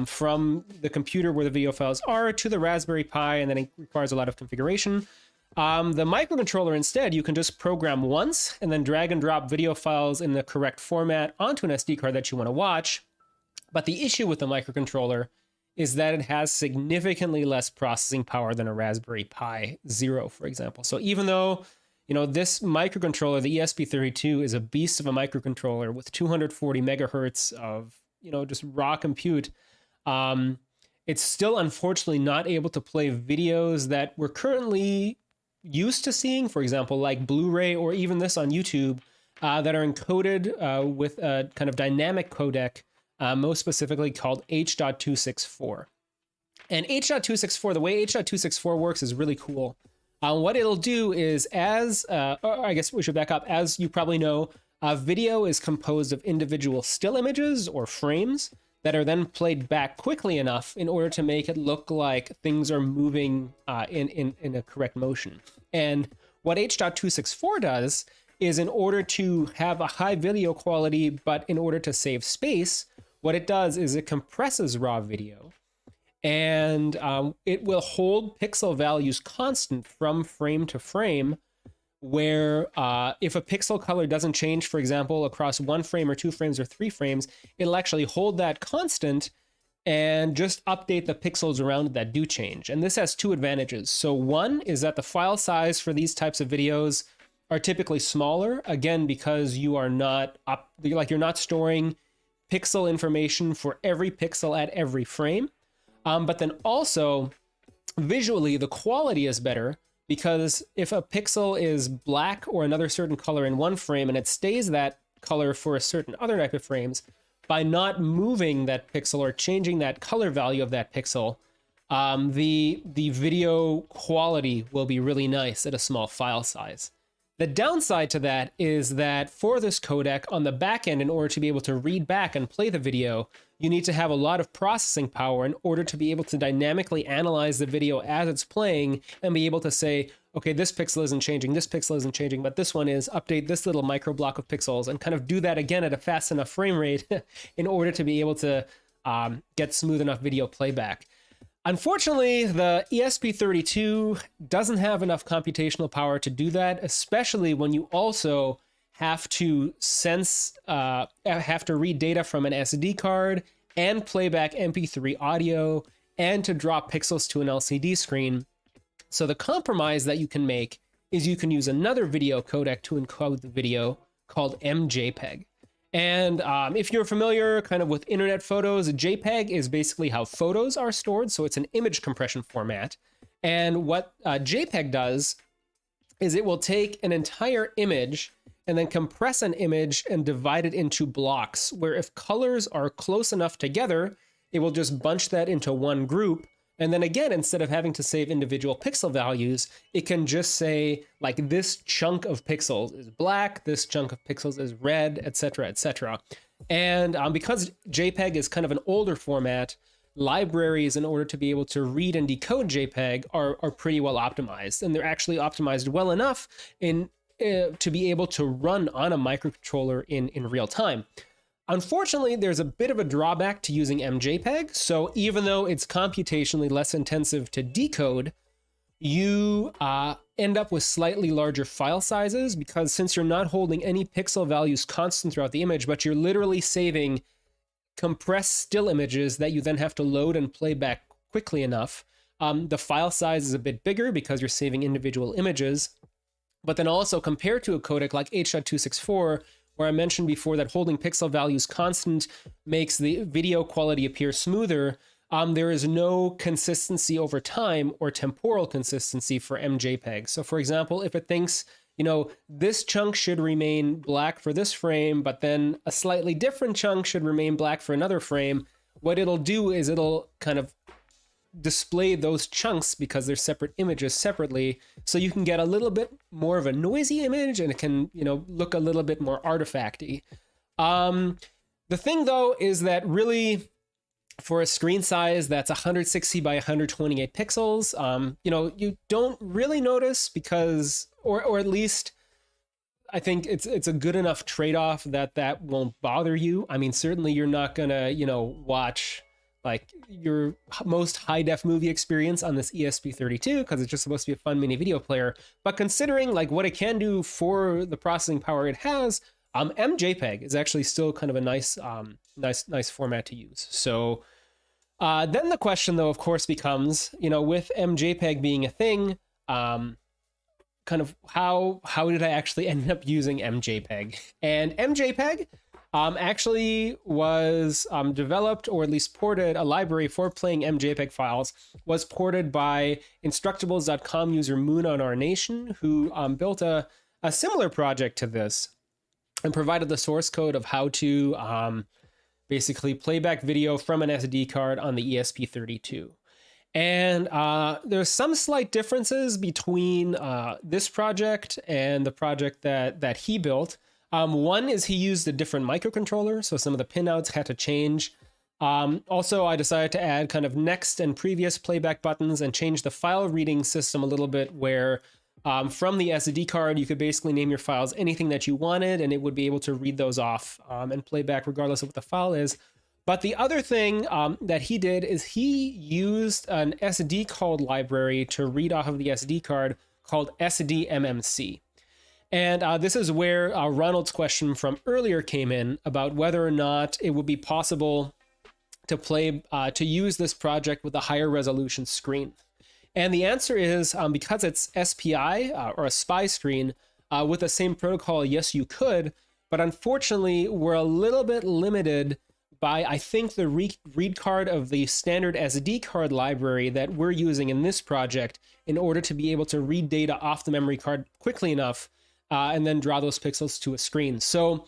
from the computer where the video files are to the Raspberry Pi, and then it requires a lot of configuration. The microcontroller, instead, you can just program once and then drag and drop video files in the correct format onto an SD card that you want to watch. But the issue with the microcontroller is that it has significantly less processing power than a Raspberry Pi Zero, for example. So even though, you know, this microcontroller, the ESP32, is a beast of a microcontroller with 240 megahertz of, you know, just raw compute, it's still unfortunately not able to play videos that we're currently used to seeing, for example, like Blu-ray or even this on YouTube, that are encoded with a kind of dynamic codec, most specifically called H.264. And H.264, the way H.264 works is really cool. What it'll do is, I guess we should back up, as you probably know, video is composed of individual still images or frames that are then played back quickly enough in order to make it look like things are moving in a correct motion. And what H.264 does is, in order to have a high video quality, but in order to save space, what it does is it compresses raw video, and it will hold pixel values constant from frame to frame, where if a pixel color doesn't change, for example, across 1 frame or 2 frames or 3 frames, it'll actually hold that constant and just update the pixels around it that do change. And this has 2 advantages. So one is that the file size for these types of videos are typically smaller, again, because you are not you're not storing pixel information for every pixel at every frame. But then also, visually, the quality is better, because if a pixel is black or another certain color in 1 frame and it stays that color for a certain other type of frames, by not moving that pixel or changing that color value of that pixel, the video quality will be really nice at a small file size. The downside to that is that for this codec, on the back end, in order to be able to read back and play the video, you need to have a lot of processing power in order to be able to dynamically analyze the video as it's playing and be able to say, okay, this pixel isn't changing, this pixel isn't changing, but this one is, update this little micro block of pixels, and kind of do that again at a fast enough frame rate in order to be able to get smooth enough video playback. Unfortunately, the ESP32 doesn't have enough computational power to do that, especially when you also have to have to read data from an SD card and playback MP3 audio and to drop pixels to an LCD screen. So the compromise that you can make is you can use another video codec to encode the video called MJPEG. And if you're familiar kind of with internet photos, a JPEG is basically how photos are stored. So it's an image compression format. And what JPEG does is it will take an entire image and then compress an image and divide it into blocks, where if colors are close enough together, it will just bunch that into one group. And then again, instead of having to save individual pixel values, it can just say, like, this chunk of pixels is black, this chunk of pixels is red, etc., etc. And because JPEG is kind of an older format, libraries in order to be able to read and decode JPEG are pretty well optimized, and they're actually optimized well enough to be able to run on a microcontroller in real time. Unfortunately, there's a bit of a drawback to using MJPEG. So even though it's computationally less intensive to decode, you end up with slightly larger file sizes, because since you're not holding any pixel values constant throughout the image, but you're literally saving compressed still images that you then have to load and play back quickly enough, the file size is a bit bigger because you're saving individual images. But then also, compared to a codec like H.264, where I mentioned before that holding pixel values constant makes the video quality appear smoother, there is no consistency over time or temporal consistency for MJPEG. So for example, if it thinks, you know, this chunk should remain black for this frame, but then a slightly different chunk should remain black for another frame, what it'll do is it'll kind of display those chunks, because they're separate images, separately, so you can get a little bit more of a noisy image, and it can, you know, look a little bit more artifacty. The thing though is that really, for a screen size that's 160 by 128 pixels, you know, you don't really notice, because, or at least I think it's a good enough trade-off that won't bother you. I mean, certainly you're not gonna, you know, watch like your most high-def movie experience on this ESP32, because it's just supposed to be a fun mini video player. But considering like what it can do for the processing power it has, MJPEG is actually still kind of a nice format to use. So then the question though, of course, becomes, you know, with MJPEG being a thing, kind of how did I actually end up using MJPEG? And MJPEG actually was developed, or at least ported, a library for playing MJPEG files was ported by Instructables.com user Moon on Our Nation, who built a similar project to this and provided the source code of how to basically play back video from an SD card on the ESP32. And there's some slight differences between this project and the project that he built. One is he used a different microcontroller, so some of the pinouts had to change. Also, I decided to add kind of next and previous playback buttons and change the file reading system a little bit, where from the SD card, you could basically name your files anything that you wanted, and it would be able to read those off and play back regardless of what the file is. But the other thing that he did is he used an SD card library to read off of the SD card called SDMMC. And this is where Ronald's question from earlier came in about whether or not it would be possible to use this project with a higher resolution screen. And the answer is, because it's SPI or a SPI screen with the same protocol, yes, you could. But unfortunately, we're a little bit limited by, I think, the read card of the standard SD card library that we're using in this project in order to be able to read data off the memory card quickly enough and then draw those pixels to a screen. So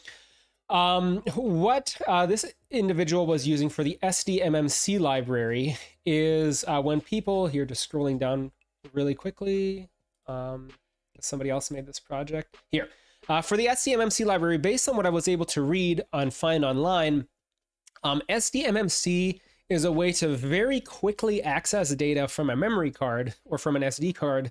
what this individual was using for the SDMMC library is when people, here just scrolling down really quickly, somebody else made this project. Here, for the SDMMC library, based on what I was able to read and find online, SDMMC is a way to very quickly access data from a memory card or from an SD card,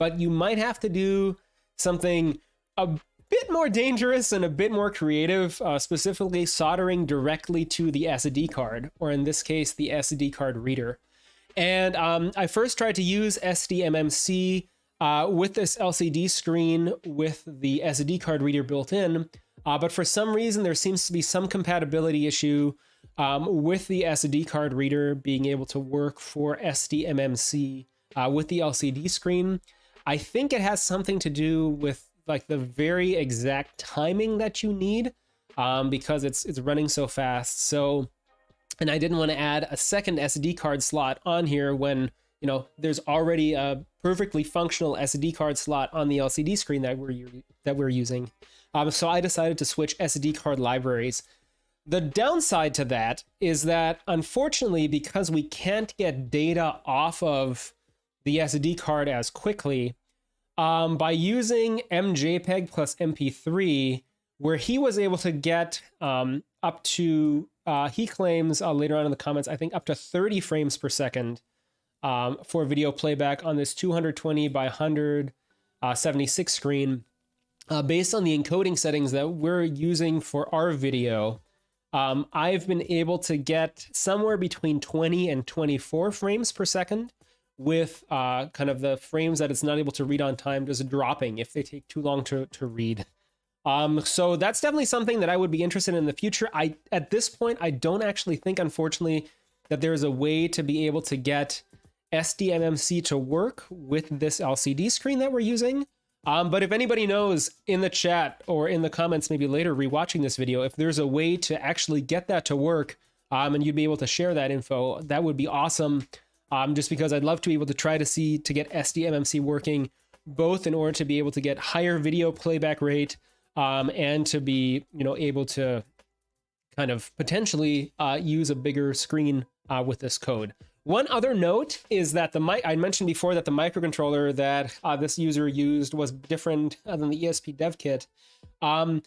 but you might have to do something a bit more dangerous and a bit more creative, specifically soldering directly to the SD card, or in this case, the SD card reader. And I first tried to use SDMMC with this LCD screen with the SD card reader built in, but for some reason, there seems to be some compatibility issue with the SD card reader being able to work for SDMMC with the LCD screen. I think it has something to do with like the very exact timing that you need because it's running so fast. So, and I didn't want to add a second SD card slot on here when, you know, there's already a perfectly functional SD card slot on the LCD screen that we're using. So I decided to switch SD card libraries. The downside to that is that, unfortunately, because we can't get data off of the SD card as quickly, by using MJPEG plus MP3, where he was able to get up to, he claims later on in the comments, I think up to 30 frames per second for video playback on this 220 by 176 screen. Based on the encoding settings that we're using for our video, I've been able to get somewhere between 20 and 24 frames per second, with kind of the frames that it's not able to read on time just dropping if they take too long to read. So that's definitely something that I would be interested in the future. At this point, I don't actually think, unfortunately, that there is a way to be able to get SDMMC to work with this LCD screen that we're using. But if anybody knows in the chat or in the comments, maybe later rewatching this video, if there's a way to actually get that to work, and you'd be able to share that info, that would be awesome. Just because I'd love to be able to try to get SDMMC working, both in order to be able to get higher video playback rate, and to be, able to kind of potentially use a bigger screen with this code. One other note is that I mentioned before that the microcontroller that this user used was different than the ESP dev kit. The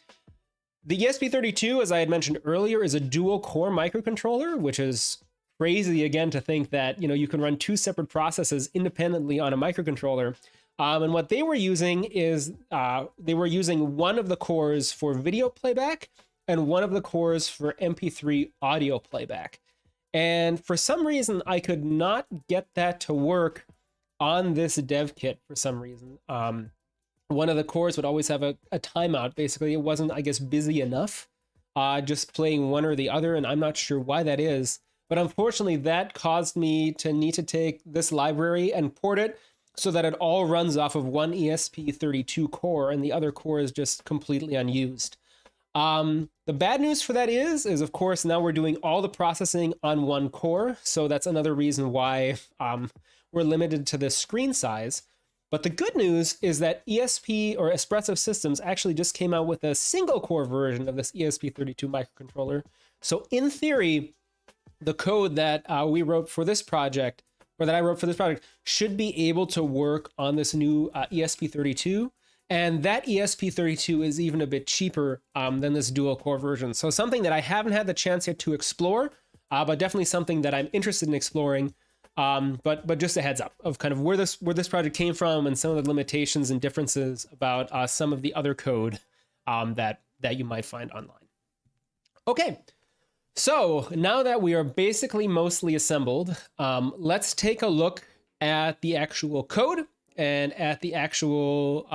ESP32, as I had mentioned earlier, is a dual core microcontroller, which is crazy again to think that you can run two separate processes independently on a microcontroller. And what they were using is they were using one of the cores for video playback and one of the cores for MP3 audio playback. And for some reason, I could not get that to work on this dev kit for some reason. One of the cores would always have a timeout. Basically, it wasn't, I guess, busy enough just playing one or the other, and I'm not sure why that is. But unfortunately, that caused me to need to take this library and port it so that it all runs off of one ESP32 core, and the other core is just completely unused. The bad news for that is of course, now we're doing all the processing on one core. So that's another reason why we're limited to this screen size. But the good news is that ESP or Espresso Systems actually just came out with a single core version of this ESP32 microcontroller. So in theory, the code that we wrote for this project, or that I wrote for this project, should be able to work on this new ESP32. And that ESP32 is even a bit cheaper than this dual core version. So something that I haven't had the chance yet to explore, but definitely something that I'm interested in exploring. But just a heads up of kind of where this project came from and some of the limitations and differences about some of the other code that you might find online. Okay, so now that we are basically mostly assembled, let's take a look at the actual code and at the actual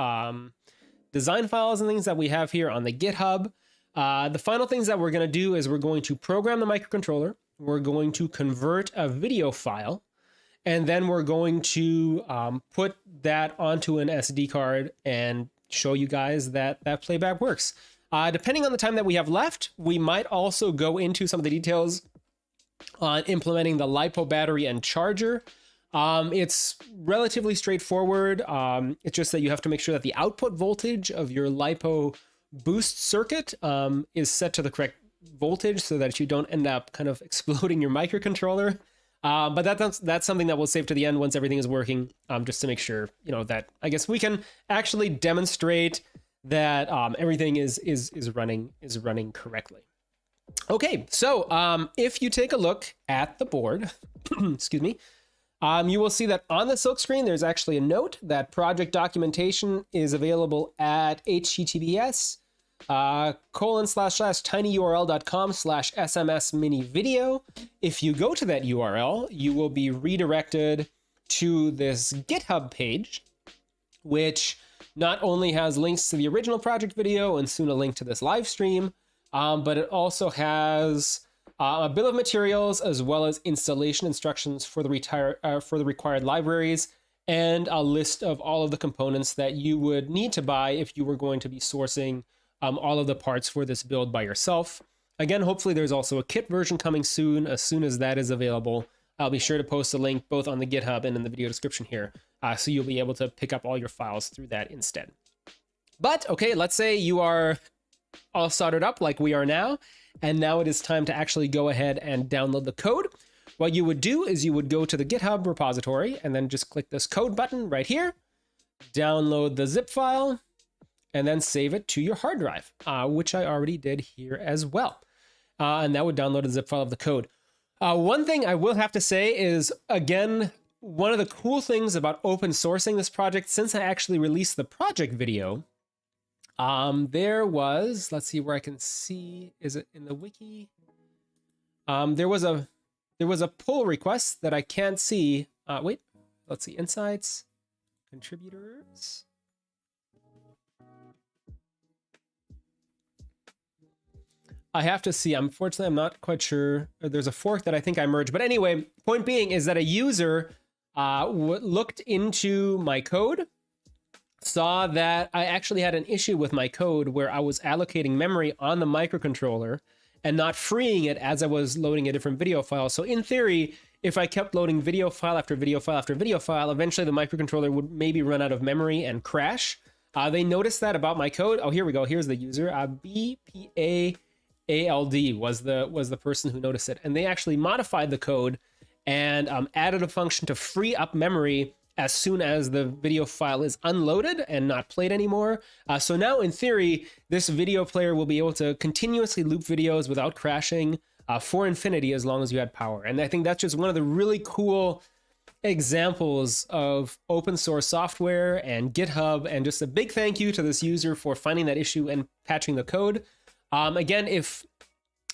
design files and things that we have here on the GitHub. The final things that we're going to do is we're going to program the microcontroller. We're going to convert a video file, and then we're going to put that onto an SD card and show you guys that playback works. Depending on the time that we have left, we might also go into some of the details on implementing the LiPo battery and charger. It's relatively straightforward. It's just that you have to make sure that the output voltage of your LiPo boost circuit is set to the correct voltage so that you don't end up kind of exploding your microcontroller. But that's something that we'll save to the end once everything is working, just to make sure, that I guess we can actually demonstrate that everything is running correctly. Okay, so if you take a look at the board, excuse me, you will see that on the silk screen, there's actually a note that project documentation is available at https://tinyurl.com/sms-mini-video. If you go to that URL, you will be redirected to this GitHub page, which not only has links to the original project video and soon a link to this live stream, but it also has a bill of materials as well as installation instructions for the required libraries, and a list of all of the components that you would need to buy if you were going to be sourcing all of the parts for this build by yourself. Again, hopefully there's also a kit version coming soon. As soon as that is available, I'll be sure to post a link both on the GitHub and in the video description here, so you'll be able to pick up all your files through that instead. But okay, let's say you are all soldered up like we are now, and now it is time to actually go ahead and download the code. What you would do is you would go to the GitHub repository and then just click this code button right here, download the zip file, and then save it to your hard drive, which I already did here as well. and that would download a zip file of the code. One thing I will have to say is, again, one of the cool things about open sourcing this project, since I actually released the project video, there was, let's see where I can see, is it in the wiki? There was a pull request that I can't see. Wait, let's see, insights, contributors. I have to see. Unfortunately, I'm not quite sure. There's a fork that I think I merged. But anyway, point being is that a user looked into my code, saw that I actually had an issue with my code where I was allocating memory on the microcontroller and not freeing it as I was loading a different video file. So in theory, if I kept loading video file after video file after video file, eventually the microcontroller would maybe run out of memory and crash. They noticed that about my code. Oh, here we go. Here's the user. BPA ALD was the person who noticed it, and they actually modified the code and added a function to free up memory as soon as the video file is unloaded and not played anymore. So now, in theory, this video player will be able to continuously loop videos without crashing for infinity as long as you had power. And I think that's just one of the really cool examples of open source software and GitHub, and just a big thank you to this user for finding that issue and patching the code. Again, if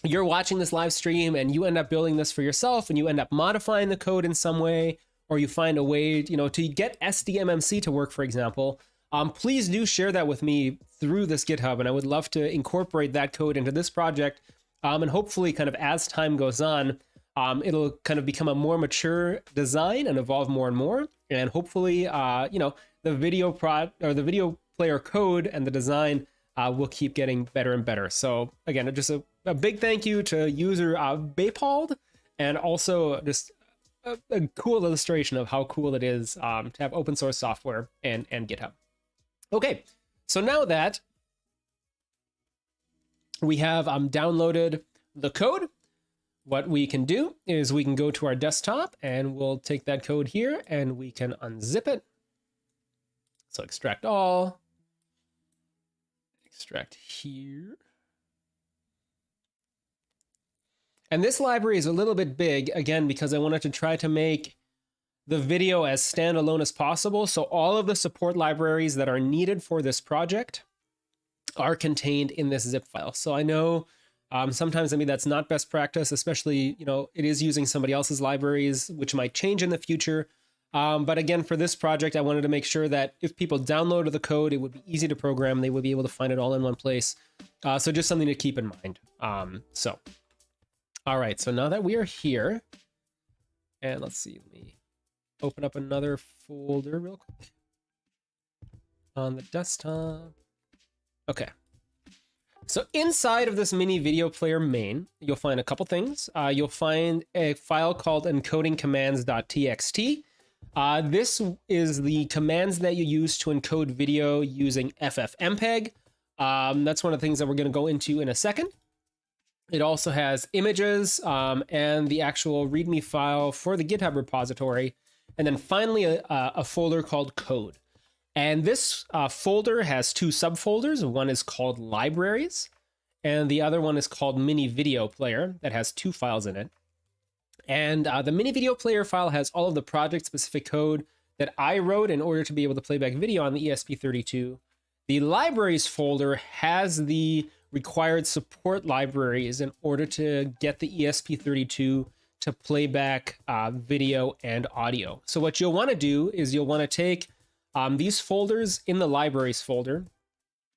you're watching this live stream and you end up building this for yourself and you end up modifying the code in some way, or you find a way, to get SDMMC to work, for example, please do share that with me through this GitHub, and I would love to incorporate that code into this project. And hopefully, kind of as time goes on, it'll kind of become a more mature design and evolve more and more. And hopefully, the video player code and the design will keep getting better and better. So again, just a big thank you to user Baypald, and also just a cool illustration of how cool it is to have open source software and GitHub. Okay, so now that we have downloaded the code, what we can do is we can go to our desktop and we'll take that code here and we can unzip it. So extract all. Extract here. And this library is a little bit big, again, because I wanted to try to make the video as standalone as possible. So all of the support libraries that are needed for this project are contained in this zip file. So I know sometimes, that's not best practice, especially, it is using somebody else's libraries, which might change in the future. But again, for this project, I wanted to make sure that if people downloaded the code, it would be easy to program. They would be able to find it all in one place. So just something to keep in mind. All right, so now that we are here, and let's see, let me open up another folder real quick on the desktop. Okay. So inside of this mini video player main, you'll find a couple things. You'll find a file called encodingcommands.txt. This is the commands that you use to encode video using FFMPEG. That's one of the things that we're going to go into in a second. It also has images and the actual README file for the GitHub repository. And then finally, a folder called code. And this folder has two subfolders. One is called libraries, and the other one is called mini video player that has two files in it. And the mini video player file has all of the project specific code that I wrote in order to be able to play back video on the ESP32. The libraries folder has the required support libraries in order to get the ESP32 to play back video and audio. So what you'll want to do is you'll want to take these folders in the libraries folder,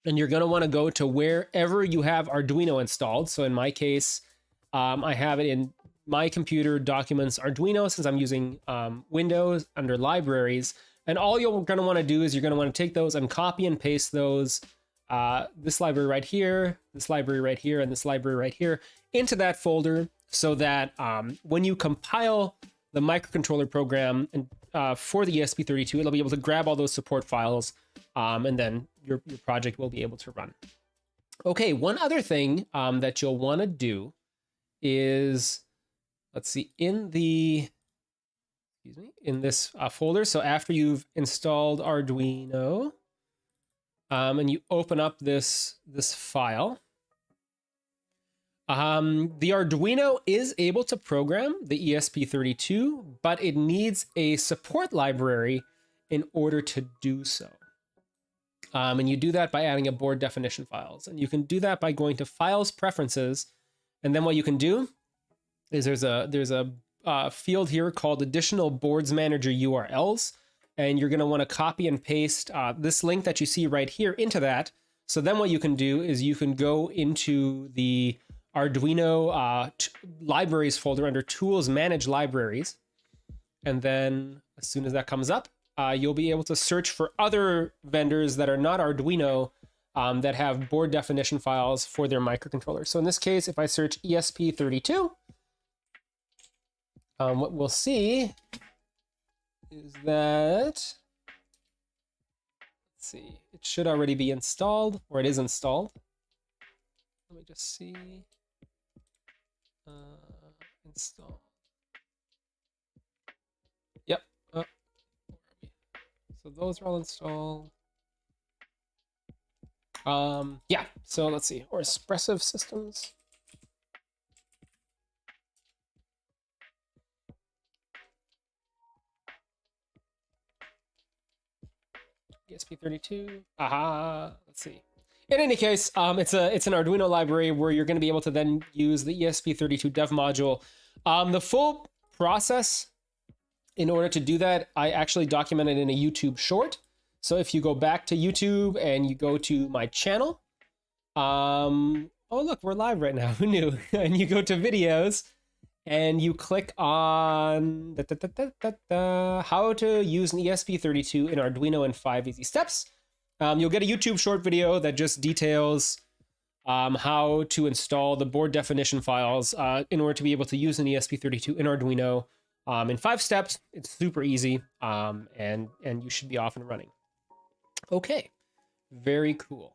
and you're going to want to go to wherever you have Arduino installed. So in my case, I have it in my computer documents Arduino, since I'm using Windows under libraries. And all you're going to want to do is you're going to want to take those and copy and paste those, this library right here, this library right here, and this library right here into that folder, so that when you compile the microcontroller program and for the ESP32, it'll be able to grab all those support files, and then your project will be able to run. Okay, one other thing that you'll want to do is, let's see, in this folder. So after you've installed Arduino, and you open up this file, The Arduino is able to program the ESP32, but it needs a support library in order to do so. And you do that by adding a board definition files. And you can do that by going to Files, Preferences. And then what you can do is there's a field here called Additional Boards Manager URLs. And you're going to want to copy and paste this link that you see right here into that. So then what you can do is you can go into the Arduino libraries folder under Tools, Manage Libraries. And then as soon as that comes up, you'll be able to search for other vendors that are not Arduino that have board definition files for their microcontroller. So in this case, if I search ESP32, what we'll see is that, let's see, it should already be installed, or it is installed. Let me just see. Install. Yep. So those are all installed. Yeah, so let's see, or expressive systems. ESP32. Aha. Let's see. In any case, it's an Arduino library where you're going to be able to then use the ESP32 dev module. The full process in order to do that, I actually documented in a YouTube short. So if you go back to YouTube and you go to my channel, oh look, we're live right now. Who knew? And you go to videos and you click on how to use an ESP32 in Arduino in 5 easy steps. You'll get a YouTube short video that just details how to install the board definition files in order to be able to use an ESP32 in Arduino in 5 steps. It's super easy, and you should be off and running. Okay, very cool.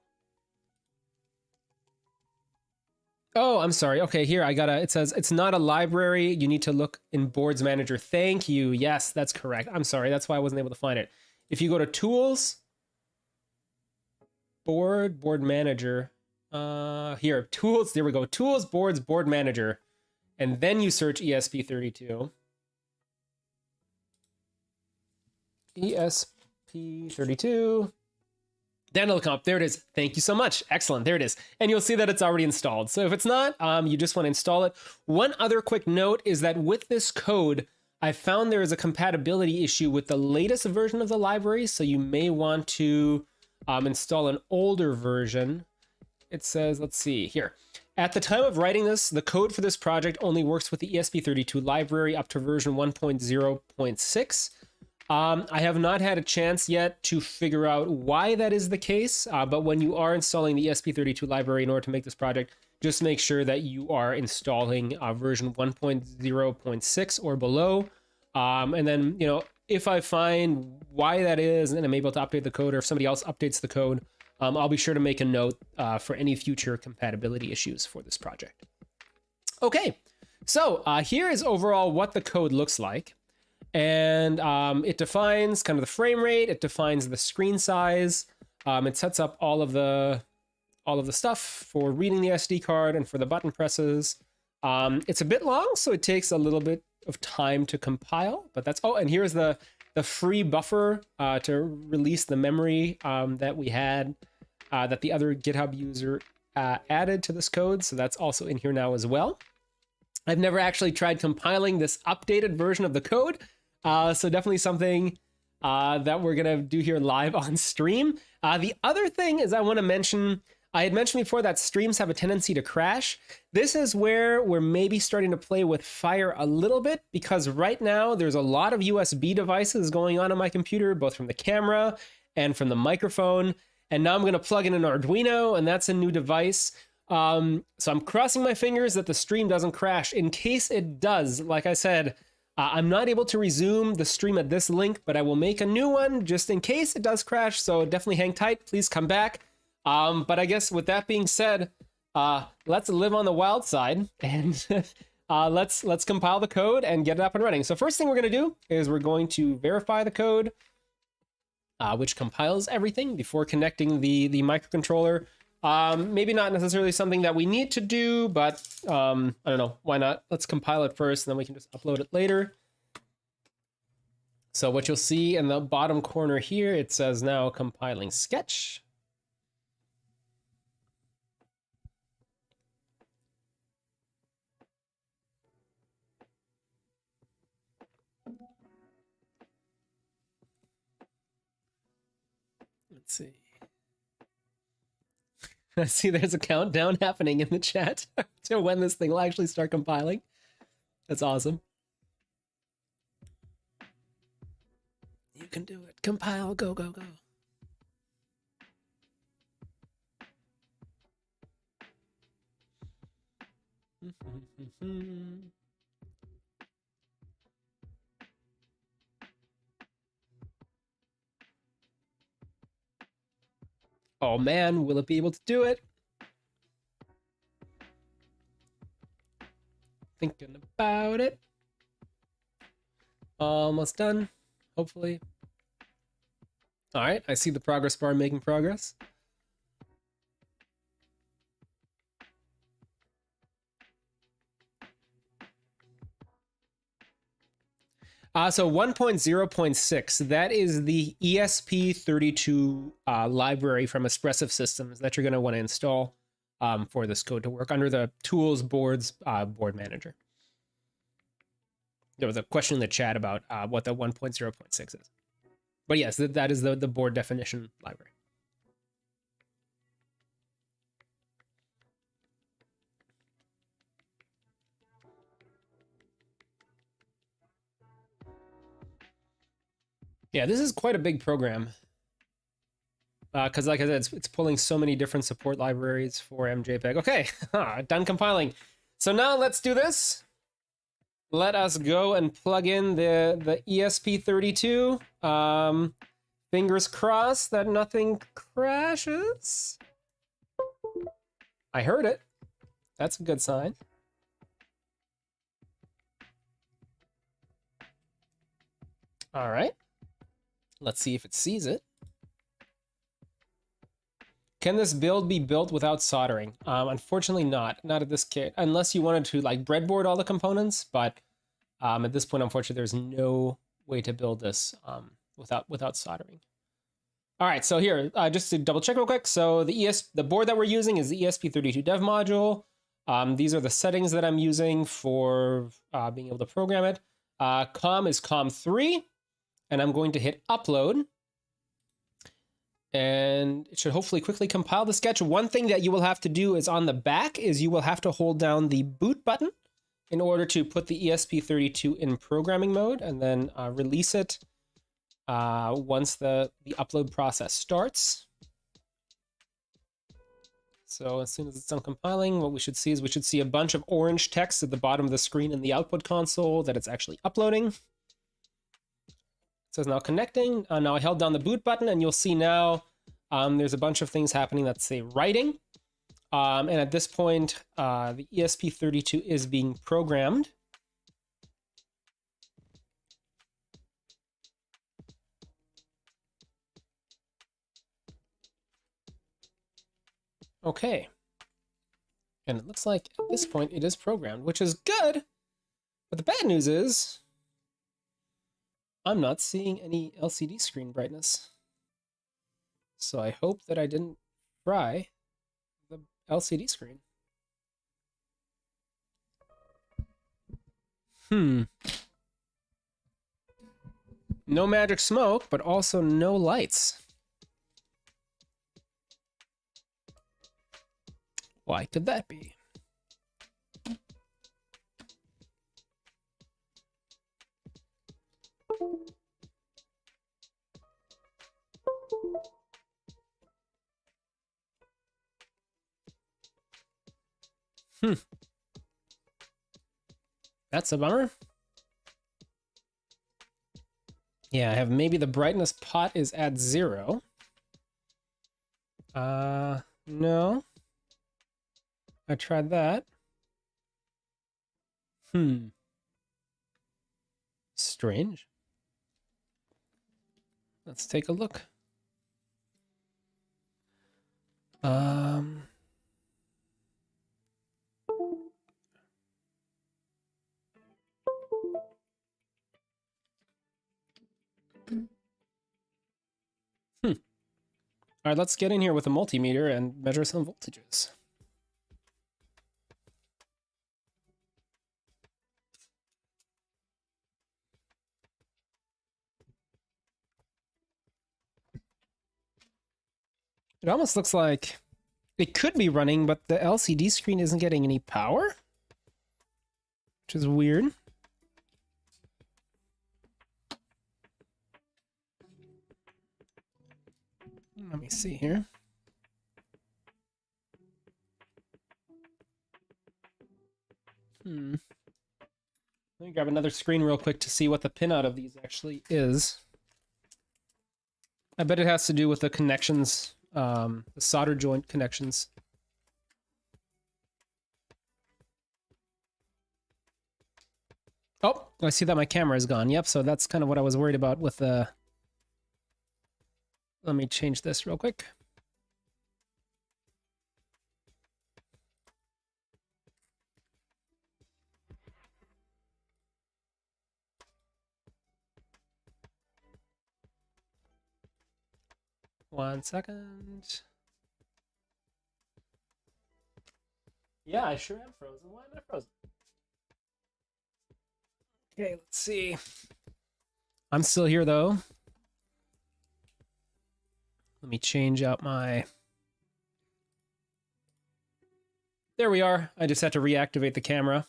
Oh, I'm sorry. Okay, here it says it's not a library. You need to look in Boards Manager. Thank you. Yes, that's correct. I'm sorry. That's why I wasn't able to find it. If you go to Tools, Board Manager, here, Tools, there we go. Tools, Boards, Board Manager. And then you search ESP32. ESP32. Then it'll come up. There it is. Thank you so much. Excellent. There it is. And you'll see that it's already installed. So if it's not, you just want to install it. One other quick note is that with this code, I found there is a compatibility issue with the latest version of the library. So you may want to install an older version. It says, let's see here. At the time of writing this, the code for this project only works with the ESP32 library up to version 1.0.6. I have not had a chance yet to figure out why that is the case, but when you are installing the ESP32 library in order to make this project, just make sure that you are installing version 1.0.6 or below. And then, you know, if I find why that is and I'm able to update the code, or if somebody else updates the code, I'll be sure to make a note for any future compatibility issues for this project. Okay, so here is overall what the code looks like. And it defines kind of the frame rate, it defines the screen size, it sets up all of the stuff for reading the SD card and for the button presses. It's a bit long, so it takes a little bit of time to compile, but that's, oh, and here's the free buffer to release the memory that we had, that the other GitHub user added to this code, so that's also in here now as well. I've never actually tried compiling this updated version of the code, so definitely something that we're gonna do here live on stream. The other thing is I want to mention, I had mentioned before that streams have a tendency to crash. This is where we're maybe starting to play with fire a little bit, because right now there's a lot of USB devices going on my computer, both from the camera and from the microphone. And now I'm gonna plug in an Arduino, and that's a new device. So I'm crossing my fingers that the stream doesn't crash. In case it does, like I said, I'm not able to resume the stream at this link, but I will make a new one just in case it does crash. So definitely hang tight. Please come back. But I guess with that being said, let's live on the wild side and let's compile the code and get it up and running. So first thing we're going to do is we're going to verify the code, which compiles everything before connecting the microcontroller Maybe not necessarily something that we need to do, but I don't know, why not? Let's compile it first, and then we can just upload it later. So what you'll see in the bottom corner here, it says now compiling sketch. Let's see. I see there's a countdown happening in the chat to when this thing will actually start compiling. That's awesome. You can do it. Compile, go, go, go. Oh man, will it be able to do it? Thinking about it. Almost done, hopefully. All right, I see the progress bar making progress. So 1.0.6, that is the ESP32 library from Espressif Systems that you're going to want to install for this code to work under the Tools Boards board manager. There was a question in the chat about what the 1.0.6 is. But yes, that is the board definition library. Yeah, this is quite a big program. Because like I said, it's pulling so many different support libraries for MJPEG. Okay, done compiling. So now let's do this. Let us go and plug in the ESP32. Fingers crossed that nothing crashes. I heard it. That's a good sign. All right. Let's see if it sees it. Can this build be built without soldering? Unfortunately not at this kit, unless you wanted to like breadboard all the components, but at this point, unfortunately, there's no way to build this without soldering. All right, so here, just to double check real quick. So the board that we're using is the ESP32 dev module. These are the settings that I'm using for being able to program it. COM is COM3, and I'm going to hit upload. And it should hopefully quickly compile the sketch. One thing that you will have to do is on the back is you will have to hold down the boot button in order to put the ESP32 in programming mode, and then release it once the upload process starts. So as soon as it's done compiling, what we should see is a bunch of orange text at the bottom of the screen in the output console that it's actually uploading. It says now connecting. Now I held down the boot button, and you'll see now there's a bunch of things happening that say writing. And at this point, the ESP32 is being programmed. Okay. And it looks like at this point it is programmed, which is good. But the bad news is I'm not seeing any LCD screen brightness. So I hope that I didn't fry the LCD screen. No magic smoke, but also no lights. Why could that be? That's a bummer. Yeah, I have maybe the brightness pot is at 0. No. I tried that. Strange. Let's take a look. Um, All right, let's get in here with a multimeter and measure some voltages. It almost looks like it could be running, but the LCD screen isn't getting any power, which is weird. Let me see here. Let me grab another screen real quick to see what the pinout of these actually is. I bet it has to do with the connections, the solder joint connections. Oh, I see that my camera is gone. Yep, so that's kind of what I was worried about with the... Let me change this real quick. One second. Yeah, I sure am frozen. Why am I frozen? Okay, let's see. I'm still here though. Let me change out my... There we are. I just had to reactivate the camera.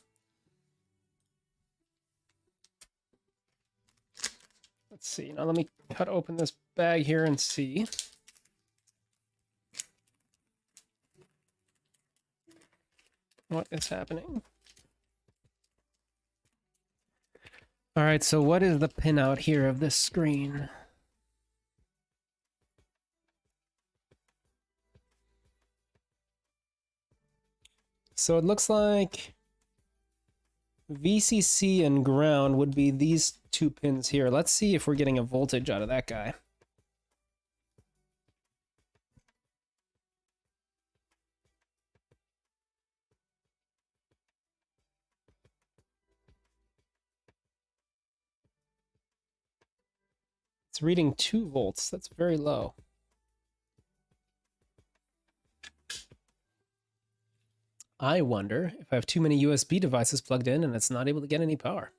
Let's see. Now let me cut open this bag here and see. What is happening? All right, so what is the pinout here of this screen? So it looks like VCC and ground would be these two pins here. Let's see if we're getting a voltage out of that guy. It's reading 2 volts. That's very low. I wonder if I have too many USB devices plugged in and it's not able to get any power.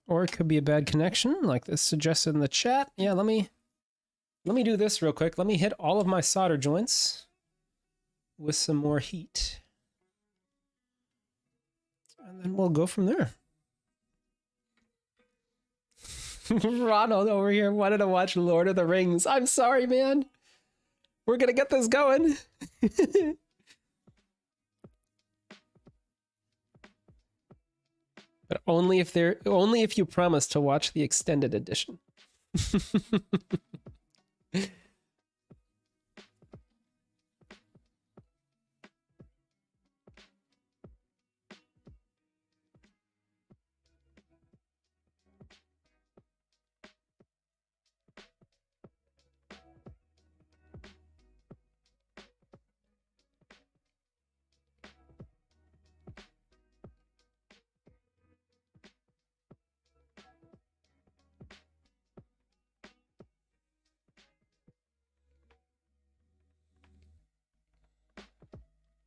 Or it could be a bad connection, like this suggested in the chat. Yeah, let me do this real quick. Let me hit all of my solder joints with some more heat. And then we'll go from there. Ronald over here wanted to watch Lord of the Rings. I'm sorry, man. We're gonna get this going. But only if you promise to watch the extended edition.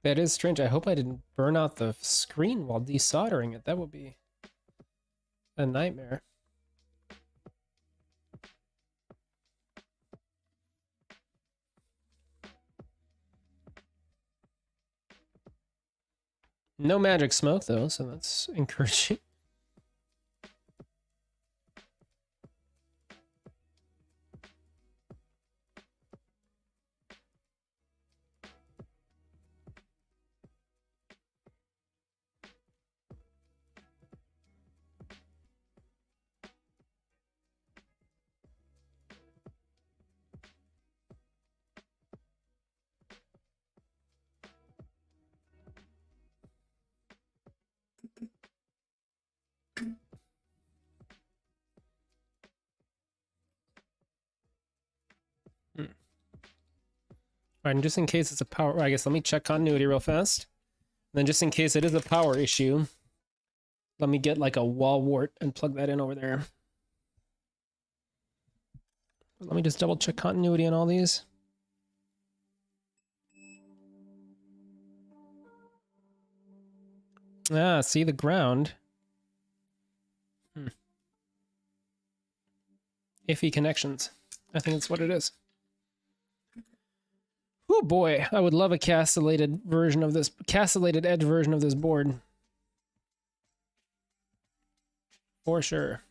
That is strange. I hope I didn't burn out the screen while desoldering it. That would be a nightmare. No magic smoke though, so that's encouraging. right, and just in case it's a power, I guess let me check continuity real fast. And then just in case it is a power issue, let me get like a wall wart and plug that in over there. Let me just double check continuity on all these. Ah, see the ground. Iffy connections. I think that's what it is. Oh boy, I would love a castellated version of this, castellated edge version of this board. For sure.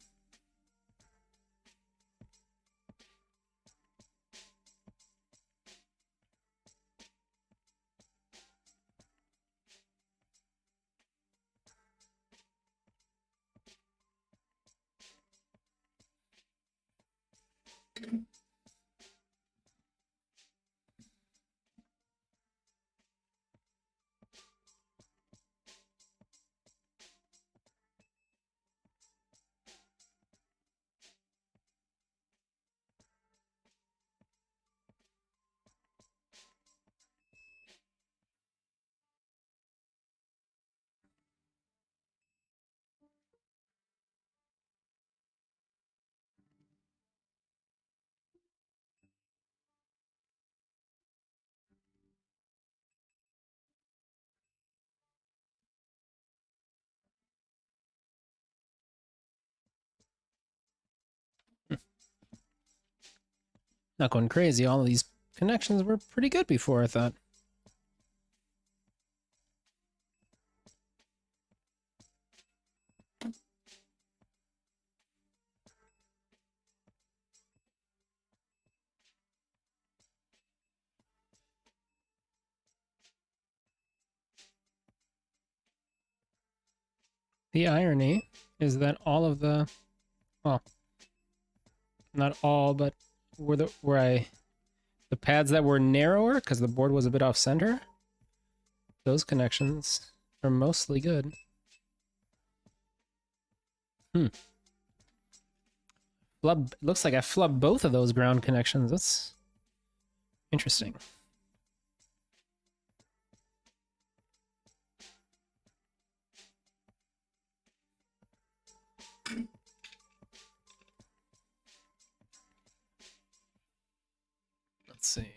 Not going crazy. All of these connections were pretty good before, I thought. The irony is that all of the, well, not all, but the pads that were narrower because the board was a bit off center, those connections are mostly good. Looks like I flubbed both of those ground connections. That's interesting. Let's see.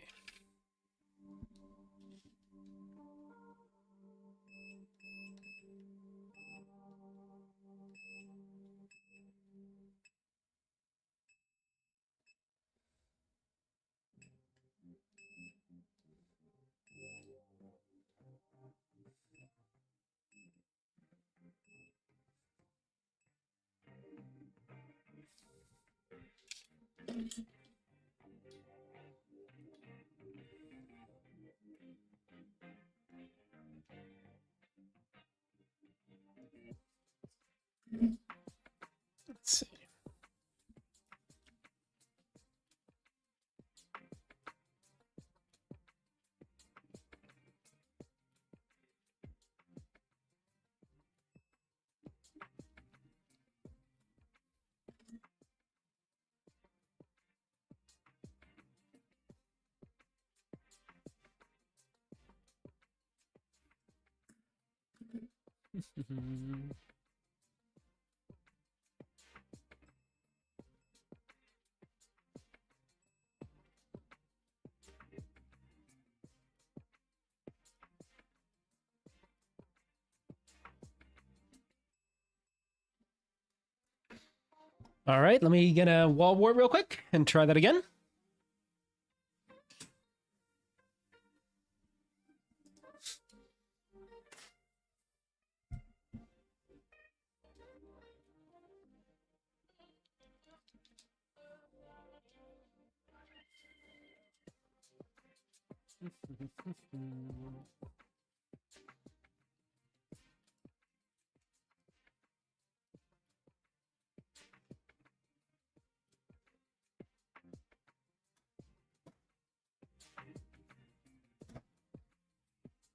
Let's see. All right, let me get a wall wart real quick and try that again.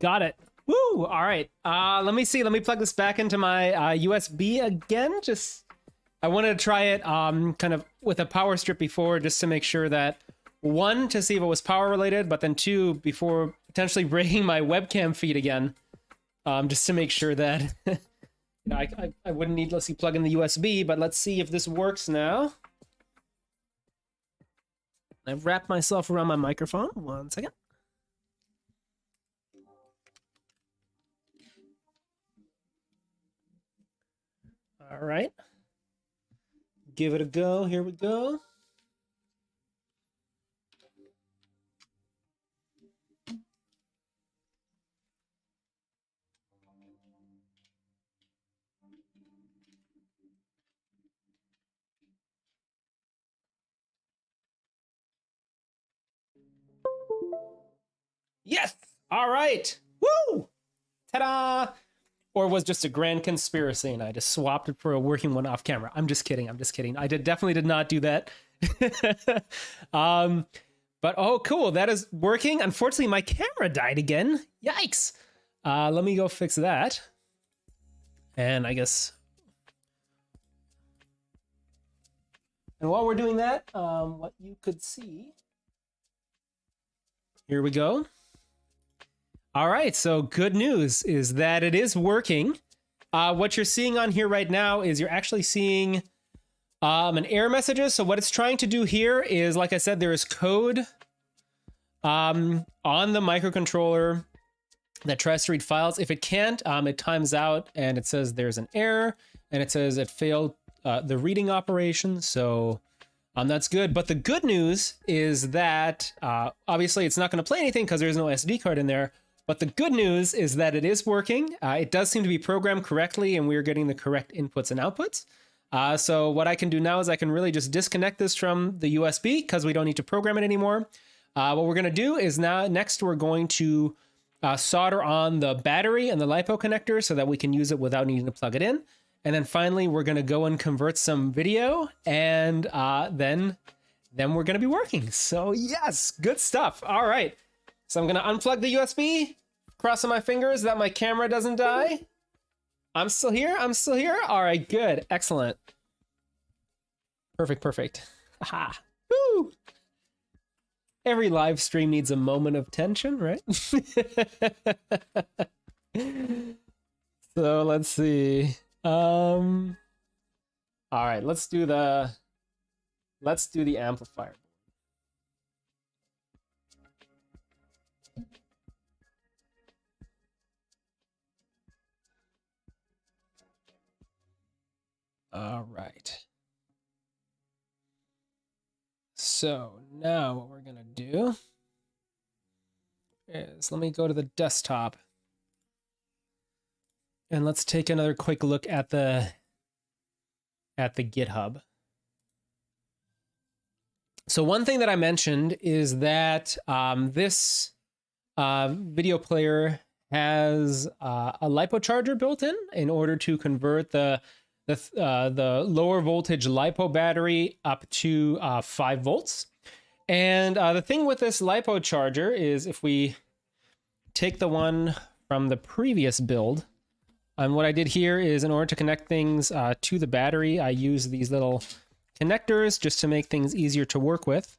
Got it. Woo! All right. Let me see. Let me plug this back into my USB again. Just I wanted to try it kind of with a power strip before, just to make sure that one, to see if it was power related, but then two, before potentially breaking my webcam feed again, just to make sure that I wouldn't needlessly plug in the USB, but let's see if this works now. I've wrapped myself around my microphone. 1 second. All right. Give it a go. Here we go. Yes! All right! Woo! Ta-da! Or was just a grand conspiracy and I just swapped it for a working one off camera. I'm just kidding. I'm just kidding. I definitely did not do that. But oh, cool. That is working. Unfortunately, my camera died again. Yikes. Let me go fix that. And I guess... And while we're doing that, what you could see... Here we go. All right, so good news is that it is working. What you're seeing on here right now is you're actually seeing an error messages. So what it's trying to do here is, like I said, there is code on the microcontroller that tries to read files. If it can't, it times out and it says there's an error and it says it failed the reading operation. So that's good. But the good news is that obviously it's not going to play anything because there's no SD card in there. But the good news is that it is working. It does seem to be programmed correctly and we're getting the correct inputs and outputs. So what I can do now is I can really just disconnect this from the USB because we don't need to program it anymore. What we're going to do is next we're going to solder on the battery and the LiPo connector so that we can use it without needing to plug it in. And then finally, we're going to go and convert some video and then we're going to be working. So yes, good stuff. All right. So I'm going to unplug the USB, crossing my fingers that my camera doesn't die. I'm still here. I'm still here. All right, good. Excellent. Perfect, perfect. Aha. Woo! Every live stream needs a moment of tension, right? So let's see. All right, let's do the amplifier. All right. So now what we're gonna do is let me go to the desktop and let's take another quick look at the GitHub. So one thing that I mentioned is that this video player has a LiPo charger built in order to convert the lower voltage LiPo battery up to 5 volts. And the thing with this LiPo charger is if we take the one from the previous build, and what I did here is in order to connect things to the battery, I use these little connectors just to make things easier to work with.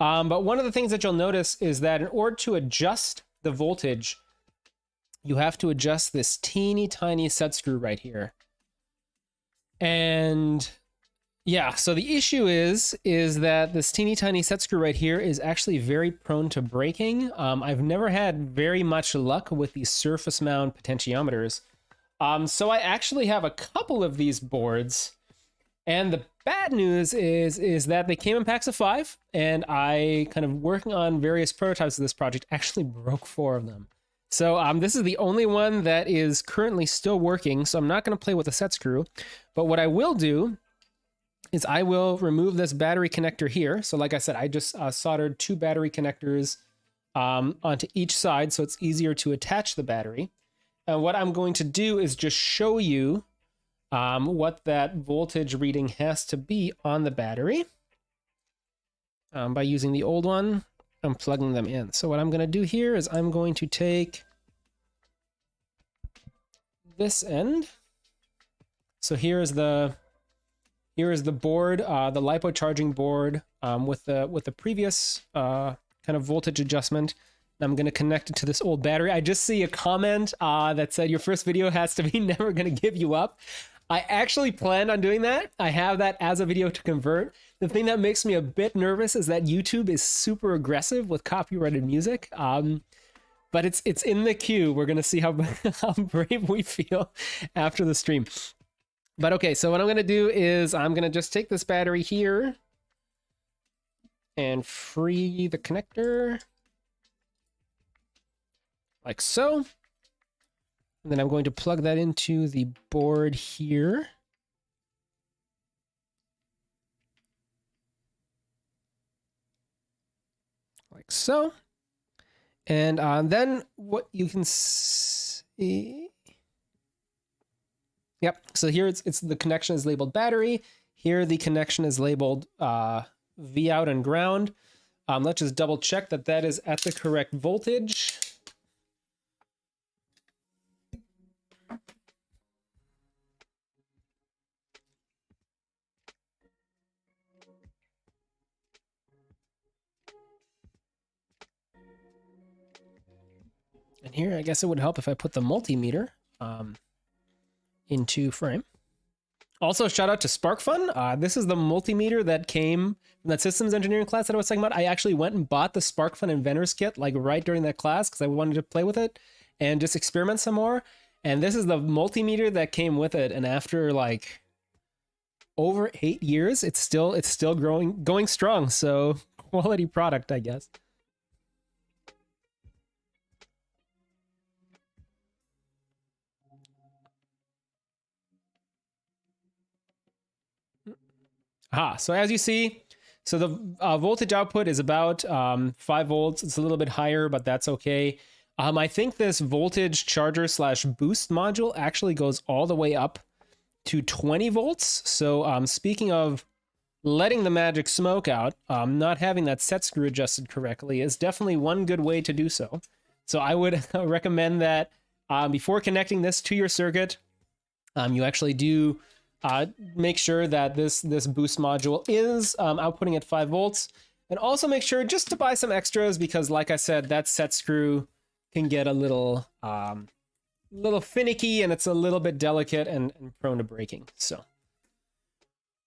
But one of the things that you'll notice is that in order to adjust the voltage, you have to adjust this teeny tiny set screw right here. And yeah, so the issue is that this teeny tiny set screw right here is actually very prone to breaking. I've never had very much luck with these surface mount potentiometers. So I actually have a couple of these boards, and the bad news is that they came in packs of 5, and I kind of working on various prototypes of this project actually broke 4 of them. So this is the only one that is currently still working, so I'm not going to play with the set screw. But what I will do is I will remove this battery connector here. So like I said, I just soldered 2 battery connectors onto each side so it's easier to attach the battery. And what I'm going to do is just show you what that voltage reading has to be on the battery by using the old one. I'm plugging them in. So what I'm going to do here is I'm going to take this end. So here is the Here is the board, the LiPo charging board with the previous kind of voltage adjustment. I'm going to connect it to this old battery. I just see a comment that said your first video has to be never going to give you up. I actually planned on doing that. I have that as a video to convert. The thing that makes me a bit nervous is that YouTube is super aggressive with copyrighted music. But it's in the queue. We're going to see how brave we feel after the stream. But okay, so what I'm going to do is I'm going to just take this battery here and free the connector like so. And then I'm going to plug that into the board here. Like so. And then what you can see. Yep, so here it's the connection is labeled battery. Here the connection is labeled V out and ground. Let's just double check that that is at the correct voltage. And here, I guess it would help if I put the multimeter into frame. Also, shout out to SparkFun. This is the multimeter that came from that systems engineering class that I was talking about. I actually went and bought the SparkFun Inventors Kit like right during that class because I wanted to play with it and just experiment some more. And this is the multimeter that came with it. And after like over 8 years, it's still going strong. So quality product, I guess. So as you see, so the voltage output is about 5 volts. It's a little bit higher, but that's okay. I think this voltage charger / boost module actually goes all the way up to 20 volts. So speaking of letting the magic smoke out, not having that set screw adjusted correctly is definitely one good way to do so. So I would recommend that before connecting this to your circuit, you actually do make sure that this boost module is outputting at 5 volts, and also make sure just to buy some extras because, like I said, that set screw can get a little finicky and it's a little bit delicate and prone to breaking. So,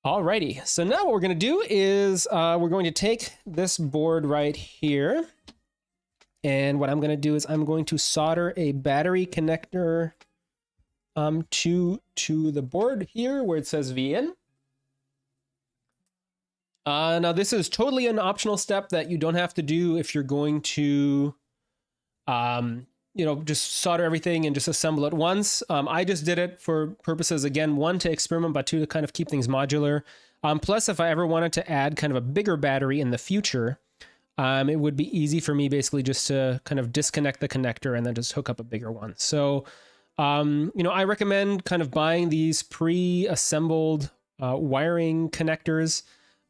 alrighty. So now what we're going to do is we're going to take this board right here, and what I'm going to do is I'm going to solder a battery connector to the board here where it says VIN. Now this is totally an optional step that you don't have to do if you're going to, just solder everything and just assemble it once. I just did it for purposes, again, 1, to experiment, but 2, to kind of keep things modular. Plus, if I ever wanted to add kind of a bigger battery in the future, it would be easy for me basically just to kind of disconnect the connector and then just hook up a bigger one. So, I recommend kind of buying these pre-assembled wiring connectors.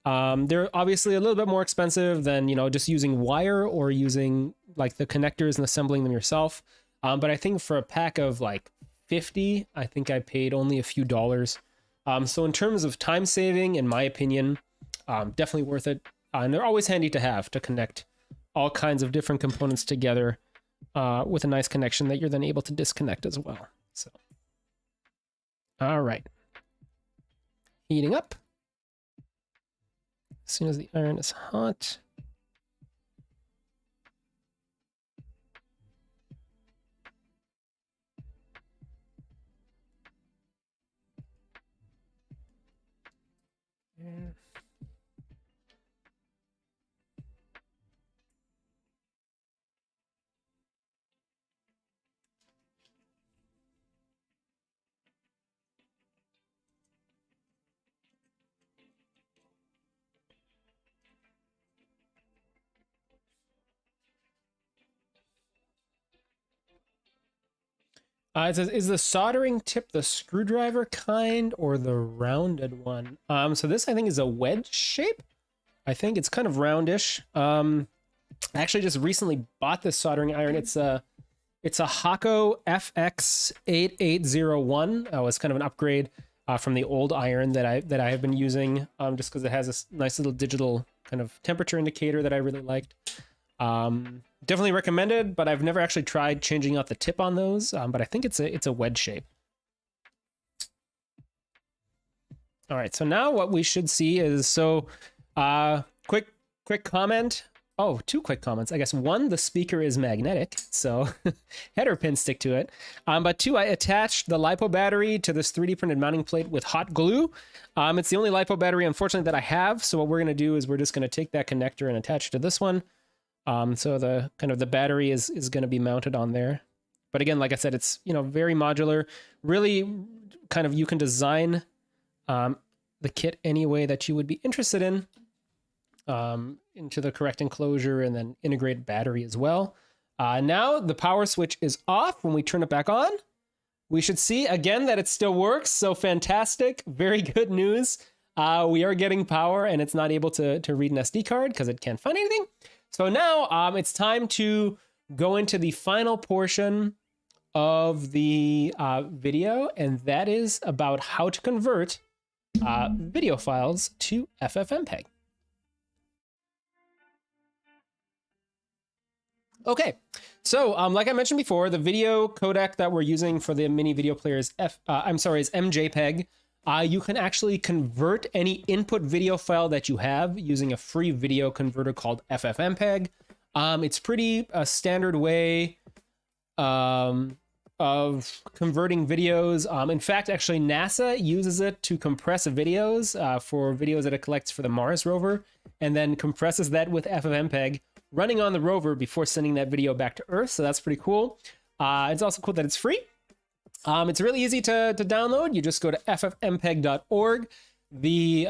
They're obviously a little bit more expensive than, just using wire or using like the connectors and assembling them yourself. But I think for a pack of like 50, I think I paid only a few dollars. So in terms of time saving, in my opinion, definitely worth it. And they're always handy to have to connect all kinds of different components together with a nice connection that you're then able to disconnect as well. So, all right. Heating up. As soon as the iron is hot. Yeah. It says, is the soldering tip the screwdriver kind or the rounded one? So this, I think, is a wedge shape. I think it's kind of roundish. I actually just recently bought this soldering iron. It's a Hakko FX8801. It's kind of an upgrade. from the old iron that I have been using, just because it has this nice little digital kind of temperature indicator that I really liked. Definitely recommended, but I've never actually tried changing out the tip on those. But I think it's a wedge shape. All right, so now what we should see is, quick comment. Oh, two quick comments. I guess one, the speaker is magnetic, so header pins stick to it. But two, I attached the LiPo battery to this 3D printed mounting plate with hot glue. It's the only LiPo battery, unfortunately, that I have. So what we're going to do is we're just going to take that connector and attach it to this one. So the battery is going to be mounted on there. But again, like I said, it's, very modular. Really kind of, you can design the kit any way that you would be interested in. Into the correct enclosure and then integrate battery as well. Now the power switch is off. When we turn it back on, we should see again that it still works. So fantastic. Very good news. We are getting power and it's not able to read an SD card because it can't find anything. So now it's time to go into the final portion of the video, and that is about how to convert video files to FFmpeg. Okay, so like I mentioned before, the video codec that we're using for the mini video player is MJPEG. You can actually convert any input video file that you have using a free video converter called FFmpeg. It's pretty standard way of converting videos. In fact, actually, NASA uses it to compress videos for videos that it collects for the Mars rover, and then compresses that with FFmpeg running on the rover before sending that video back to Earth. So that's pretty cool. It's also cool that it's free. It's really easy to download. You just go to ffmpeg.org. The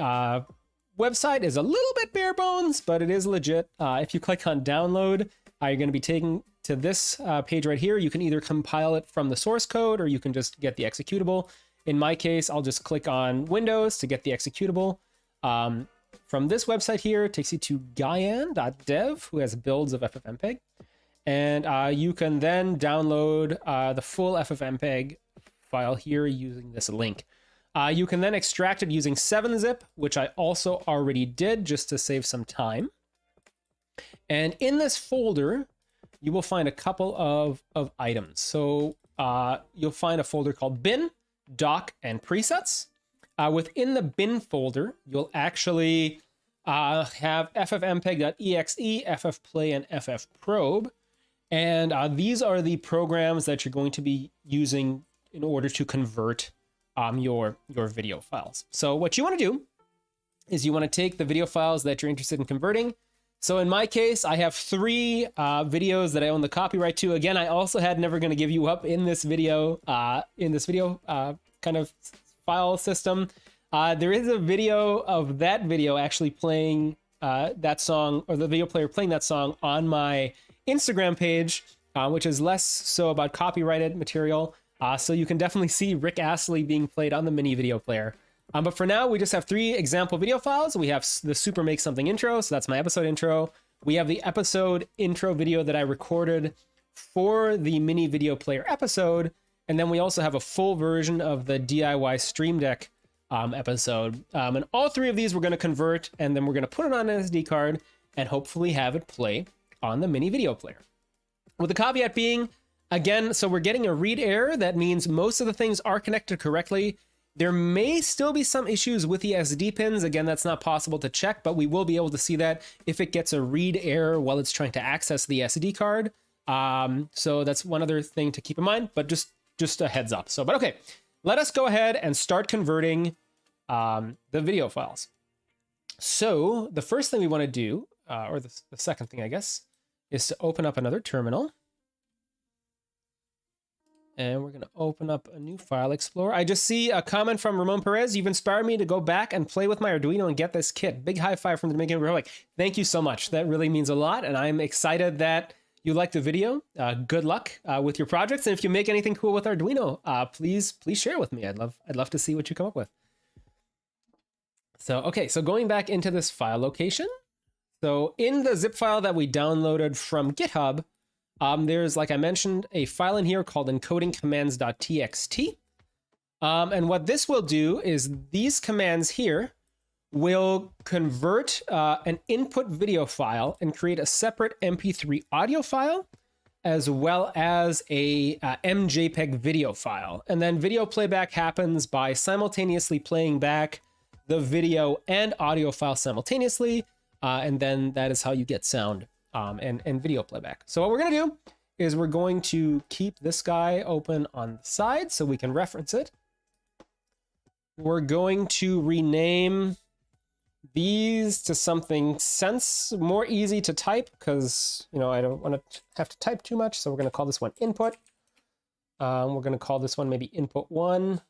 website is a little bit bare bones, but it is legit. If you click on download, you're going to be taken to this page right here. You can either compile it from the source code or you can just get the executable. In my case, I'll just click on Windows to get the executable. From this website here, it takes you to Guyan.dev, who has builds of FFmpeg. And you can then download the full FFmpeg file here using this link. You can then extract it using 7-zip, which I also already did just to save some time. And in this folder, you will find a couple of items. So you'll find a folder called bin, doc, and presets. Within the bin folder, you'll actually have ffmpeg.exe, ffplay, and ffprobe. And these are the programs that you're going to be using in order to convert your video files. So what you want to do is you want to take the video files that you're interested in converting. So in my case, I have 3 videos that I own the copyright to. Again, I also had Never Gonna Give You Up in this video kind of file system. There is a video of that video actually playing that song, or the video player playing that song on my Instagram page, which is less so about copyrighted material. So you can definitely see Rick Astley being played on the mini video player. But for now, we just have 3 example video files. We have the Super Make Something intro, so that's my episode intro. We have the episode intro video that I recorded for the mini video player episode. And then we also have a full version of the DIY Stream Deck episode. And all 3 of these we're going to convert, and then we're going to put it on an SD card and hopefully have it play on the mini video player. With the caveat being, again, so we're getting a read error. That means most of the things are connected correctly. There may still be some issues with the SD pins. Again, that's not possible to check, but we will be able to see that if it gets a read error while it's trying to access the SD card. So that's one other thing to keep in mind, but just a heads up. So, but okay, let us go ahead and start converting the video files. So the first thing we want to do, or the second thing, I guess, is to open up another terminal. And we're going to open up a new file explorer. I just see a comment from Ramon Perez. You've inspired me to go back and play with my Arduino and get this kit. Big high five from the Dominican Republic. Thank you so much. That really means a lot. And I'm excited that you liked the video. Good luck with your projects. And if you make anything cool with Arduino, please share it with me. I'd love to see what you come up with. So, okay, so going back into this file location. So in the zip file that we downloaded from GitHub, there's, like I mentioned, a file in here called encodingcommands.txt. And what this will do is these commands here will convert an input video file and create a separate MP3 audio file, as well as a MJPEG video file. And then video playback happens by simultaneously playing back the video and audio file simultaneously. And then that is how you get sound and video playback. So what we're gonna do is we're going to keep this guy open on the side so we can reference it. We're going to rename these to something more easy to type, because I don't want to have to type too much. So we're going to call this one input. We're going to call this one maybe input 1.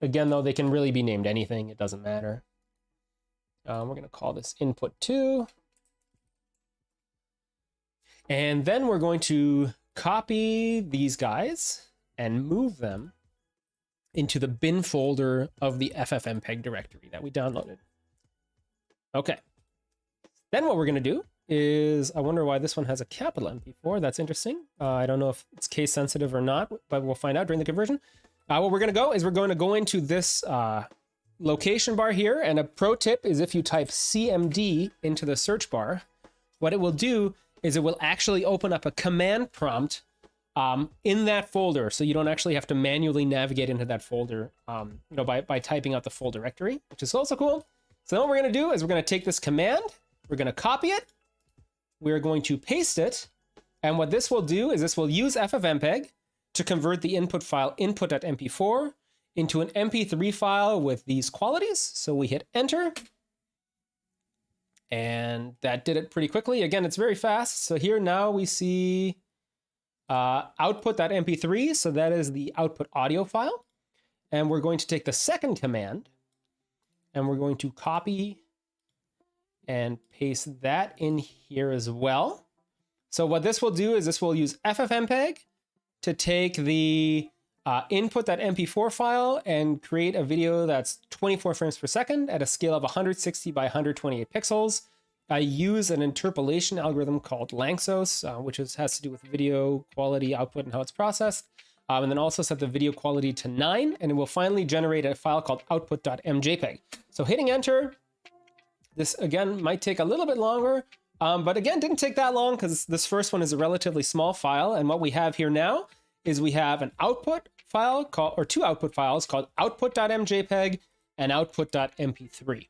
Again, though, they can really be named anything. It doesn't matter. We're going to call this input 2. And then we're going to copy these guys and move them into the bin folder of the FFMPEG directory that we downloaded. Okay. Then what we're going to do is, I wonder why this one has a capital MP4. That's interesting. I don't know if it's case sensitive or not, but we'll find out during the conversion. What we're going to go is we're going to go into this location bar here. And a pro tip is if you type CMD into the search bar, what it will do is it will actually open up a command prompt in that folder, so you don't actually have to manually navigate into that folder, by typing out the full directory, which is also cool. So then what we're going to do is we're going to take this command, we're going to copy it, we're going to paste it, and what this will do is this will use FFmpeg to convert the input file input.mp4 into an MP3 file with these qualities. So we hit enter, and that did it pretty quickly. Again, it's very fast. So here now we see output.mp3, so that is the output audio file. And we're going to take the second command and we're going to copy and paste that in here as well. So what this will do is this will use FFmpeg to take the input.mp4 file and create a video that's 24 frames per second at a scale of 160 by 128 pixels. I use an interpolation algorithm called Lanczos, which has to do with video quality, output, and how it's processed. And then also set the video quality to 9, and it will finally generate a file called output.mjpeg. So hitting enter, this again might take a little bit longer, but again, didn't take that long because this first one is a relatively small file. And what we have here now is we have an output file or two output files called output.mjpeg and output.mp3.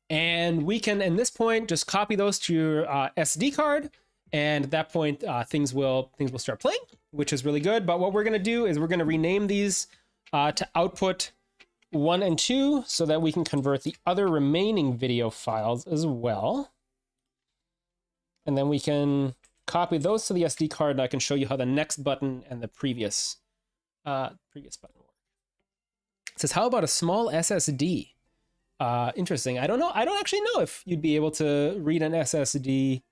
And we can, at this point, just copy those to your SD card, and at that point, things will start playing, which is really good. But what we're going to do is we're going to rename these to output 1 and 2, so that we can convert the other remaining video files as well. And then we can copy those to the SD card, and I can show you how the next button and the previous button work. It says, how about a small SSD? Interesting. I don't know. I don't actually know if you'd be able to read an SSD.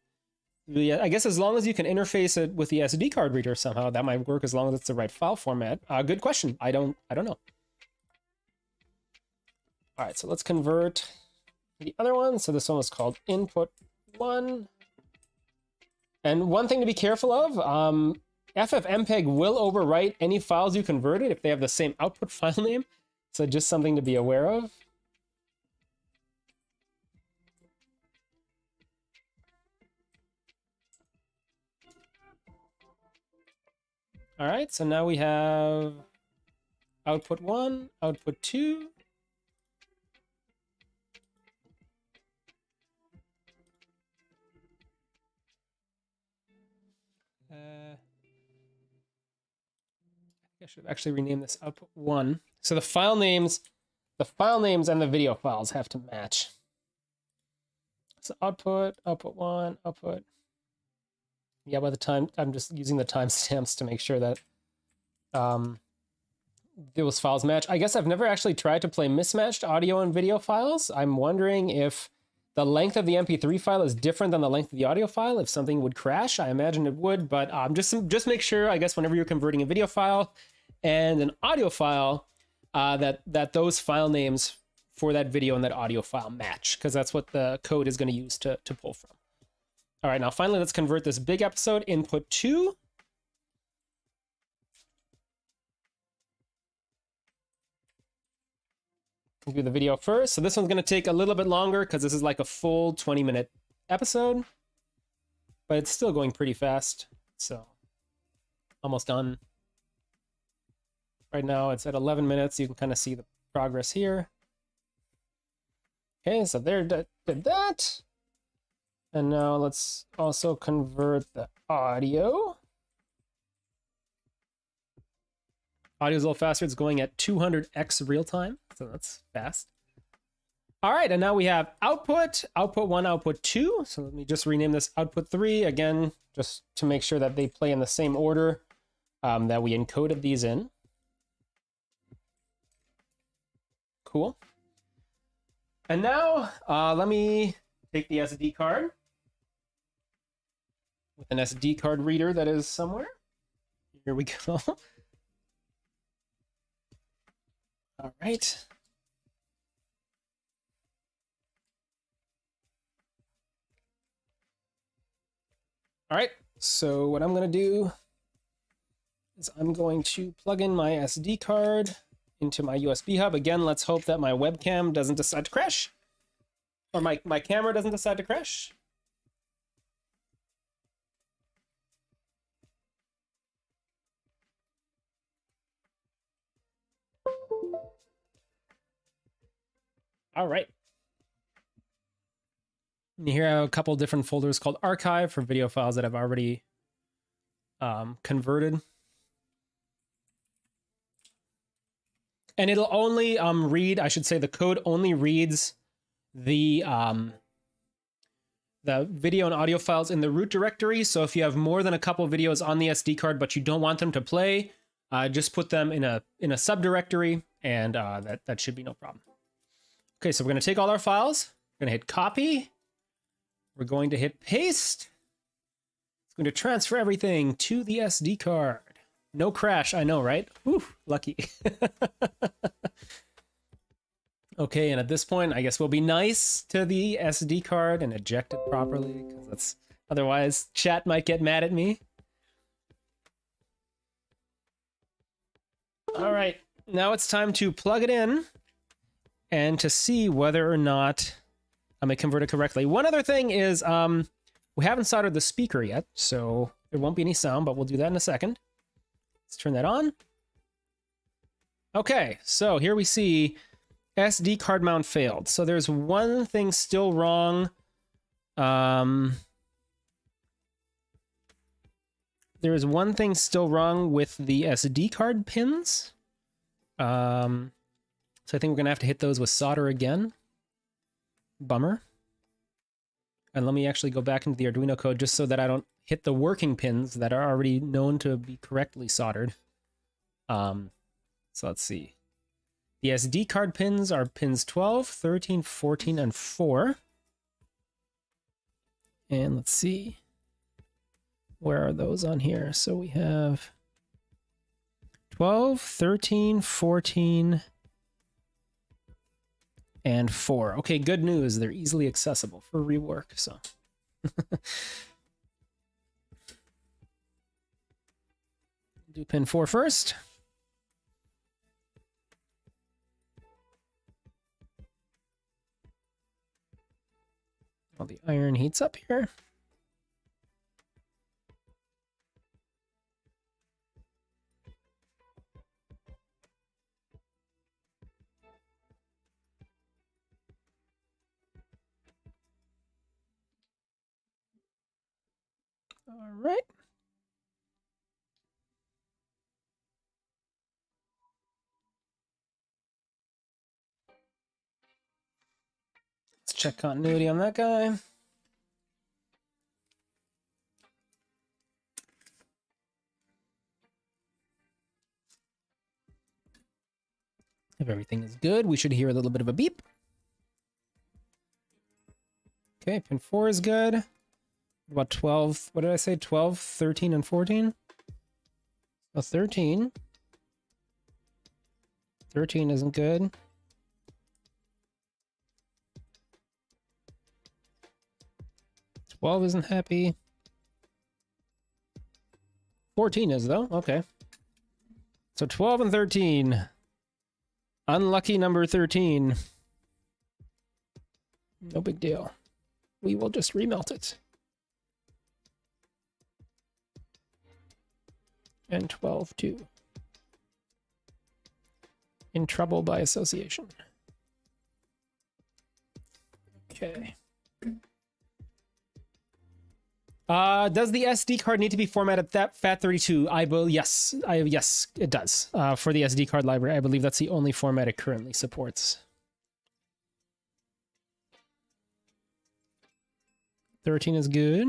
I guess as long as you can interface it with the SD card reader somehow, that might work, as long as it's the right file format. Good question. I don't know. All right, so let's convert the other one. So this one was called input 1. And one thing to be careful of, FFmpeg will overwrite any files you converted if they have the same output file name. So just something to be aware of. All right, so now we have output 1, output 2. I should actually rename this output 1. So the file names and the video files have to match. So output 1, output. Yeah, by the time, I'm just using the timestamps to make sure that those files match. I guess I've never actually tried to play mismatched audio and video files. I'm wondering if the length of the MP3 file is different than the length of the audio file, if something would crash. I imagine it would, but just make sure, I guess, whenever you're converting a video file and an audio file, that those file names for that video and that audio file match, because that's what the code is going to use to pull from. All right, now finally, let's convert this big episode, input 2. do the video first. So this one's going to take a little bit longer because this is like a full 20-minute episode, but it's still going pretty fast. So almost done. Right now it's at 11 minutes. You can kind of see the progress here. Okay, so there did that. And now let's also convert the audio. Audio is a little faster. It's going at 200x real time, so that's fast. All right, and now we have output 1, output 2. So let me just rename this output 3 again, just to make sure that they play in the same order that we encoded these in. Cool. And now let me take the SD card with an SD card reader that is somewhere. Here we go. All right. All right, so what I'm going to do is I'm going to plug in my SD card into my USB hub. Again, let's hope that my webcam doesn't decide to crash, or my camera doesn't decide to crash. All right. Here I have a couple different folders called archive for video files that I've already converted. And it'll only read, I should say the code only reads the video and audio files in the root directory. So if you have more than a couple videos on the SD card, but you don't want them to play, just put them in a subdirectory, and that should be no problem. Okay, so we're going to take all our files. We're going to hit copy. We're going to hit paste. It's going to transfer everything to the SD card. No crash, I know, right? Whew, lucky. Okay, and at this point, I guess we'll be nice to the SD card and eject it properly, because that's otherwise chat might get mad at me. All right, now it's time to plug it in and to see whether or not I may convert it correctly. One other thing is we haven't soldered the speaker yet, so there won't be any sound, but we'll do that in a second. Let's turn that on. Okay, so here we see SD card mount failed. So there's one thing still wrong. There is one thing still wrong with the SD card pins. So I think we're gonna have to hit those with solder again. Bummer. And let me actually go back into the Arduino code just so that I don't hit the working pins that are already known to be correctly soldered. So let's see. The SD card pins are pins 12, 13, 14, and 4. And let's see. Where are those on here? So we have 12, 13, 14, and 4. Okay, good news. They're easily accessible for rework, so. Do pin 4 first. While the iron heats up here. All right. Let's check continuity on that guy. If everything is good, we should hear a little bit of a beep. Okay, pin 4 is good. About 12, what did I say? 12, 13, and 14? So 13. 13 isn't good. Twelve isn't happy. 14 is though, okay. So 12 and 13. Unlucky number 13. No big deal. We will just remelt it. And 12 too. In trouble by association. Okay. Does the SD card need to be formatted that FAT32? Yes, yes, it does. For the SD card library, I believe that's the only format it currently supports. 13 is good.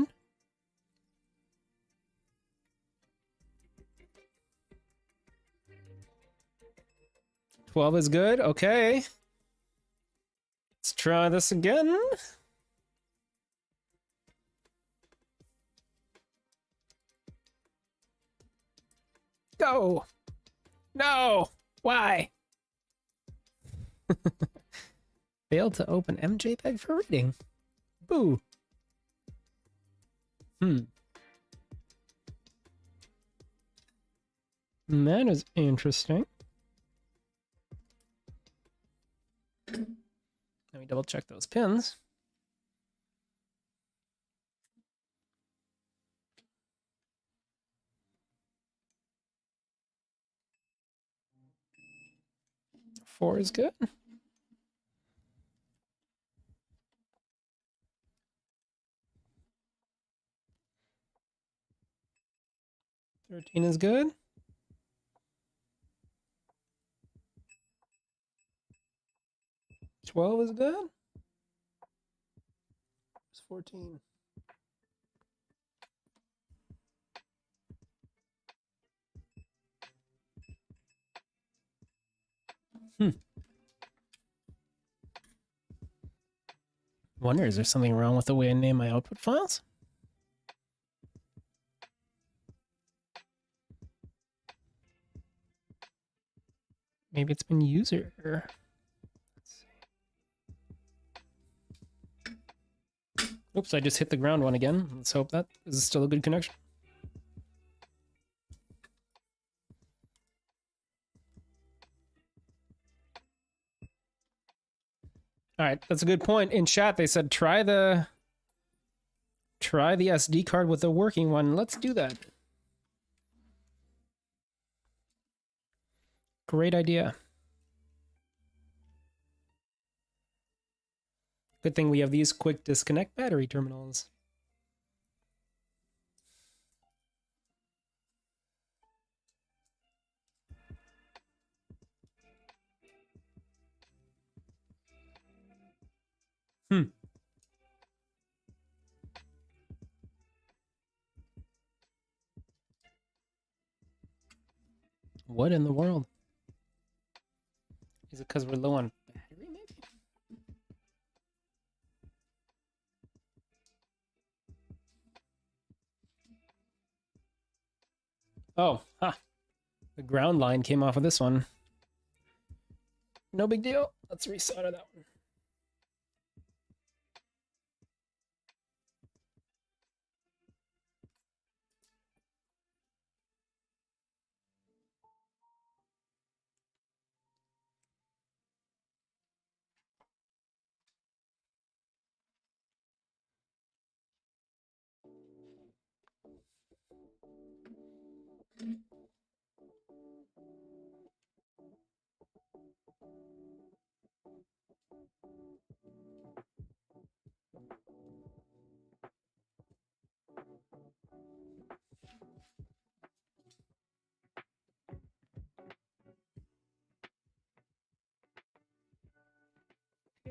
$12 is good. Okay. Let's try this again. Go. No. Why? Failed to open MJPEG for reading. Boo. That is interesting. Let me double check those pins. Four is good. $13 is good. $12 is good. It's 14. Wonder, is there something wrong with the way I name my output files? Maybe it's been user. Let's see. Oops, I just hit the ground one again. Let's hope that is still a good connection. All right, that's a good point. In chat, they said try the SD card with the working one. Let's do that. Great idea. Good thing we have these quick disconnect battery terminals. What in the world? Is it because we're low on battery, maybe? Oh, the ground line came off of this one. No big deal. Let's resolder that one.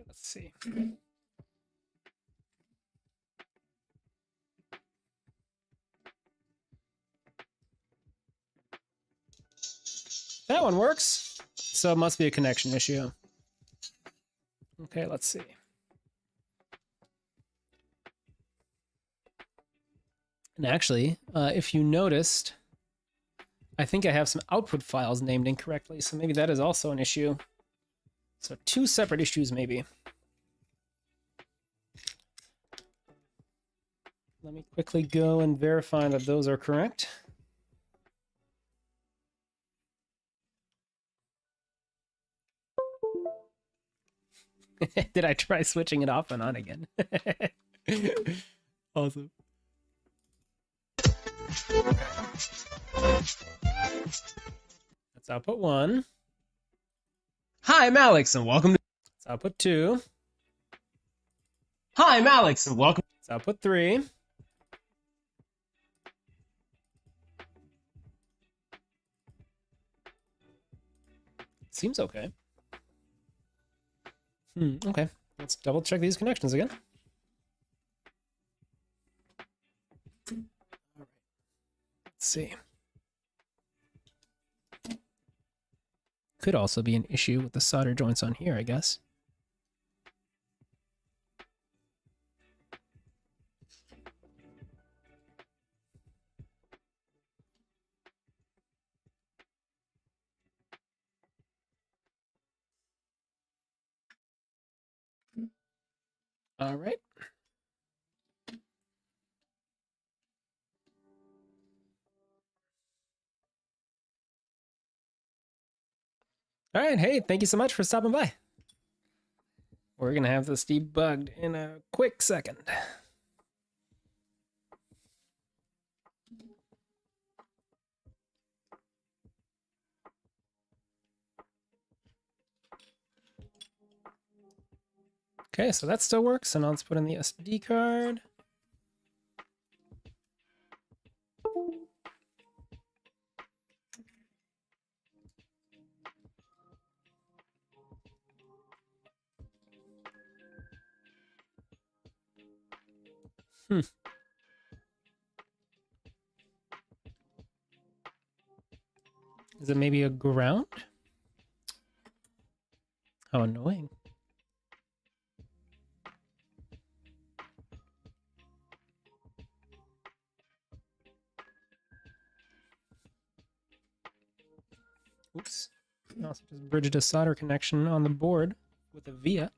Let's see. That one works. So it must be a connection issue. Okay, let's see. And actually, if you noticed, I think I have some output files named incorrectly, so maybe that is also an issue. So two separate issues, maybe. Let me quickly go and verify that those are correct. Did I try switching it off and on again? Awesome. That's output 1. Hi, I'm Alex, and welcome to... That's output 2. Hi, I'm Alex, and welcome... That's output 3. Seems okay. Okay. Let's double check these connections again. All right. Let's see. Could also be an issue with the solder joints on here, I guess. All right. All right. Hey, thank you so much for stopping by. We're going to have this debugged in a quick second. Okay, so that still works. So now let's put in the SD card. Is it maybe a ground? How annoying. Oops. I also just bridged a solder connection on the board with a via.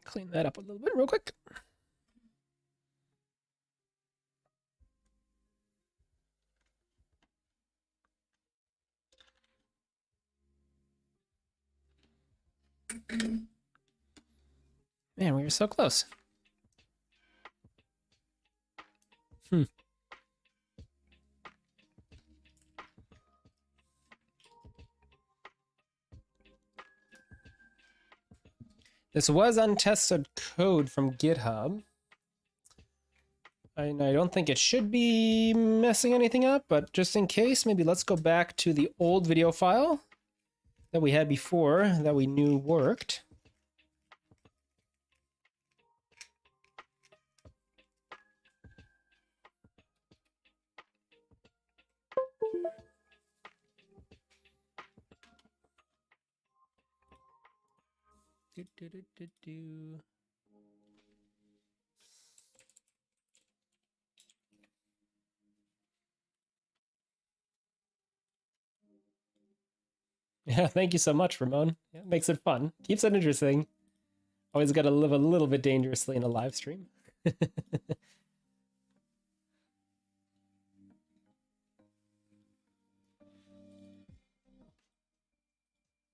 Clean that up a little bit real quick. Man, we were so close. This was untested code from GitHub. I don't think it should be messing anything up, but just in case, maybe let's go back to the old video file that we had before that we knew worked. Yeah, thank you so much, Ramon. Yeah, it makes it fun. Keeps it interesting. Always got to live a little bit dangerously in a live stream.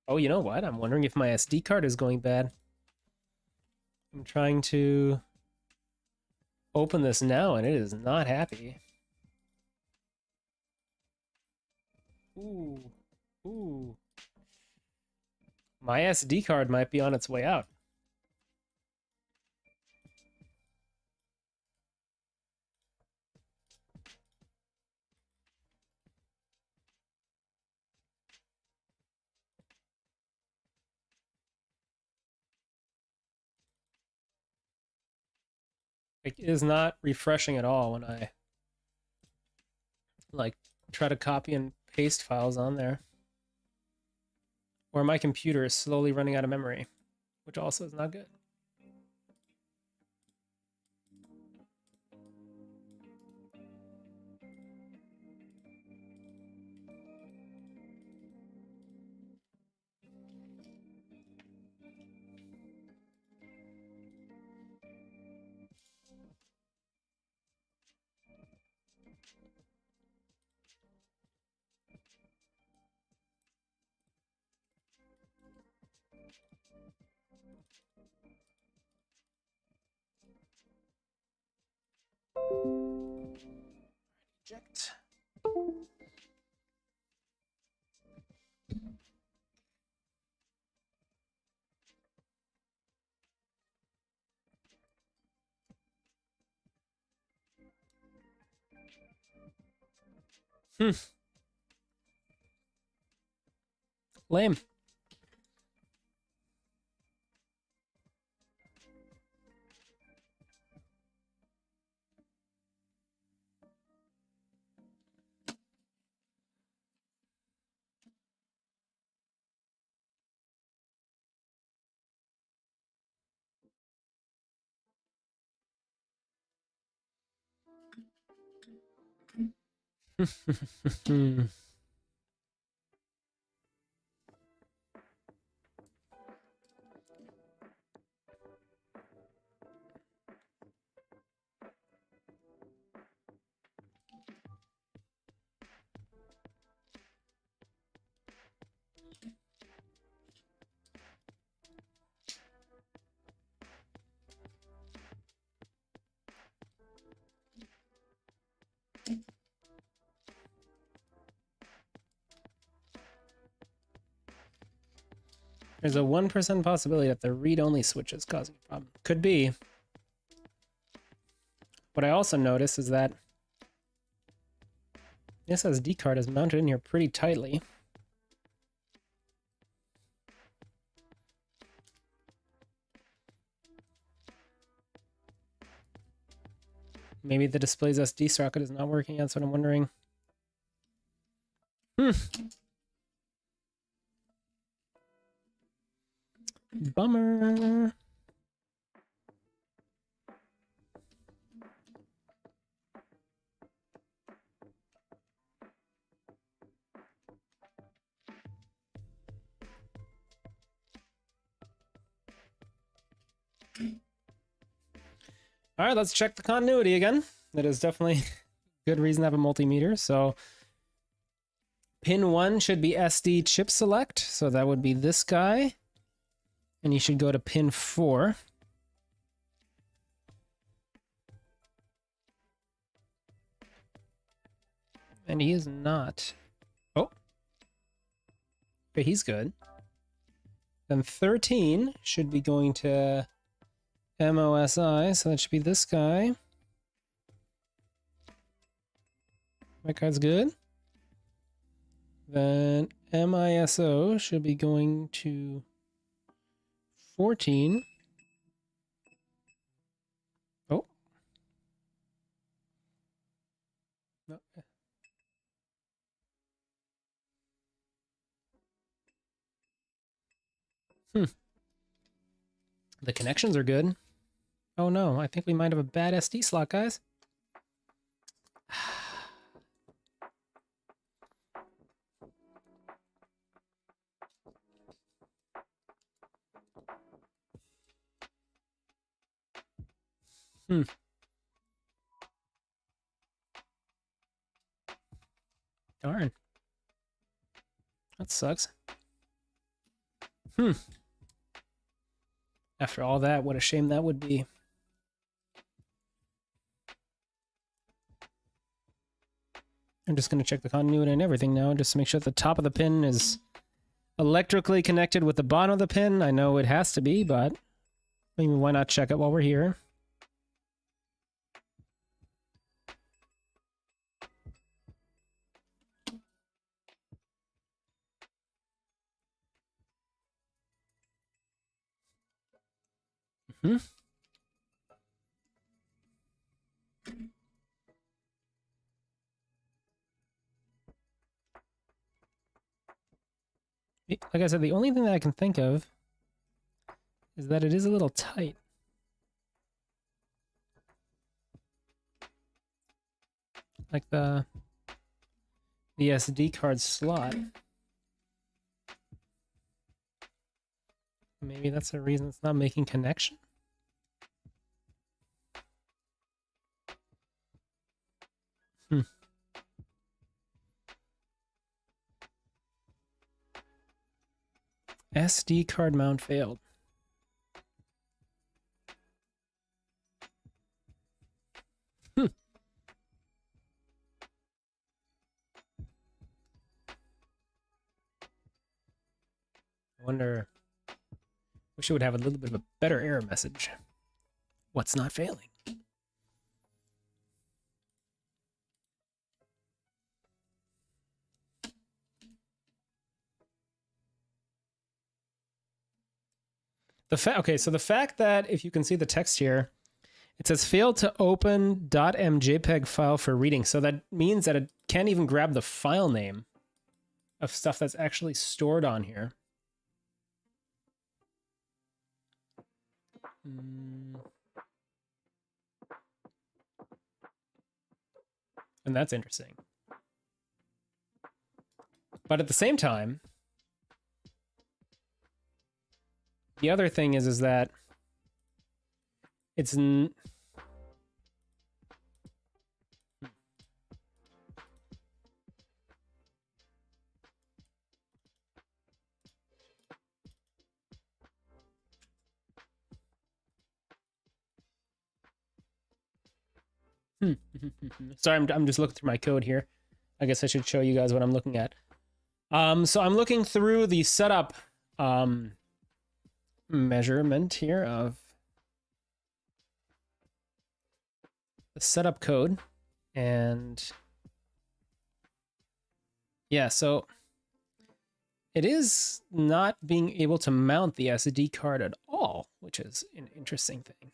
Oh, you know what? I'm wondering if my SD card is going bad. I'm trying to open this now, and it is not happy. Ooh. Ooh. My SD card might be on its way out. It is not refreshing at all when I like try to copy and paste files on there. Or my computer is slowly running out of memory, which also is not good. Eject. Lame. There's a 1% possibility that the read-only switch is causing a problem. Could be. What I also noticed is that the SSD card is mounted in here pretty tightly. Maybe the display's SD socket is not working. That's what I'm wondering. Bummer. All right, let's check the continuity again. That is definitely good reason to have a multimeter. So pin 1 should be SD chip select. So that would be this guy. And you should go to pin 4. And he is not. Oh. Okay, he's good. Then 13 should be going to MOSI, so that should be this guy. That guy's good. Then MISO should be going to 14. Oh. No. The connections are good. Oh no, I think we might have a bad SD slot, guys. Darn. That sucks. After all that, what a shame that would be. I'm just going to check the continuity and everything now, just to make sure that the top of the pin is electrically connected with the bottom of the pin. I know it has to be, but maybe why not check it while we're here? Like I said, the only thing that I can think of is that it is a little tight. Like the SD card slot. Maybe that's the reason it's not making connection. SD card mount failed. wonder, wish it would have a little bit of a better error message. What's not failing? Okay, so the fact that, if you can see the text here, it says failed to open .mjpeg file for reading. So that means that it can't even grab the file name of stuff that's actually stored on here. And that's interesting. But at the same time, the other thing is that it's sorry, I'm just looking through my code here. I guess I should show you guys what I'm looking at. So I'm looking through the setup measurement here of the setup code, and yeah, so it is not being able to mount the SD card at all, which is an interesting thing.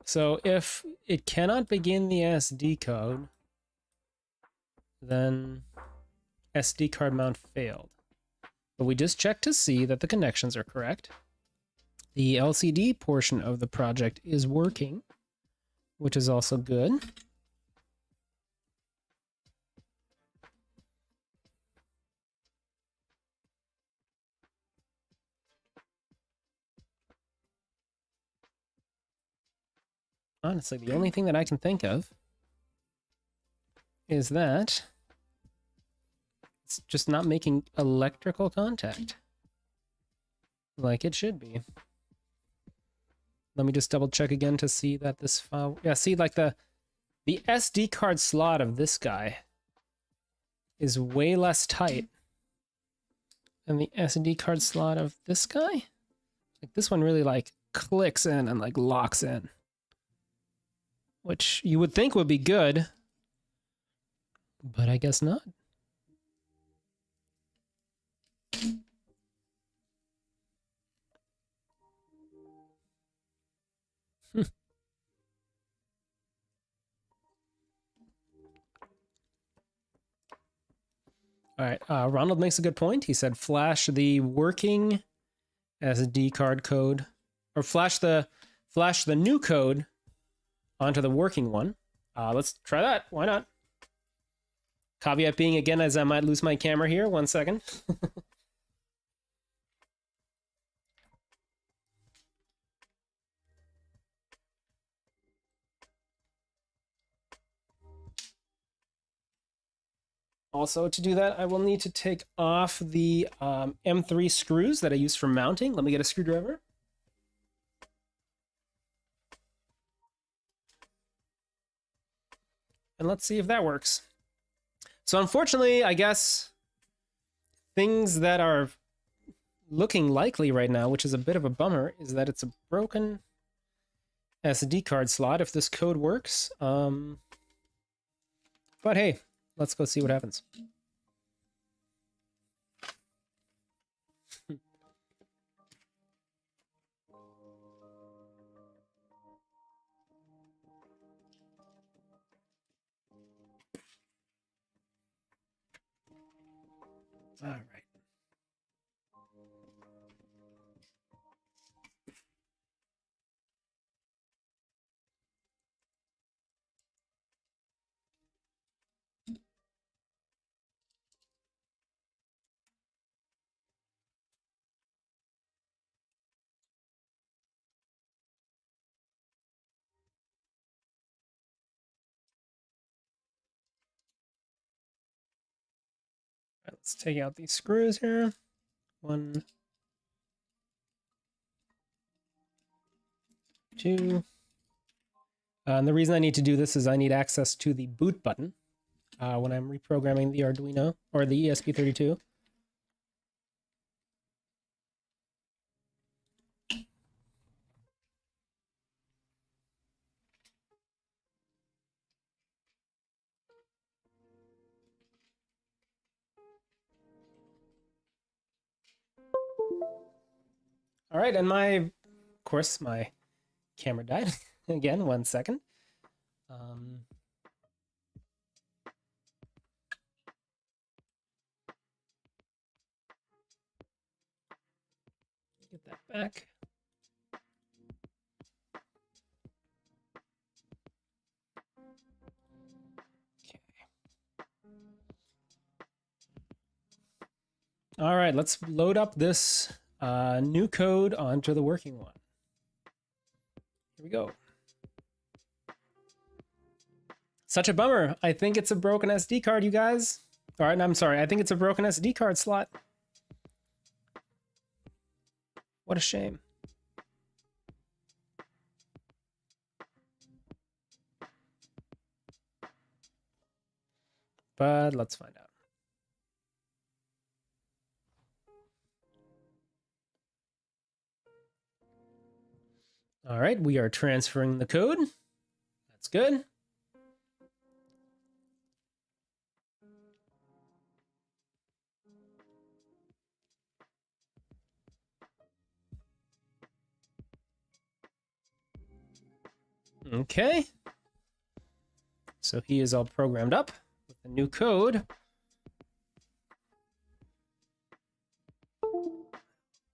So if it cannot begin the SD code, then SD card mount failed. But we just checked to see that the connections are correct. The LCD portion of the project is working, which is also good. Honestly, the only thing that I can think of is that it's just not making electrical contact like it should be. Let me just double check again to see that this file, yeah, see, like the SD card slot of this guy is way less tight than the SD card slot of this guy. Like this one really like clicks in and like locks in, which you would think would be good, but I guess not. All right, Ronald makes a good point. He said flash the working SD card code, or flash the new code onto the working one. Let's try that. Why not? Caveat being, again, as I might lose my camera here. 1 second. Also, to do that, I will need to take off the M3 screws that I use for mounting. Let me get a screwdriver. And let's see if that works. So unfortunately, I guess things that are looking likely right now, which is a bit of a bummer, is that it's a broken SD card slot if this code works. But hey, let's go see what happens. All right. Let's take out these screws here. 1, 2. And the reason I need to do this is I need access to the boot button. when I'm reprogramming the Arduino or the ESP32. All right, and of course, my camera died. Again, 1 second. Get that back. Okay. All right, let's load up this new code onto the working one. Here we go. Such a bummer. I think it's a broken SD card, you guys. All right, I'm sorry. I think it's a broken SD card slot. What a shame. But let's find out. All right, we are transferring the code. That's good. Okay. So he is all programmed up with the new code.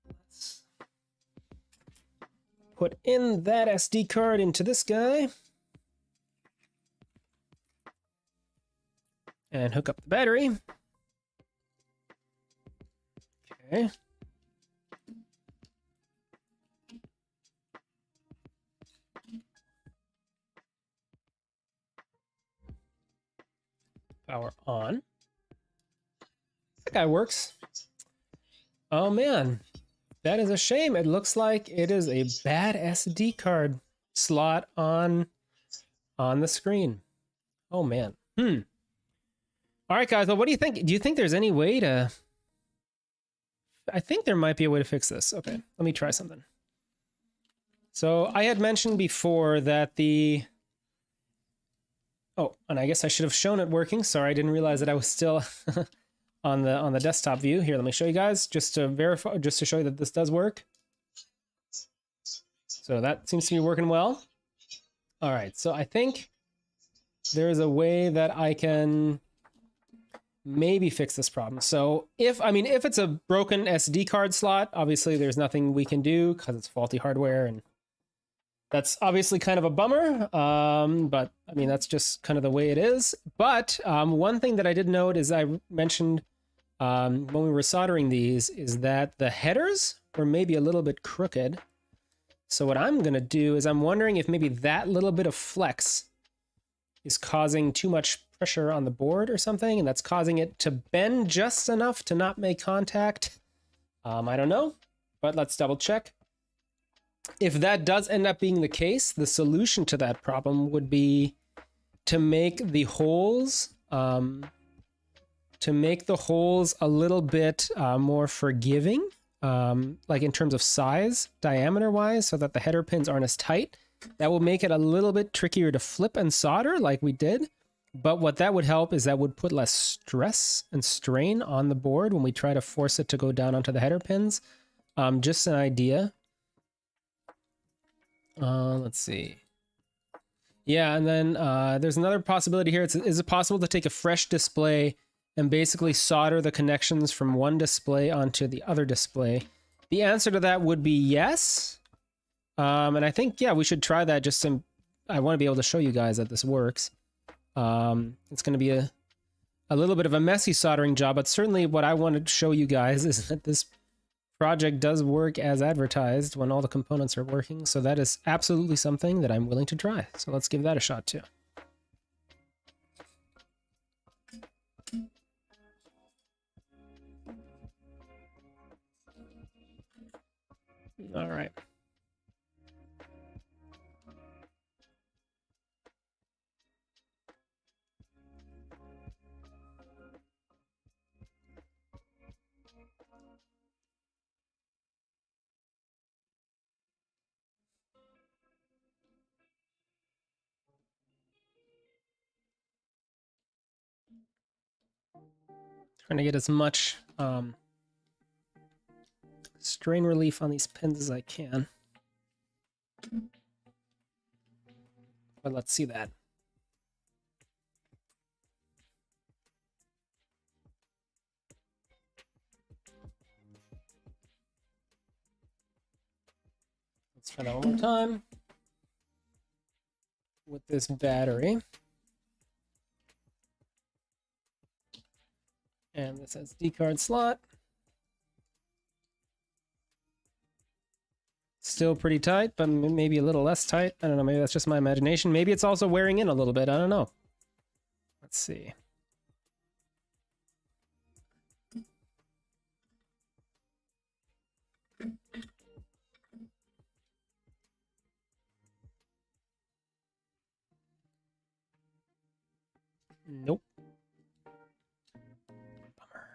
Let's put in that SD card into this guy. And hook up the battery. Okay. Power on. That guy works. Oh man, that is a shame. It looks like it is a bad SD card slot on the screen. Oh man. All right, guys. Well, what do you think? Do you think there's any way to? I think there might be a way to fix this. Okay, let me try something. So I had mentioned before that the. Oh, and I guess I should have shown it working. Sorry, I didn't realize that I was still on the desktop view. Here, let me show you guys just to verify, just to show you that this does work. So that seems to be working well. All right, so I think there's a way that I can maybe fix this problem. So if it's a broken SD card slot, obviously there's nothing we can do because it's faulty hardware, and that's obviously kind of a bummer. But I mean, that's just kind of the way it is. But one thing that I did note is I mentioned when we were soldering these is that the headers were maybe a little bit crooked. So what I'm gonna do is I'm wondering if maybe that little bit of flex is causing too much pressure on the board or something, and that's causing it to bend just enough to not make contact. I don't know, but let's double check. If that does end up being the case, the solution to that problem would be to make the holes a little bit more forgiving, like in terms of size, diameter wise, so that the header pins aren't as tight. That will make it a little bit trickier to flip and solder like we did. But what that would help is that would put less stress and strain on the board when we try to force it to go down onto the header pins. Just an idea. Let's see. Yeah, and then there's another possibility here. Is it possible to take a fresh display and basically solder the connections from one display onto the other display? The answer to that would be yes. And I think, yeah, we should try that I want to be able to show you guys that this works. It's going to be a little bit of a messy soldering job, but certainly what I want to show you guys is that this project does work as advertised when all the components are working. So that is absolutely something that I'm willing to try. So let's give that a shot too. All right. Trying to get as much strain relief on these pins as I can. But let's see that. Let's try that one more time with this battery. And this SD card slot. Still pretty tight, but maybe a little less tight. I don't know, maybe that's just my imagination. Maybe it's also wearing in a little bit, I don't know. Let's see. Nope. Bummer.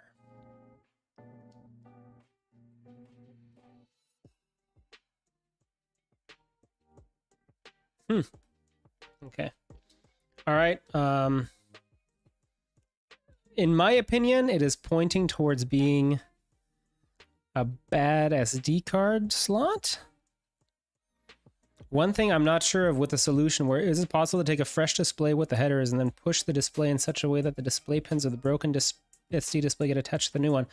Okay. All right. In my opinion, it is pointing towards being a bad SD card slot. One thing I'm not sure of with the solution, where is it possible to take a fresh display with the headers and then push the display in such a way that the display pins of the broken SD display get attached to the new one?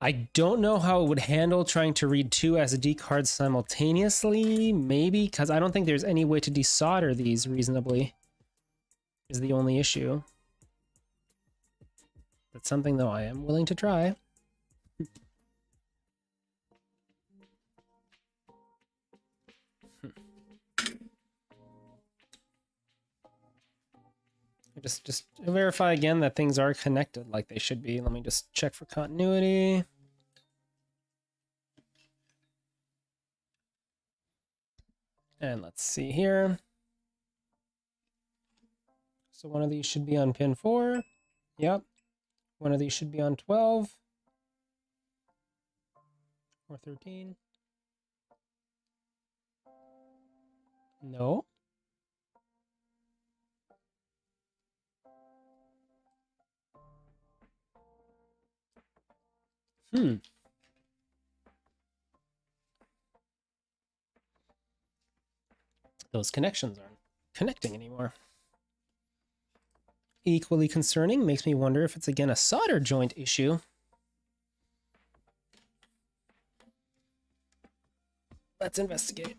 I don't know how it would handle trying to read two SD cards simultaneously, maybe, because I don't think there's any way to desolder these reasonably, is the only issue. That's something, though, I am willing to try. Just verify again that things are connected like they should be. Let me just check for continuity. And let's see here. So one of these should be on pin 4. Yep. One of these should be on 12. Or 13. No. Those connections aren't connecting anymore. Equally concerning, makes me wonder if it's again a solder joint issue. Let's investigate.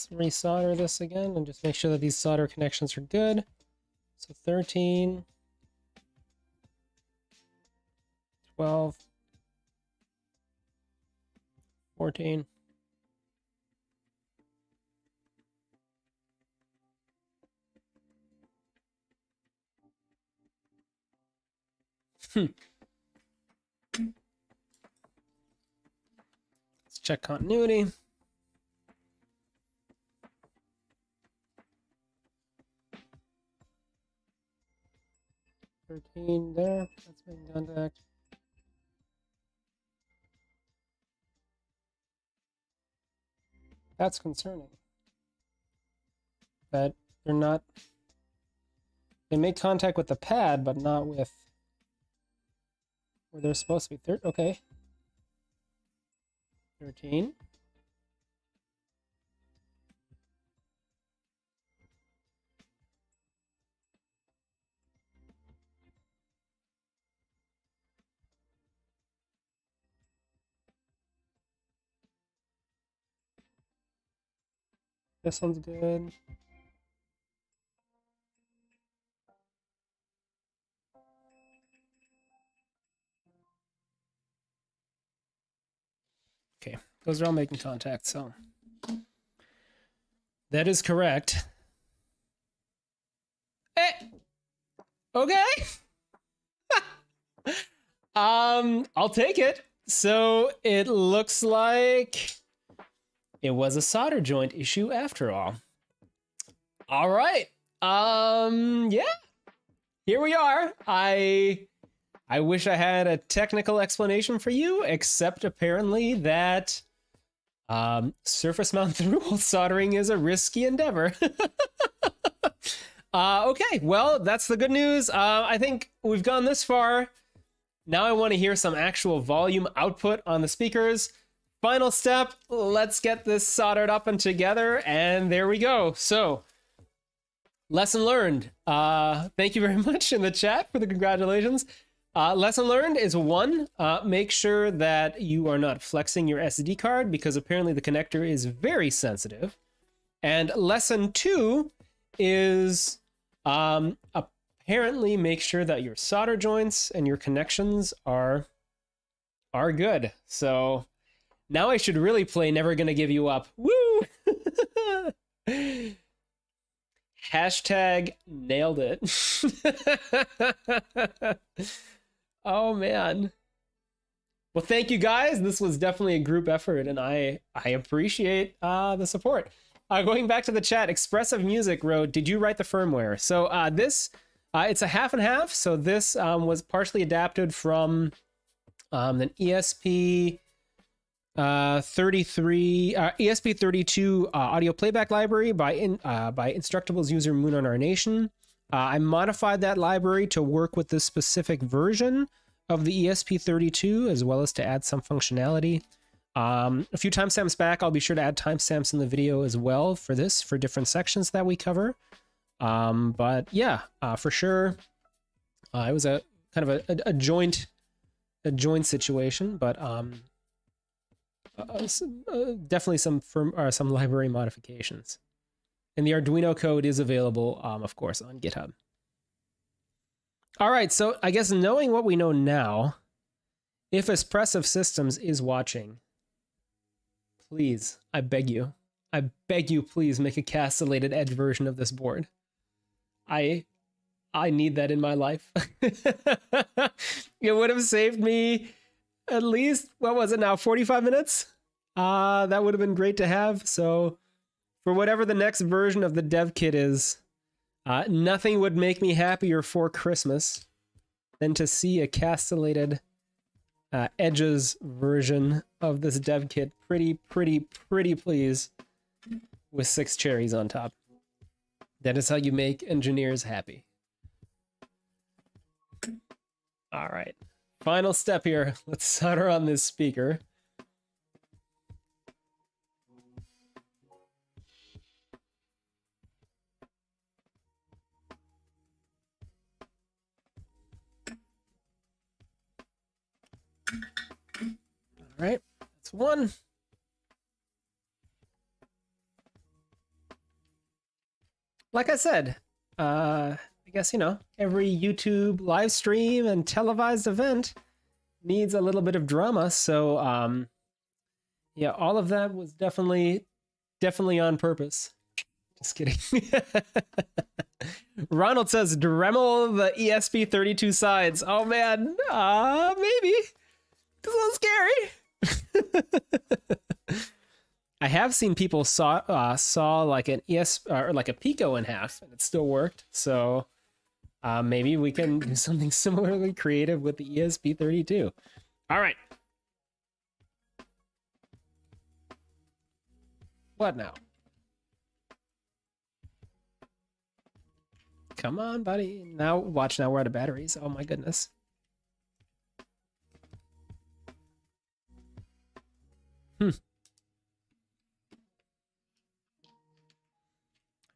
Let's resolder this again and just make sure that these solder connections are good. So 13, 12, 14. Let's check continuity. There, that's making contact. That's concerning. That they're not, they make contact with the pad, but not with where they're supposed to be. Okay. 13. This one's good. Okay, those are all making contact, so that is correct. Okay. I'll take it. So it looks like it was a solder joint issue after all. All right. Yeah. Here we are. I wish I had a technical explanation for you, except apparently that surface mount through-hole soldering is a risky endeavor. Okay, well, that's the good news. I think we've gone this far. Now I want to hear some actual volume output on the speakers. Final step, let's get this soldered up and together, and there we go. So, lesson learned. Thank you very much in the chat for the congratulations. Lesson learned is 1, make sure that you are not flexing your SD card because apparently the connector is very sensitive. And lesson 2 is apparently make sure that your solder joints and your connections are good. So now I should really play Never Gonna Give You Up. Woo! Hashtag nailed it. Oh man. Well, thank you guys. This was definitely a group effort and I appreciate the support. Going back to the chat, Expressive Music wrote, did you write the firmware? So this, it's a half and half. So this was partially adapted from an ESP32 audio playback library by Instructables user Moon on Our Nation. I modified that library to work with this specific version of the ESP32 as well as to add some functionality. A few timestamps back, I'll be sure to add timestamps in the video as well for this, for different sections that we cover. But yeah, for sure, it was a kind of a joint situation, but definitely some library modifications. And the Arduino code is available, of course, on GitHub. All right, so I guess knowing what we know now, if Espressive Systems is watching, please, I beg you, please make a castellated edge version of this board. I need that in my life. It would have saved me at least, what was it now, 45 minutes? That would have been great to have. So for whatever the next version of the dev kit is, nothing would make me happier for Christmas than to see a castellated edges version of this dev kit. Pretty please, with 6 cherries on top. That is how you make engineers happy. All right, final step here. Let's solder on this speaker. All right, that's 1. Like I said, I guess, you know, every YouTube live stream and televised event needs a little bit of drama. So, yeah, all of that was definitely on purpose. Just kidding. Ronald says, Dremel the ESP32 sides. Oh man, maybe. It's a little scary. I have seen people saw like an or like a Pico in half, and it still worked. So maybe we can do something similarly creative with the ESP32. All right. What now? Come on, buddy. Now watch. Now we're out of batteries. Oh my goodness.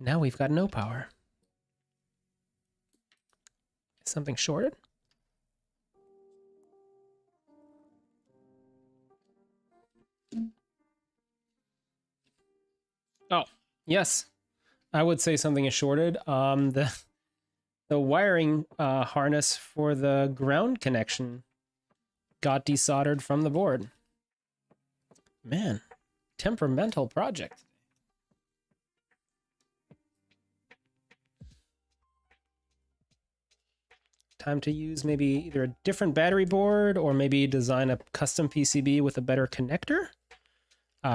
Now we've got no power. Is something shorted? Oh, yes. I would say something is shorted. The wiring harness for the ground connection got desoldered from the board. Man, temperamental project. Time to use maybe either a different battery board or maybe design a custom PCB with a better connector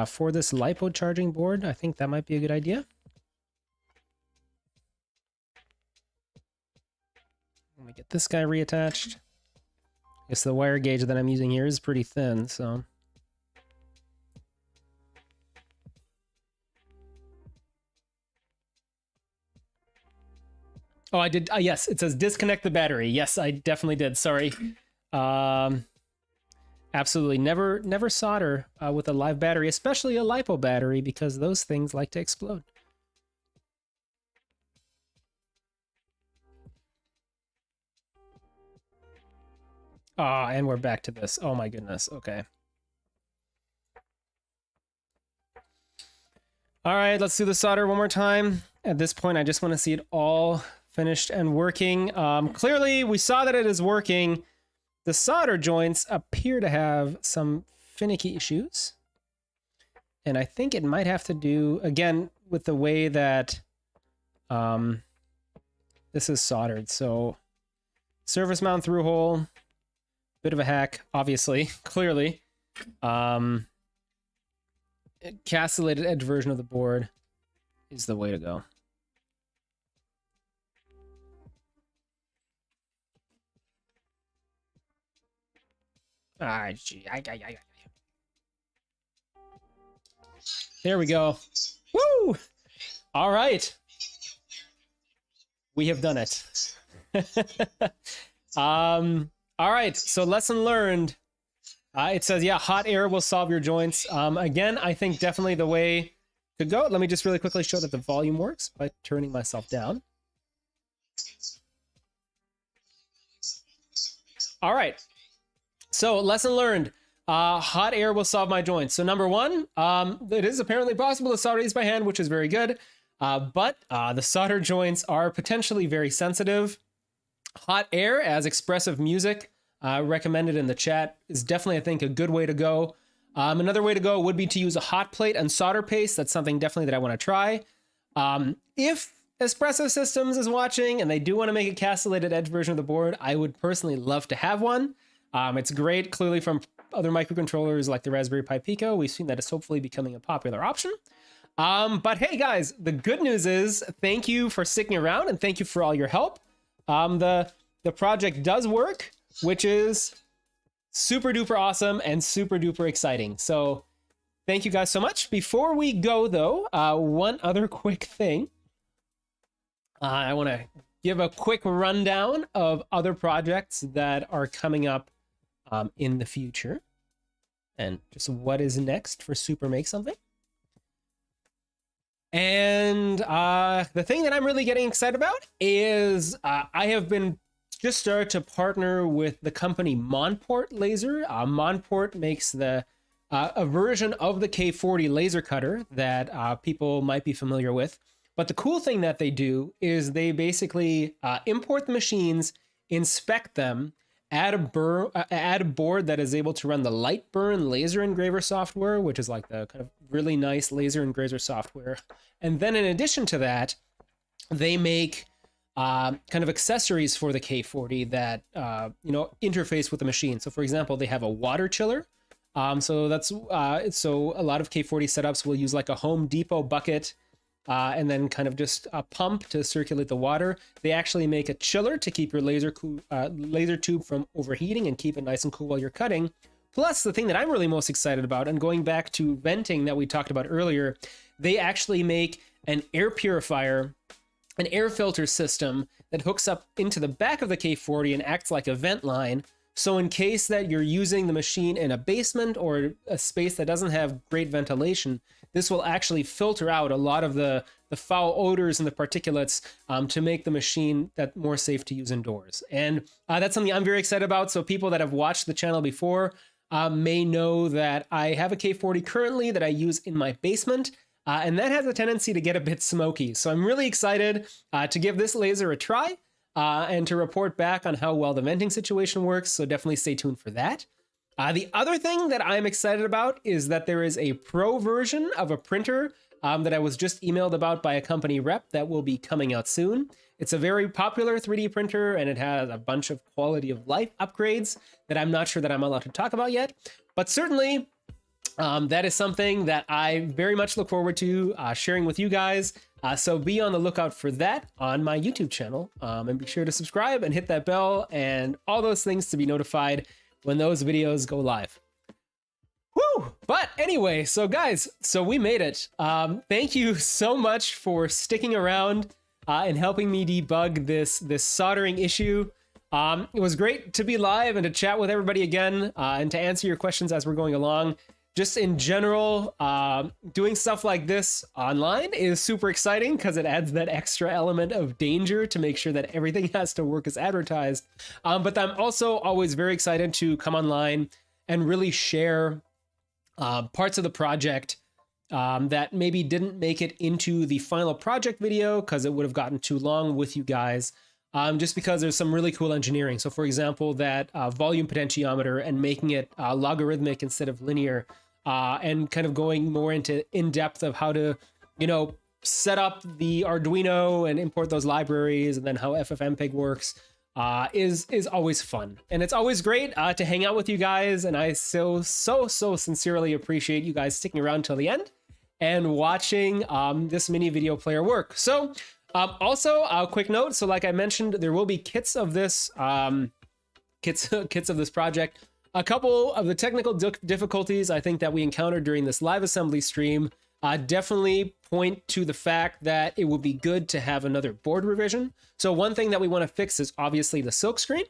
for this LiPo charging board. I think that might be a good idea. Let me get this guy reattached. I guess the wire gauge that I'm using here is pretty thin, so... Oh, I did. Yes, it says disconnect the battery. Yes, I definitely did. Sorry. Absolutely. Never solder with a live battery, especially a LiPo battery, because those things like to explode. Ah, and we're back to this. Oh my goodness. Okay. All right, let's do the solder one more time. At this point, I just want to see it all finished and working. Clearly, we saw that it is working. The solder joints appear to have some finicky issues. And I think it might have to do, again, with the way that this is soldered. So, surface mount through hole, bit of a hack, obviously, clearly. Castellated edge version of the board is the way to go. There we go. Woo! All right. We have done it. All right, so lesson learned. It says, yeah, hot air will solve your joints. Again, I think definitely the way to go. Let me just really quickly show that the volume works by turning myself down. All right. So lesson learned. Hot air will solve my joints. So number one, it is apparently possible to solder these by hand, which is very good. But the solder joints are potentially very sensitive. Hot air as expressive music recommended in the chat is definitely, I think, a good way to go. Another way to go would be to use a hot plate and solder paste. That's something definitely that I want to try. If Espresso Systems is watching and they do want to make a castellated edge version of the board, I would personally love to have one. It's great, clearly from other microcontrollers like the Raspberry Pi Pico. We've seen that it's hopefully becoming a popular option. But hey guys, the good news is thank you for sticking around and thank you for all your help. The project does work, which is super duper awesome and super duper exciting. So thank you guys so much. Before we go though, one other quick thing. I want to give a quick rundown of other projects that are coming up in the future and just what is next for Super Make Something. And the thing that I'm really getting excited about is I have been just started to partner with the company Monport Laser. Monport makes a version of the K40 laser cutter that people might be familiar with. But the cool thing that they do is they basically import the machines, inspect them, add a board that is able to run the Lightburn laser engraver software, which is like the kind of really nice laser engraver software. And then in addition to that, they make kind of accessories for the K40 that interface with the machine. So for example, they have a water chiller. So a lot of K40 setups will use like a Home Depot bucket and then kind of just a pump to circulate the water. They actually make a chiller to keep your laser tube from overheating and keep it nice and cool while you're cutting. Plus, the thing that I'm really most excited about, and going back to venting that we talked about earlier, they actually make an air purifier, an air filter system that hooks up into the back of the K40 and acts like a vent line. So in case that you're using the machine in a basement or a space that doesn't have great ventilation, this will actually filter out a lot of the foul odors and the particulates to make the machine that more safe to use indoors. And that's something I'm very excited about. So people that have watched the channel before may know that I have a K40 currently that I use in my basement. And that has a tendency to get a bit smoky. So I'm really excited to give this laser a try and to report back on how well the venting situation works. So definitely stay tuned for that. The other thing that I'm excited about is that there is a pro version of a printer that I was just emailed about by a company rep that will be coming out soon. It's a very popular 3D printer, and it has a bunch of quality of life upgrades that I'm not sure that I'm allowed to talk about yet. But certainly, that is something that I very much look forward to sharing with you guys. So be on the lookout for that on my YouTube channel. And be sure to subscribe and hit that bell and all those things to be notified when those videos go live. Woo! But anyway, so guys, so we made it. Thank you so much for sticking around and helping me debug this soldering issue. It was great to be live and to chat with everybody again and to answer your questions as we're going along. Just in general, doing stuff like this online is super exciting because it adds that extra element of danger to make sure that everything has to work as advertised. But I'm also always very excited to come online and really share parts of the project that maybe didn't make it into the final project video because it would have gotten too long with you guys. Just because there's some really cool engineering. So for example, that volume potentiometer and making it logarithmic instead of linear. And kind of going more into in-depth of how to, set up the Arduino and import those libraries, and then how FFMPEG works is always fun. And it's always great to hang out with you guys. And I so sincerely appreciate you guys sticking around till the end and watching this mini video player work. So also a quick note. So like I mentioned, there will be kits of this kits of this project. A couple of the technical difficulties I think that we encountered during this live assembly stream definitely point to the fact that it would be good to have another board revision. So one thing that we want to fix is obviously the silk screen.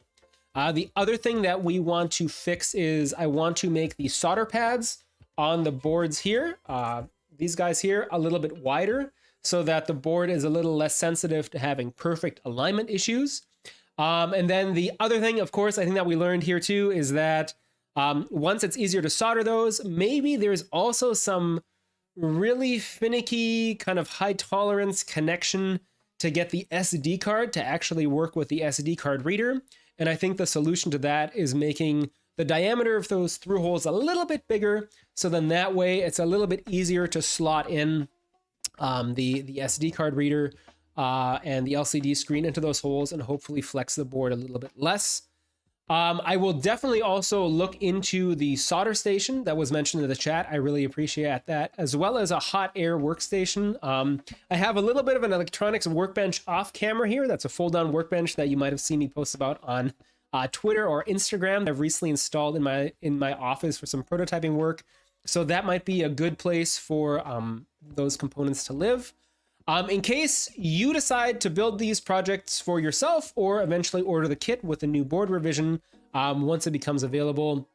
The other thing that we want to fix is I want to make the solder pads on the boards here, these guys here, a little bit wider so that the board is a little less sensitive to having perfect alignment issues. And then the other thing, of course, I think that we learned here too, is that once it's easier to solder those, maybe there's also some really finicky kind of high tolerance connection to get the SD card to actually work with the SD card reader. And I think the solution to that is making the diameter of those through holes a little bit bigger. So then that way it's a little bit easier to slot in the SD card reader and the LCD screen into those holes and hopefully flex the board a little bit less. I will definitely also look into the solder station that was mentioned in the chat. I really appreciate that, as well as a hot air workstation. I have a little bit of an electronics workbench off camera here. That's a fold down workbench that you might have seen me post about on Twitter or Instagram that I've recently installed in my office for some prototyping work. So that might be a good place for those components to live. In case you decide to build these projects for yourself or eventually order the kit with a new board revision once it becomes available,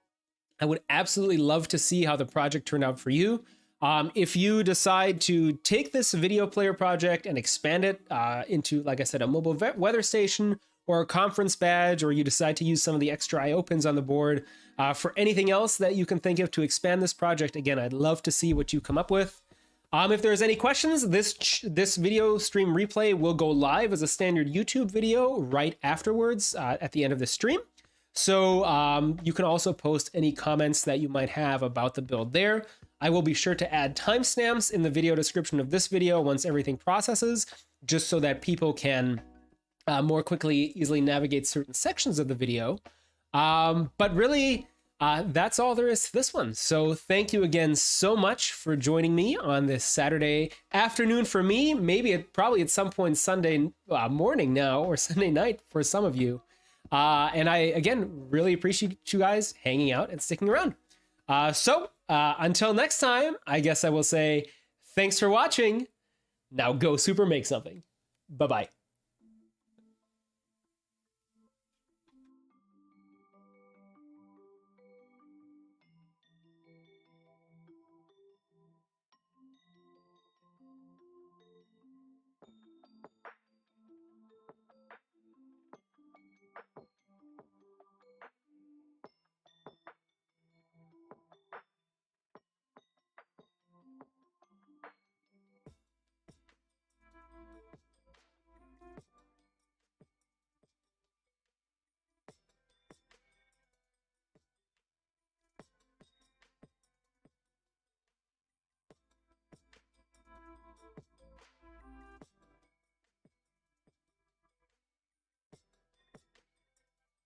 I would absolutely love to see how the project turned out for you. If you decide to take this video player project and expand it into, like I said, a mobile weather station or a conference badge, or you decide to use some of the extra I/O pins on the board for anything else that you can think of to expand this project, again, I'd love to see what you come up with. If there's any questions, this video stream replay will go live as a standard YouTube video right afterwards at the end of the stream. So you can also post any comments that you might have about the build there. I will be sure to add timestamps in the video description of this video once everything processes, just so that people can more quickly, easily navigate certain sections of the video. But really, that's all there is to this one. So thank you again so much for joining me on this Saturday afternoon for me, maybe probably at some point Sunday morning now, or Sunday night for some of you. And I, again, really appreciate you guys hanging out and sticking around. So until next time, I guess I will say thanks for watching. Now go super make something. Bye-bye.